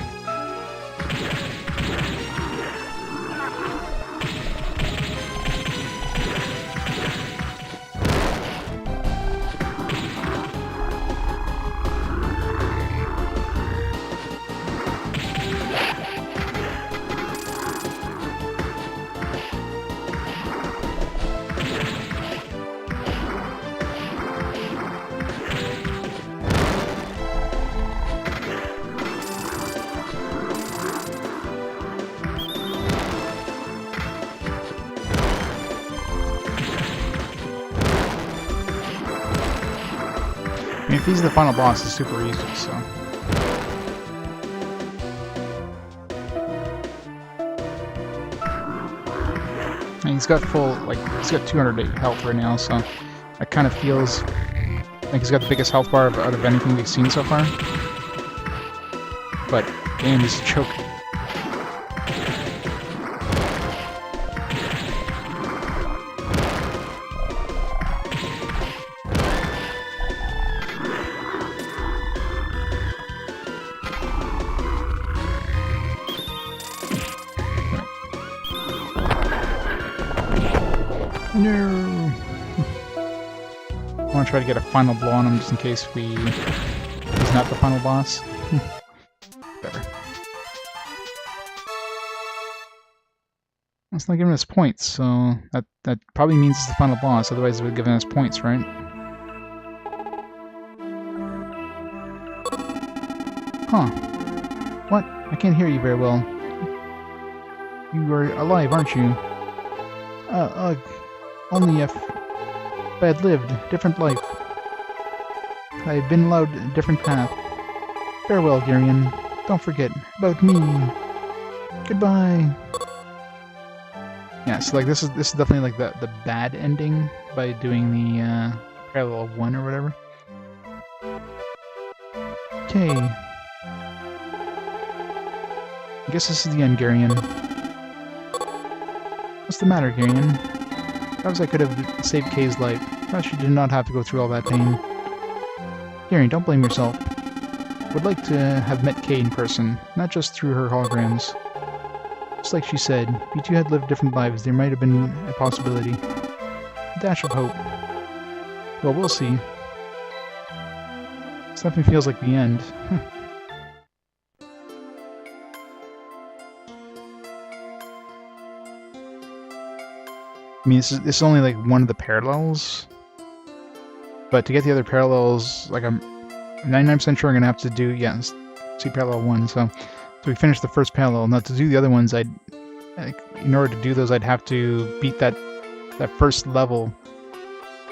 I mean, if he's the final boss, it's super easy, so... And he's got full, like, he's got 200 health right now, so... That kind of feels like he's got the biggest health bar out of anything we've seen so far. But, damn, he's a choke. No. I want to try to get a final blow on him just in case he's not the final boss. Better. It's not giving us points, so that probably means it's the final boss, otherwise it would have given us points, right? Huh. What? I can't hear you very well. You are alive, aren't you? Ugh. Only if I had lived a different life. I had been allowed a different path. Farewell, Garian. Don't forget about me. Goodbye. Yeah, so like this is definitely like the bad ending by doing the parallel 1 or whatever. Okay. I guess this is the end, Garian. What's the matter, Garian? Perhaps I could have saved Kay's life. Perhaps you did not have to go through all that pain. Garian, don't blame yourself. Would like to have met Kay in person, not just through her holograms. Just like she said, if you two had lived different lives, there might have been a possibility. A dash of hope. Well, we'll see. This definitely feels like the end. I mean, this is only like one of the parallels, but to get the other parallels, like I'm 99% sure I'm gonna have to do see parallel 1. So we finished the first parallel. Now to do the other ones, in order to do those, I'd have to beat that first level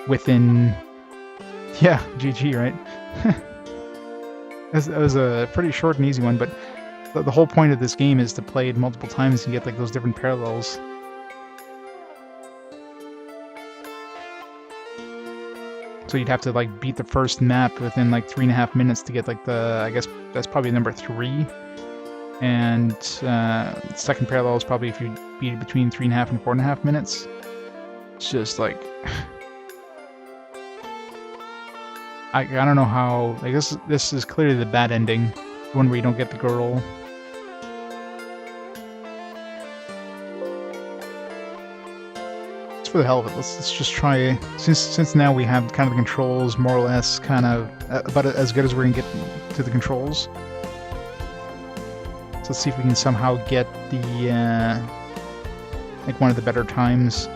within. Yeah, GG, right? That was a pretty short and easy one, but the whole point of this game is to play it multiple times and get like those different parallels. So you'd have to like beat the first map within like 3.5 minutes to get like I guess that's probably number 3. And second parallel is probably if you beat it between 3.5 and 4.5 minutes. It's just like I don't know how, like this is clearly the bad ending, the one where you don't get the girl. For the hell of it, let's just try, since now we have kind of the controls more or less kind of about as good as we're gonna get to the controls. So let's see if we can somehow get the like one of the better times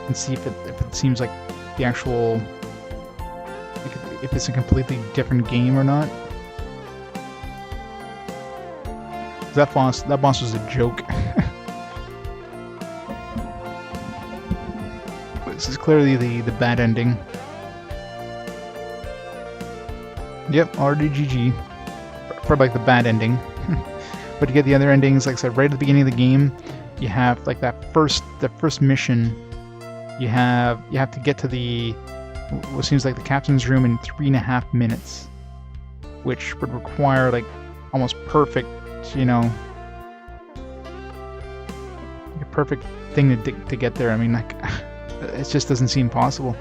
and see if it seems like the actual, like if it's a completely different game or not. That boss was a joke. This is clearly the bad ending. Yep, already GG for like the bad ending. But to get the other endings, like I said, right at the beginning of the game, you have like the first mission. You have to get to what seems like the captain's room in 3.5 minutes, which would require like almost perfect, a perfect thing to get there. I mean, like. It just doesn't seem possible.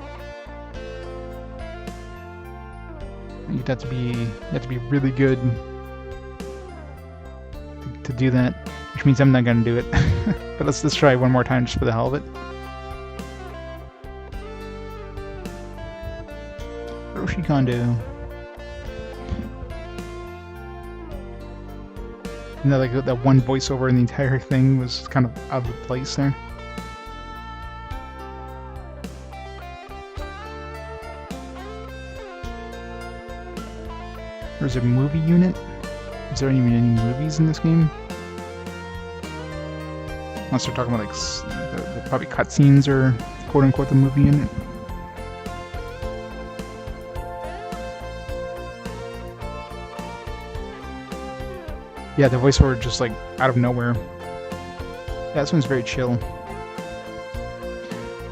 You'd have to be really good to do that, which means I'm not gonna do it. But let's try one more time just for the hell of it. Roshi Kondo. You know, like that one voiceover in the entire thing was kind of out of place there. There's a movie unit. Is there even any movies in this game? Unless they're talking about like the probably cutscenes or quote unquote the movie unit. Yeah, the voiceover just like out of nowhere. Yeah, this one's very chill.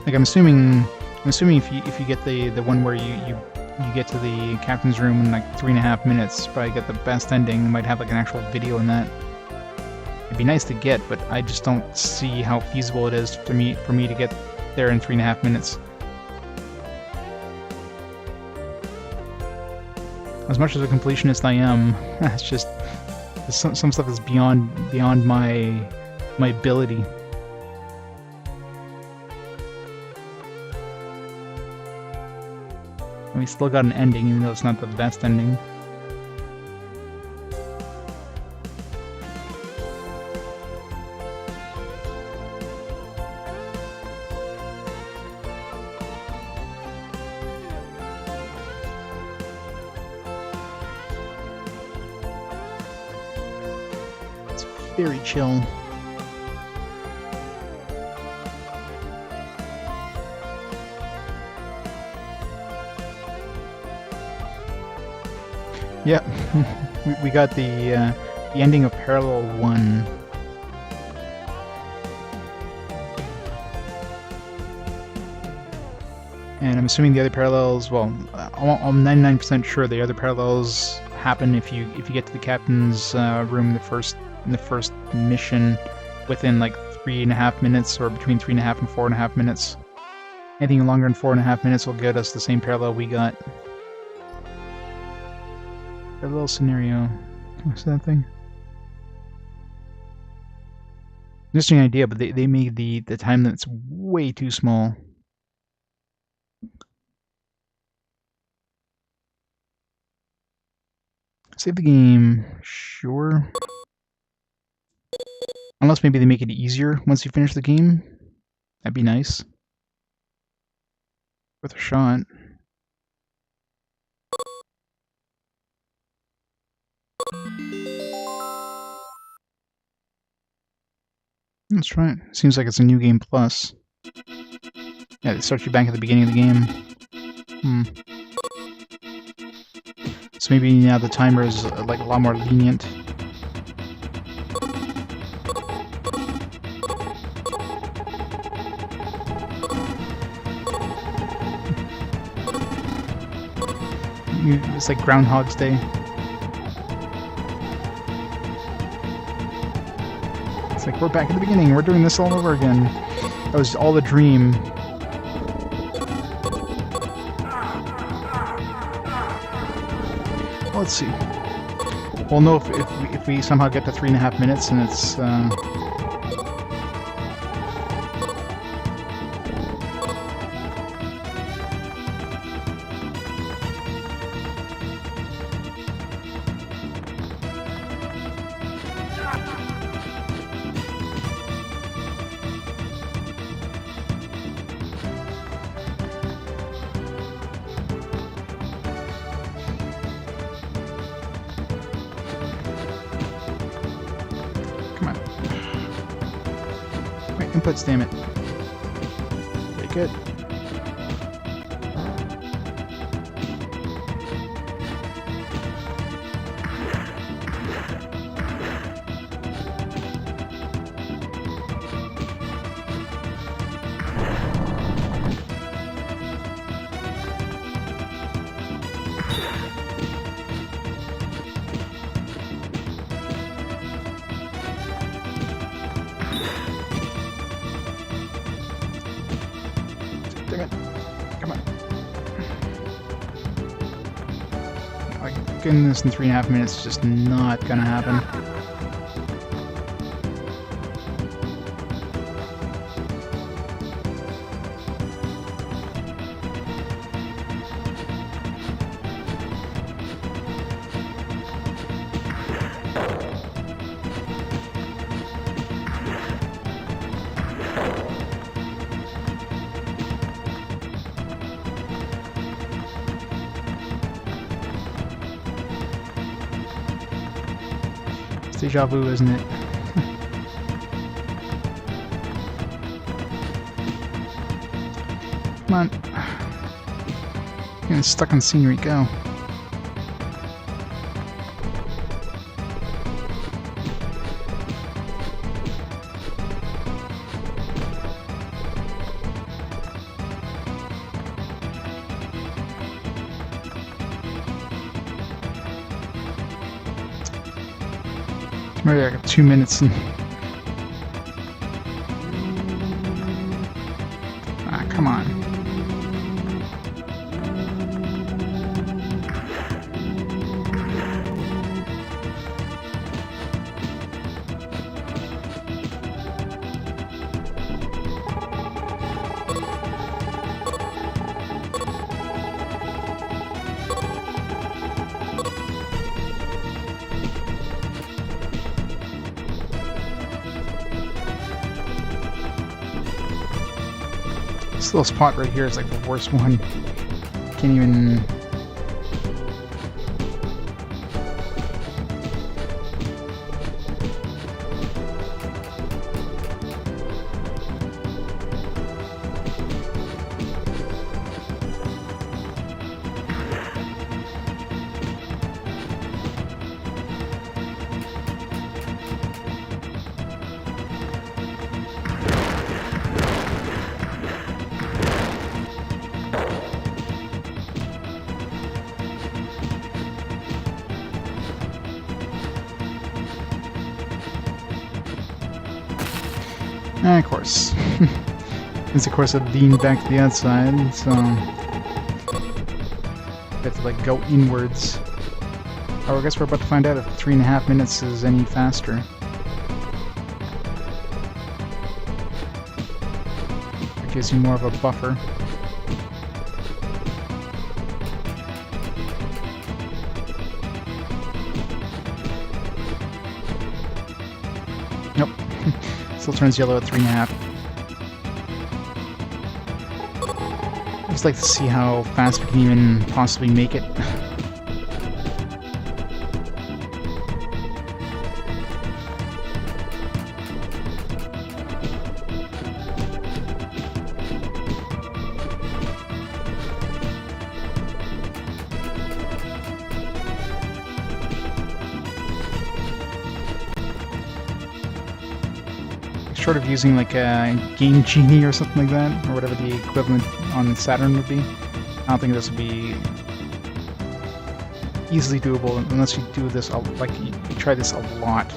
Like I'm assuming if you get the one where you get to the captain's room in like 3.5 minutes, probably get the best ending. You might have like an actual video in that. It'd be nice to get, but I just don't see how feasible it is for me to get there in 3.5 minutes. As much as a completionist I am, it's just some stuff is beyond my ability. We still got an ending, even though it's not the best ending. Very chill. Yep, we got the ending of Parallel 1. And I'm assuming the other parallels, well, I'm 99% sure the other parallels happen if you get to the captain's room in the first mission within like 3.5 minutes, or between 3.5 and 4.5 minutes. Anything longer than 4.5 minutes will get us the same parallel we got. Parallel scenario. What's that thing? Interesting idea, but they made the time limits way too small. Save the game, sure. Unless maybe they make it easier once you finish the game. That'd be nice. Worth a shot. That's right. Seems like it's a new game plus. Yeah, it starts you back at the beginning of the game. So maybe now the timer is like a lot more lenient. It's like Groundhog's Day. It's like, we're back at the beginning, we're doing this all over again. That was all a dream. Let's see. We'll know if we somehow get to 3.5 minutes and it's inputs, damn it. Very good. Damn it. Come on. Like, getting this in 3.5 minutes is just not gonna happen. Deja vu, isn't it? Come on. Getting stuck on scenery, go. Maybe I got 2 minutes and... Ah, come on. This little spot right here is like the worst one. Can't even... Of course. It's of course a lean back to the outside, so you have to like go inwards. Oh, I guess we're about to find out if 3.5 minutes is any faster. It gives you more of a buffer. Nope. Still turns yellow at 3.5. I'd just like to see how fast we can even possibly make it. Short of using like a Game Genie or something like that, or whatever the equivalent on Saturn would be, I don't think this would be easily doable unless you do this, like you try this a lot.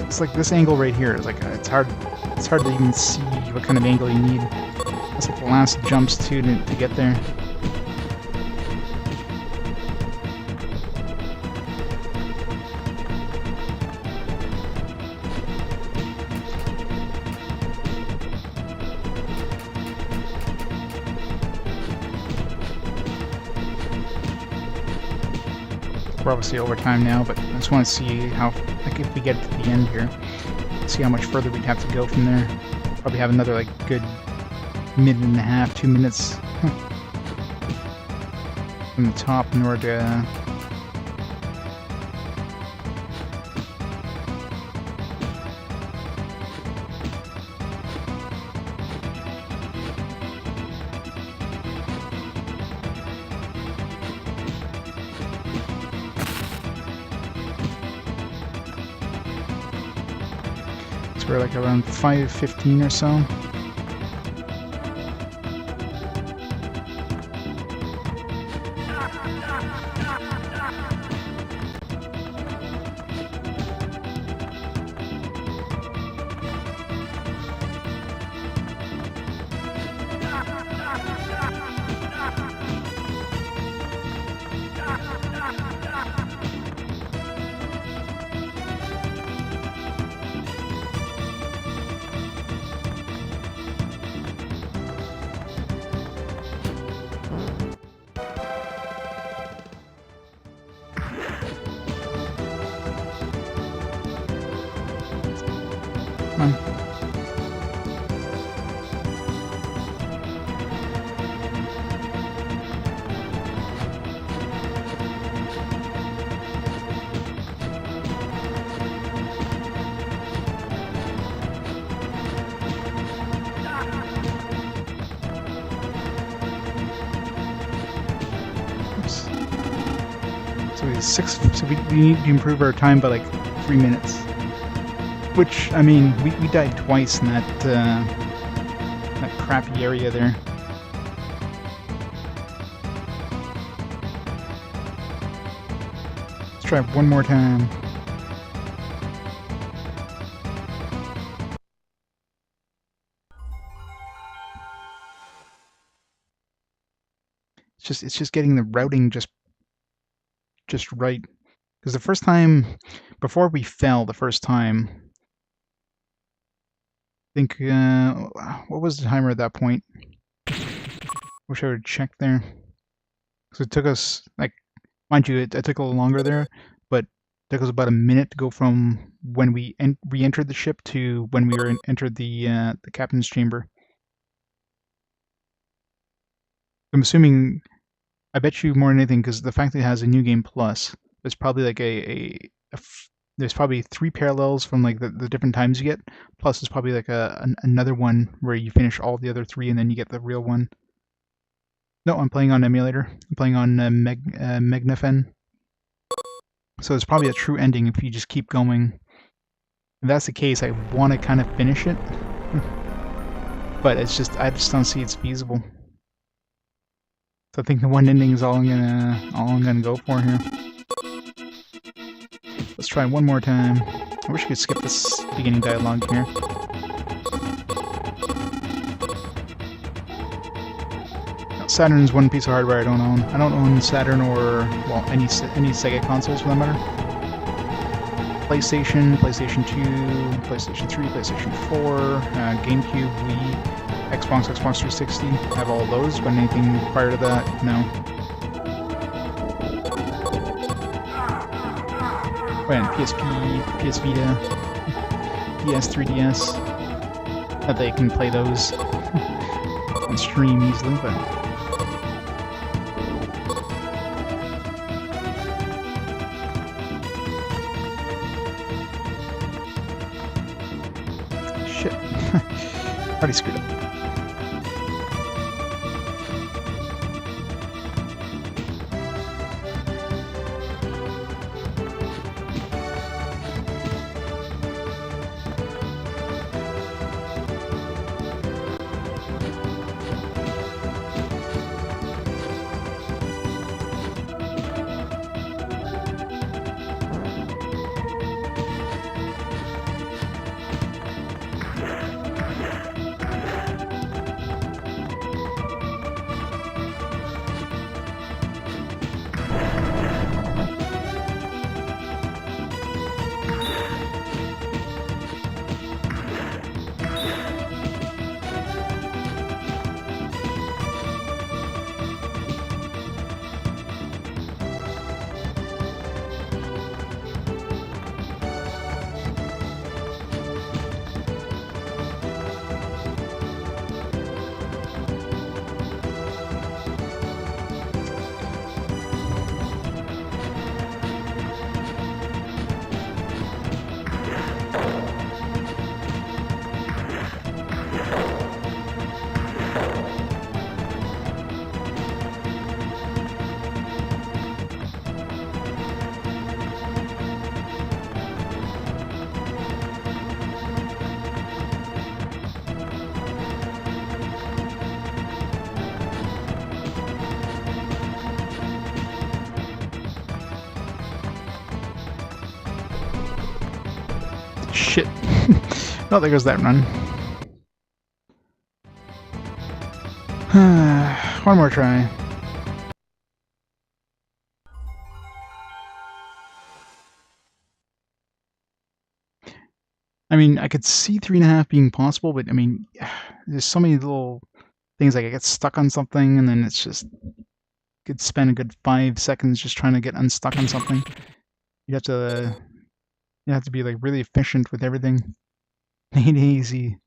It's like this angle right here. It's like it's hard to even see what kind of angle you need. It's like the last jumps too to get there. We're obviously over time now, but I just want to see how, like, if we get to the end here, see how much further we'd have to go from there. Probably have another, like, good minute and a half, 2 minutes from the top in order to... We're like around 5:15 or so. So we need to improve our time by like 3 minutes. Which, I mean, we died twice in that that crappy area there. Let's try one more time. It's just getting the routing just right, because the first time, before we fell the first time, I think what was the timer at that point? Wish I would check there, because it took us, like, mind you, it took a little longer there, but it took us about a minute to go from when we re-entered the ship to when we entered the captain's chamber. I'm assuming, I bet you more than anything, because the fact that it has a New Game Plus, there's probably like there's probably 3 parallels from like the different times you get, plus there's probably like another one where you finish all the other 3 and then you get the real one. No, I'm playing on emulator. I'm playing on Magnafen. So it's probably a true ending if you just keep going. If that's the case, I want to kind of finish it, but I just don't see it's feasible. So I think the one ending is all I'm gonna go for here. Let's try one more time. I wish I could skip this beginning dialogue here. Now, Saturn's one piece of hardware I don't own. I don't own Saturn or, well, any Sega consoles for that matter. PlayStation, PlayStation 2, PlayStation 3, PlayStation 4, GameCube, Wii, Xbox 360. I have all those, but anything prior to that, no. Oh, and PSP, PS Vita, DS, 3DS. That they can play those on stream easily, but... Shit. Already screwed up. Shit. Oh, there goes that run. One more try. I mean, I could see 3.5 being possible, but I mean, there's so many little things, like I get stuck on something and then it's just... could spend a good 5 seconds just trying to get unstuck on something. You have to be like really efficient with everything. Ain't easy.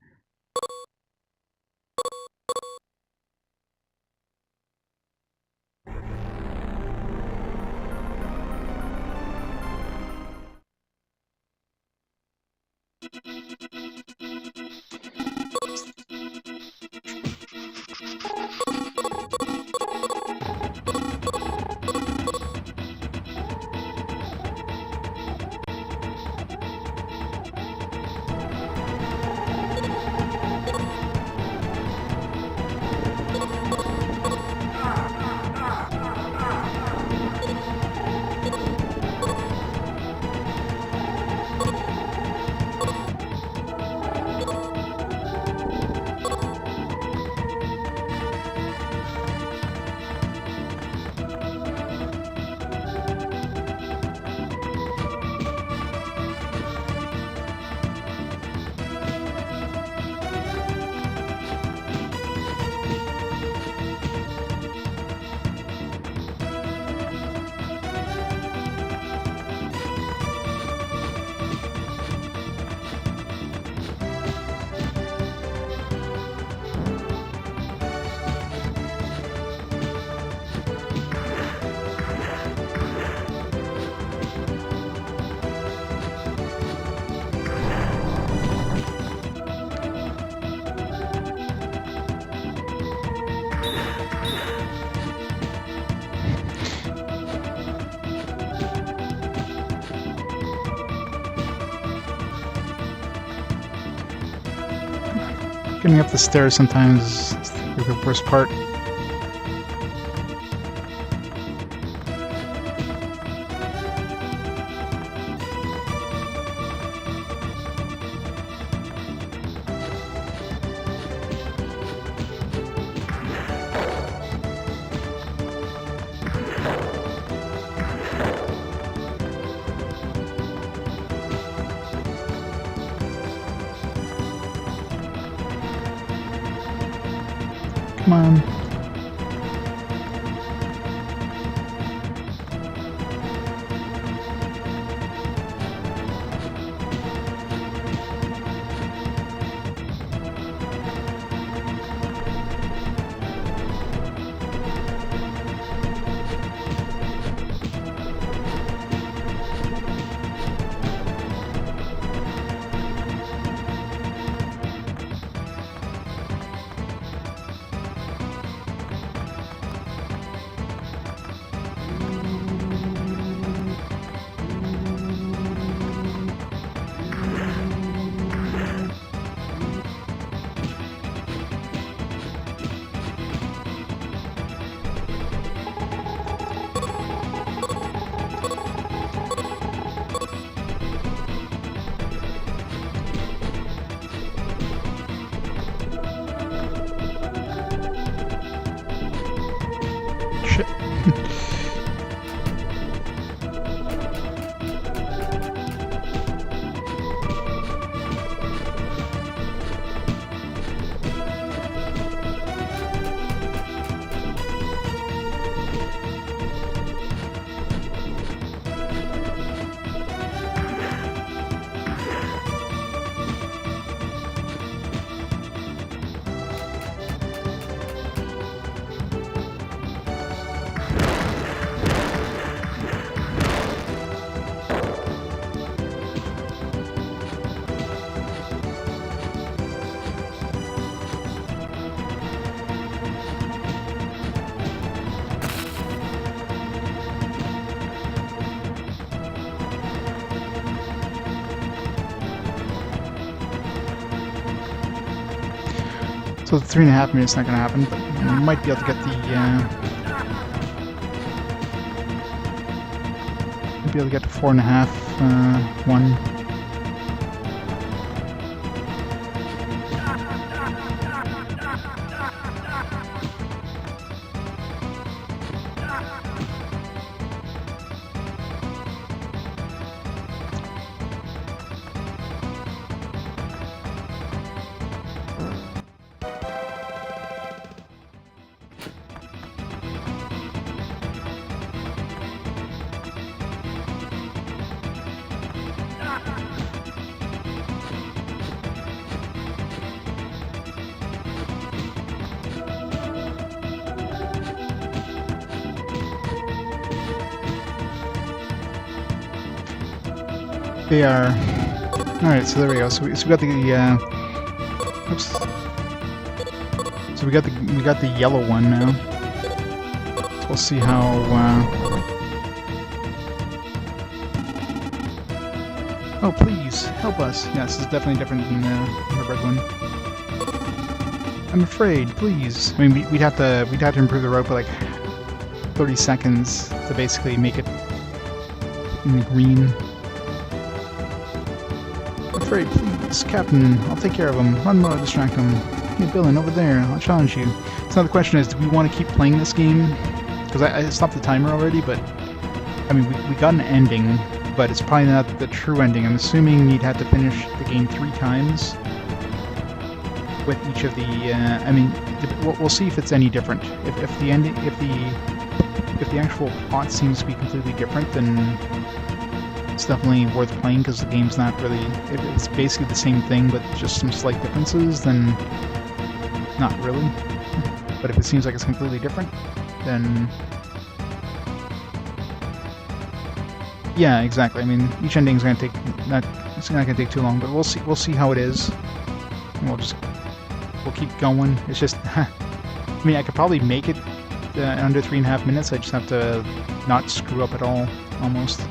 Getting up the stairs sometimes is the worst part. Come on. Shit. So the 3.5 minutes not going to happen, but we might be able to get the might be able to get to 4.5 one. They are. Alright, so there we go. So we got the oops. So we got the yellow one now. So we'll see how oh please, help us. Yeah, this is definitely different than the red one. I'm afraid, please. I mean we'd have to improve the rope by like 30 seconds to basically make it in green. Afraid, please, Captain. I'll take care of him. Run more, distract him. Hey, Bilan, over there. I'll challenge you. So now the question is, do we want to keep playing this game? Because I stopped the timer already, but I mean, we got an ending, but it's probably not the true ending. I'm assuming you'd have to finish the game 3 times with each of the. I mean, we'll see if it's any different. If the ending, if the actual plot seems to be completely different, then it's definitely worth playing because the game's not really. If it's basically the same thing but just some slight differences, then not really. But if it seems like it's completely different, then yeah, exactly. I mean, each ending's gonna take it's not gonna take too long, but we'll see how it is, and we'll keep going. It's just, I mean, I could probably make it under 3.5 minutes. I just have to not screw up at all, almost.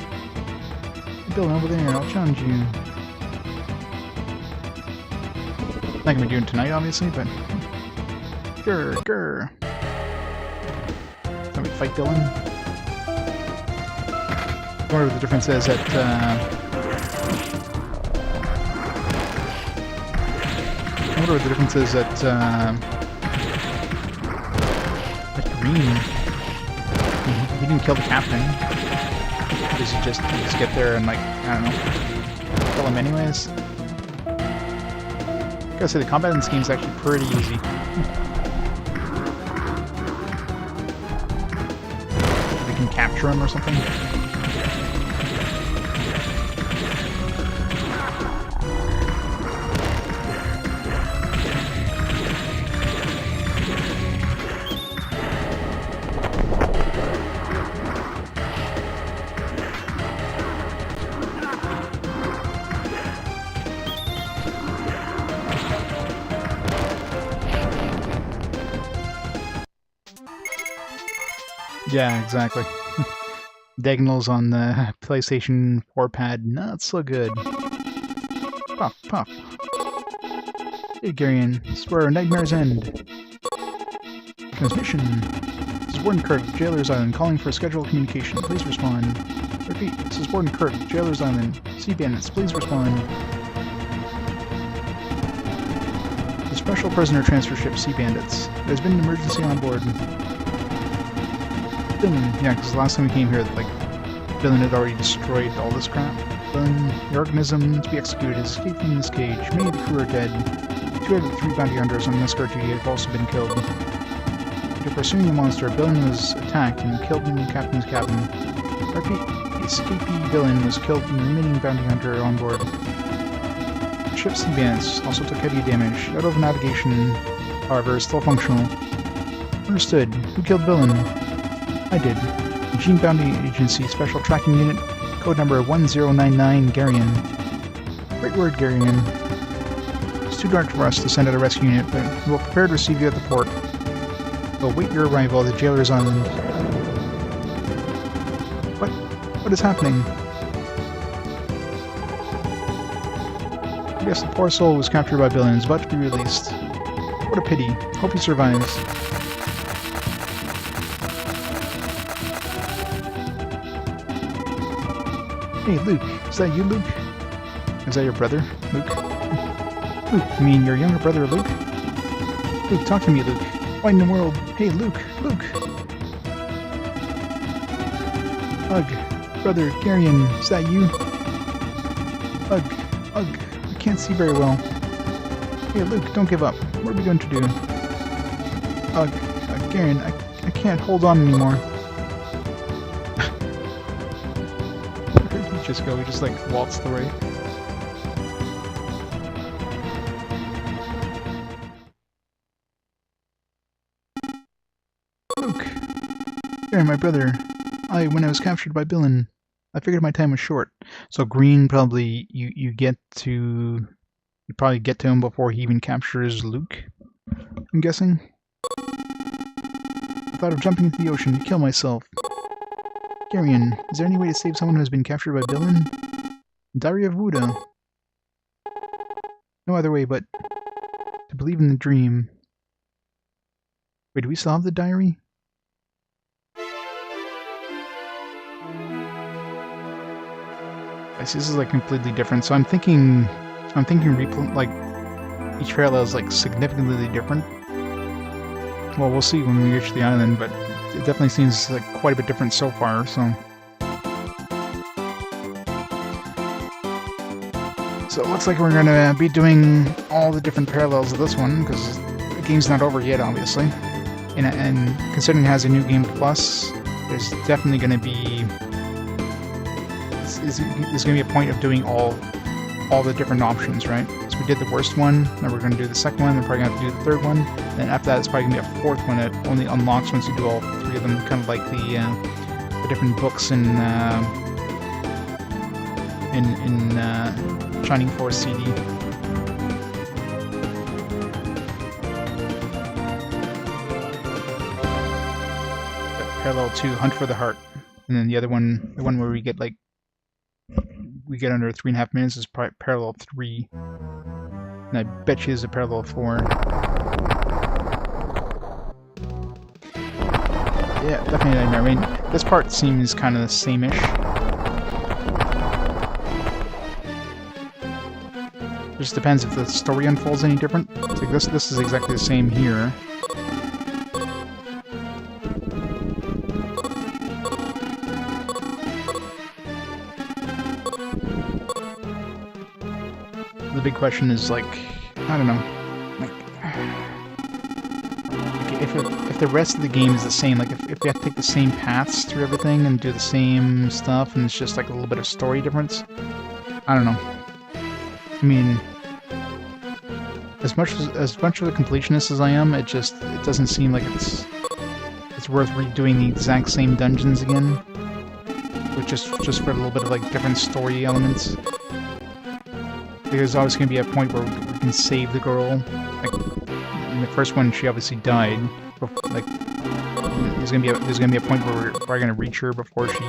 Bill, over there, I'll challenge you. Not gonna be doing tonight, obviously, but grr. Let me fight Bilan. I wonder what the difference is at green. He didn't kill the captain. Does he just get there and, like, I don't know, kill him anyways? Gotta say, the combat in this game is actually pretty easy. can capture him or something. Yeah, exactly. Diagonals on the PlayStation 4 pad, not so good. Pop, pop. Hey, Garian, this is where nightmares end. Transmission. This is Warden Kurt of Jailer's Island calling for scheduled communication. Please respond. Repeat, this is Warden Kurt of Jailer's Island. Sea Bandits, please respond. The Special Prisoner Transfer Ship Sea Bandits. There's been an emergency on board. Bilan. Yeah, because the last time we came here, like, Bilan had already destroyed all this crap. Bilan, the organism to be executed is escaped from this cage. Many of the crew are dead. 2 out of the 3 bounty hunters on escort duty have also been killed. After pursuing the monster, Bilan was attacked and killed in the captain's cabin. Repeat, the escapee Bilan was killed and the remaining bounty hunter on board. The ship's sea bandits also took heavy damage. Out of navigation, however, is still functional. Understood. Who killed Bilan? I did. Eugene Bounty Agency Special Tracking Unit, code number 1099 Garian. Great word, Garian. It's too dark for us to send out a rescue unit, but we'll prepare to receive you at the port. We'll await your arrival at the Jailer's Island. What is happening? I guess the poor soul was captured by Bilan and is about to be released. What a pity. Hope he survives. Hey, Luke. Is that you, Luke? Is that your brother, Luke? Luke, you mean your younger brother, Luke? Luke, talk to me, Luke. What in the world? Hey, Luke! Luke! Ugh. Brother, Garian, is that you? Ugh. Ugh. I can't see very well. Hey, Luke, don't give up. What are we going to do? Ugh. Garian, I can't hold on anymore. Just go, we just like waltz the way. Luke! Garian, my brother. When I was captured by Bilan, I figured my time was short. So green, probably you probably get to him before he even captures Luke, I'm guessing. I thought of jumping into the ocean to kill myself. Garian, is there any way to save someone who has been captured by Bilan? Diary of Buddha. No other way but to believe in the dream. Wait, do we still have the diary? I see this is like completely different. So I'm thinking like each parallel is like significantly different. Well, we'll see when we reach the island, but it definitely seems like quite a bit different so far, so... So it looks like we're going to be doing all the different parallels of this one, because the game's not over yet, obviously. And considering it has a new game plus, there's definitely going to be... There's going to be a point of doing all the different options, right? So we did the worst one, now we're going to do the second one, then probably going to have to do the third one, and after that it's probably going to be a fourth one that only unlocks once you do all 3 of them, kind of like the different books in Shining Force CD. Parallel 2, Hunt for the Heart, and then the other one, the one where we get under 3.5 minutes is parallel 3. And I bet you is a parallel 4. Yeah, definitely a nightmare. I mean, this part seems kind of the same-ish. Just depends if the story unfolds any different. It's like this is exactly the same here. The big question is, like, I don't know, like if if the rest of the game is the same, like if we have to take the same paths through everything and do the same stuff, and it's just like a little bit of story difference, I don't know. I mean, as much of a completionist as I am, it doesn't seem like it's worth redoing the exact same dungeons again, with just for a little bit of like different story elements. There's always going to be a point where we can save the girl. Like in the first one, she obviously died. Like there's gonna be a point where we're probably gonna reach her before she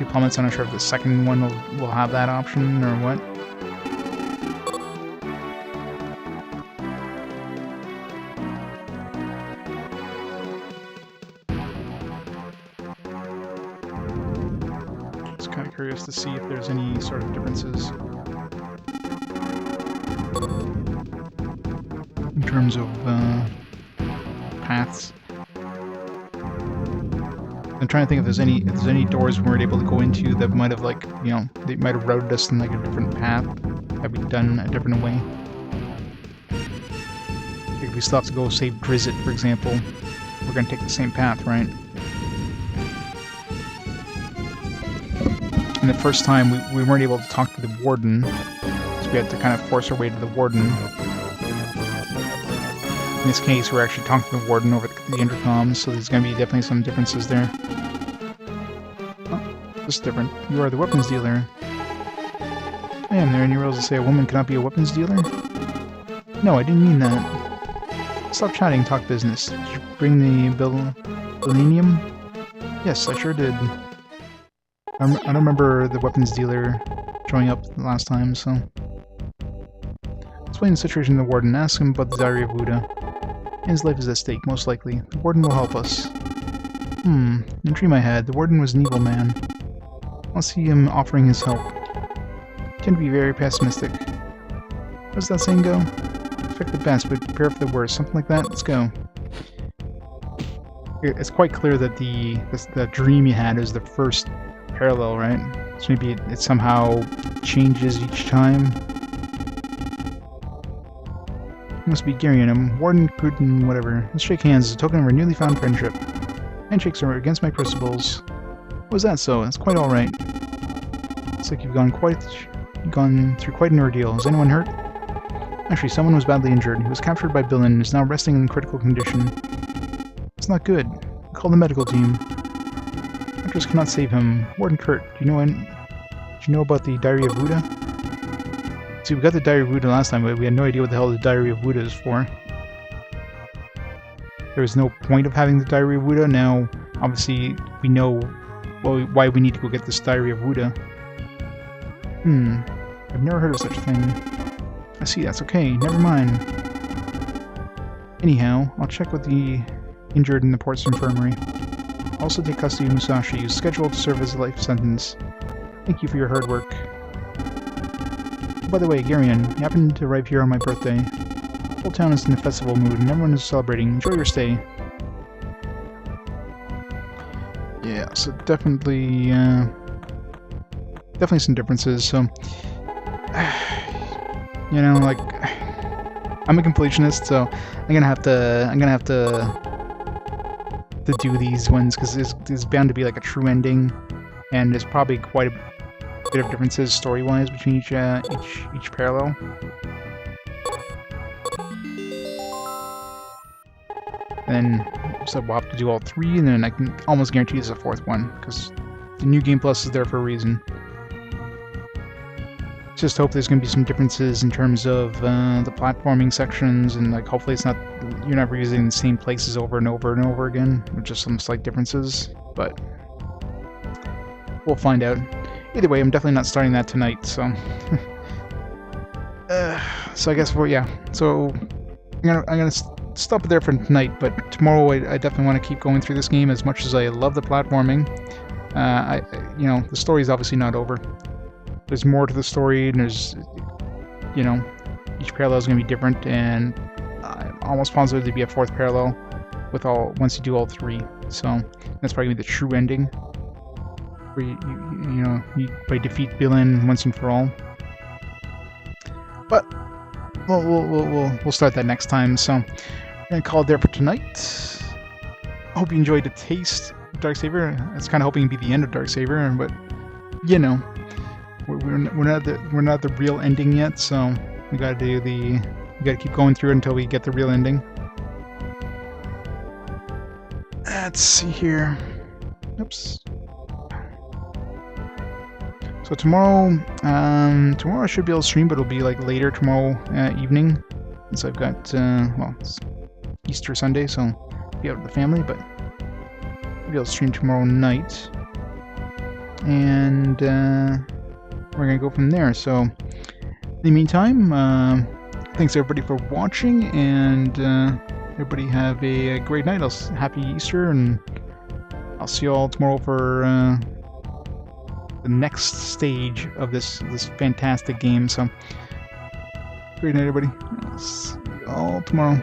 plummets. I'm not sure if the second one will have that option or what. Just kind of curious to see if there's any sort of differences in terms of paths. I'm trying to think if there's any doors we weren't able to go into that might have, like, you know, they might have routed us in like a different path had we done a different way. Like if we still have to go save Drizzt, for example, we're gonna take the same path, right? And the first time we weren't able to talk to the warden, so we had to kind of force our way to the warden. In this case, we're actually talking to the warden over the intercom, so there's going to be definitely some differences there. Oh, this is different. You are the weapons dealer. I am there any rules to say a woman cannot be a weapons dealer? No, I didn't mean that. Stop chatting, talk business. Did you bring the Bilanium? Yes, I sure did. I don't remember the weapons dealer showing up last time, so... Explain the situation to the warden. Ask him about the Diary of Buddha. His life is at stake, most likely. The warden will help us. In a dream I had, the warden was an evil man. I'll see him offering his help. He tend to be very pessimistic. How does that saying go? Expect the best, but prepare for the worst. Something like that? Let's go. It's quite clear that the dream you had is the first parallel, right? So maybe it somehow changes each time. Must be Garian. I'm Warden Putin, whatever. Let's shake hands as a token of our newly found friendship. Handshakes are against my principles. Was that so? That's quite alright. Looks like you've gone through quite an ordeal. Is anyone hurt? Actually, someone was badly injured. He was captured by Bilan and is now resting in critical condition. It's not good. Call the medical team. Doctors cannot save him. Warden Kurt, do you know about the Diary of Buddha? See, we got the Diary of Buddha last time, but we had no idea what the hell the Diary of Buddha is for. There was no point of having the Diary of Buddha. Now, obviously, we know why we need to go get this Diary of Buddha. I've never heard of such a thing. I see, that's okay. Never mind. Anyhow, I'll check with the injured in the port's infirmary. I'll also take custody of Musashi, who's scheduled to serve as a life sentence. Thank you for your hard work. By the way, Garian, you happened to arrive here on my birthday. The whole town is in a festival mood, and everyone is celebrating. Enjoy your stay. Yeah, so definitely some differences. So, you know, like, I'm a completionist, so I'm gonna have to do these ones because there's bound to be like a true ending, and there's probably quite a bit of differences story-wise between each parallel. Then so we'll have to do all three, and then I can almost guarantee there's a fourth one because the New Game Plus is there for a reason. Just hope there's going to be some differences in terms of the platforming sections, and like hopefully you're not reusing the same places over and over and over again, with just some slight differences. But we'll find out. Either way, I'm definitely not starting that tonight, so... so I guess, so I'm gonna stop it there for tonight, but tomorrow I definitely want to keep going through this game as much as I love the platforming. The story's obviously not over. There's more to the story, and there's, each parallel is going to be different, and I'm almost positive there'll be a fourth parallel once you do all three. So that's probably going to be the true ending, where you defeat Bilan once and for all. But we'll start that next time. So I'm gonna call it there for tonight. hope you enjoyed the taste of Darksaber. I was kind of hoping it'd be the end of Darksaber, but you know, we're not at the real ending yet, so we gotta keep going through it until we get the real ending. Let's see here. Oops. So tomorrow I should be able to stream, but it'll be like later tomorrow evening, since I've got well, it's Easter Sunday, so I'll be out with the family, but I'll be able to stream tomorrow night, and we're gonna go from there. So in the meantime, thanks everybody for watching, and everybody have a great night. Happy Easter, and I'll see you all tomorrow for the next stage of this fantastic game. So great night, everybody. I'll see you all tomorrow.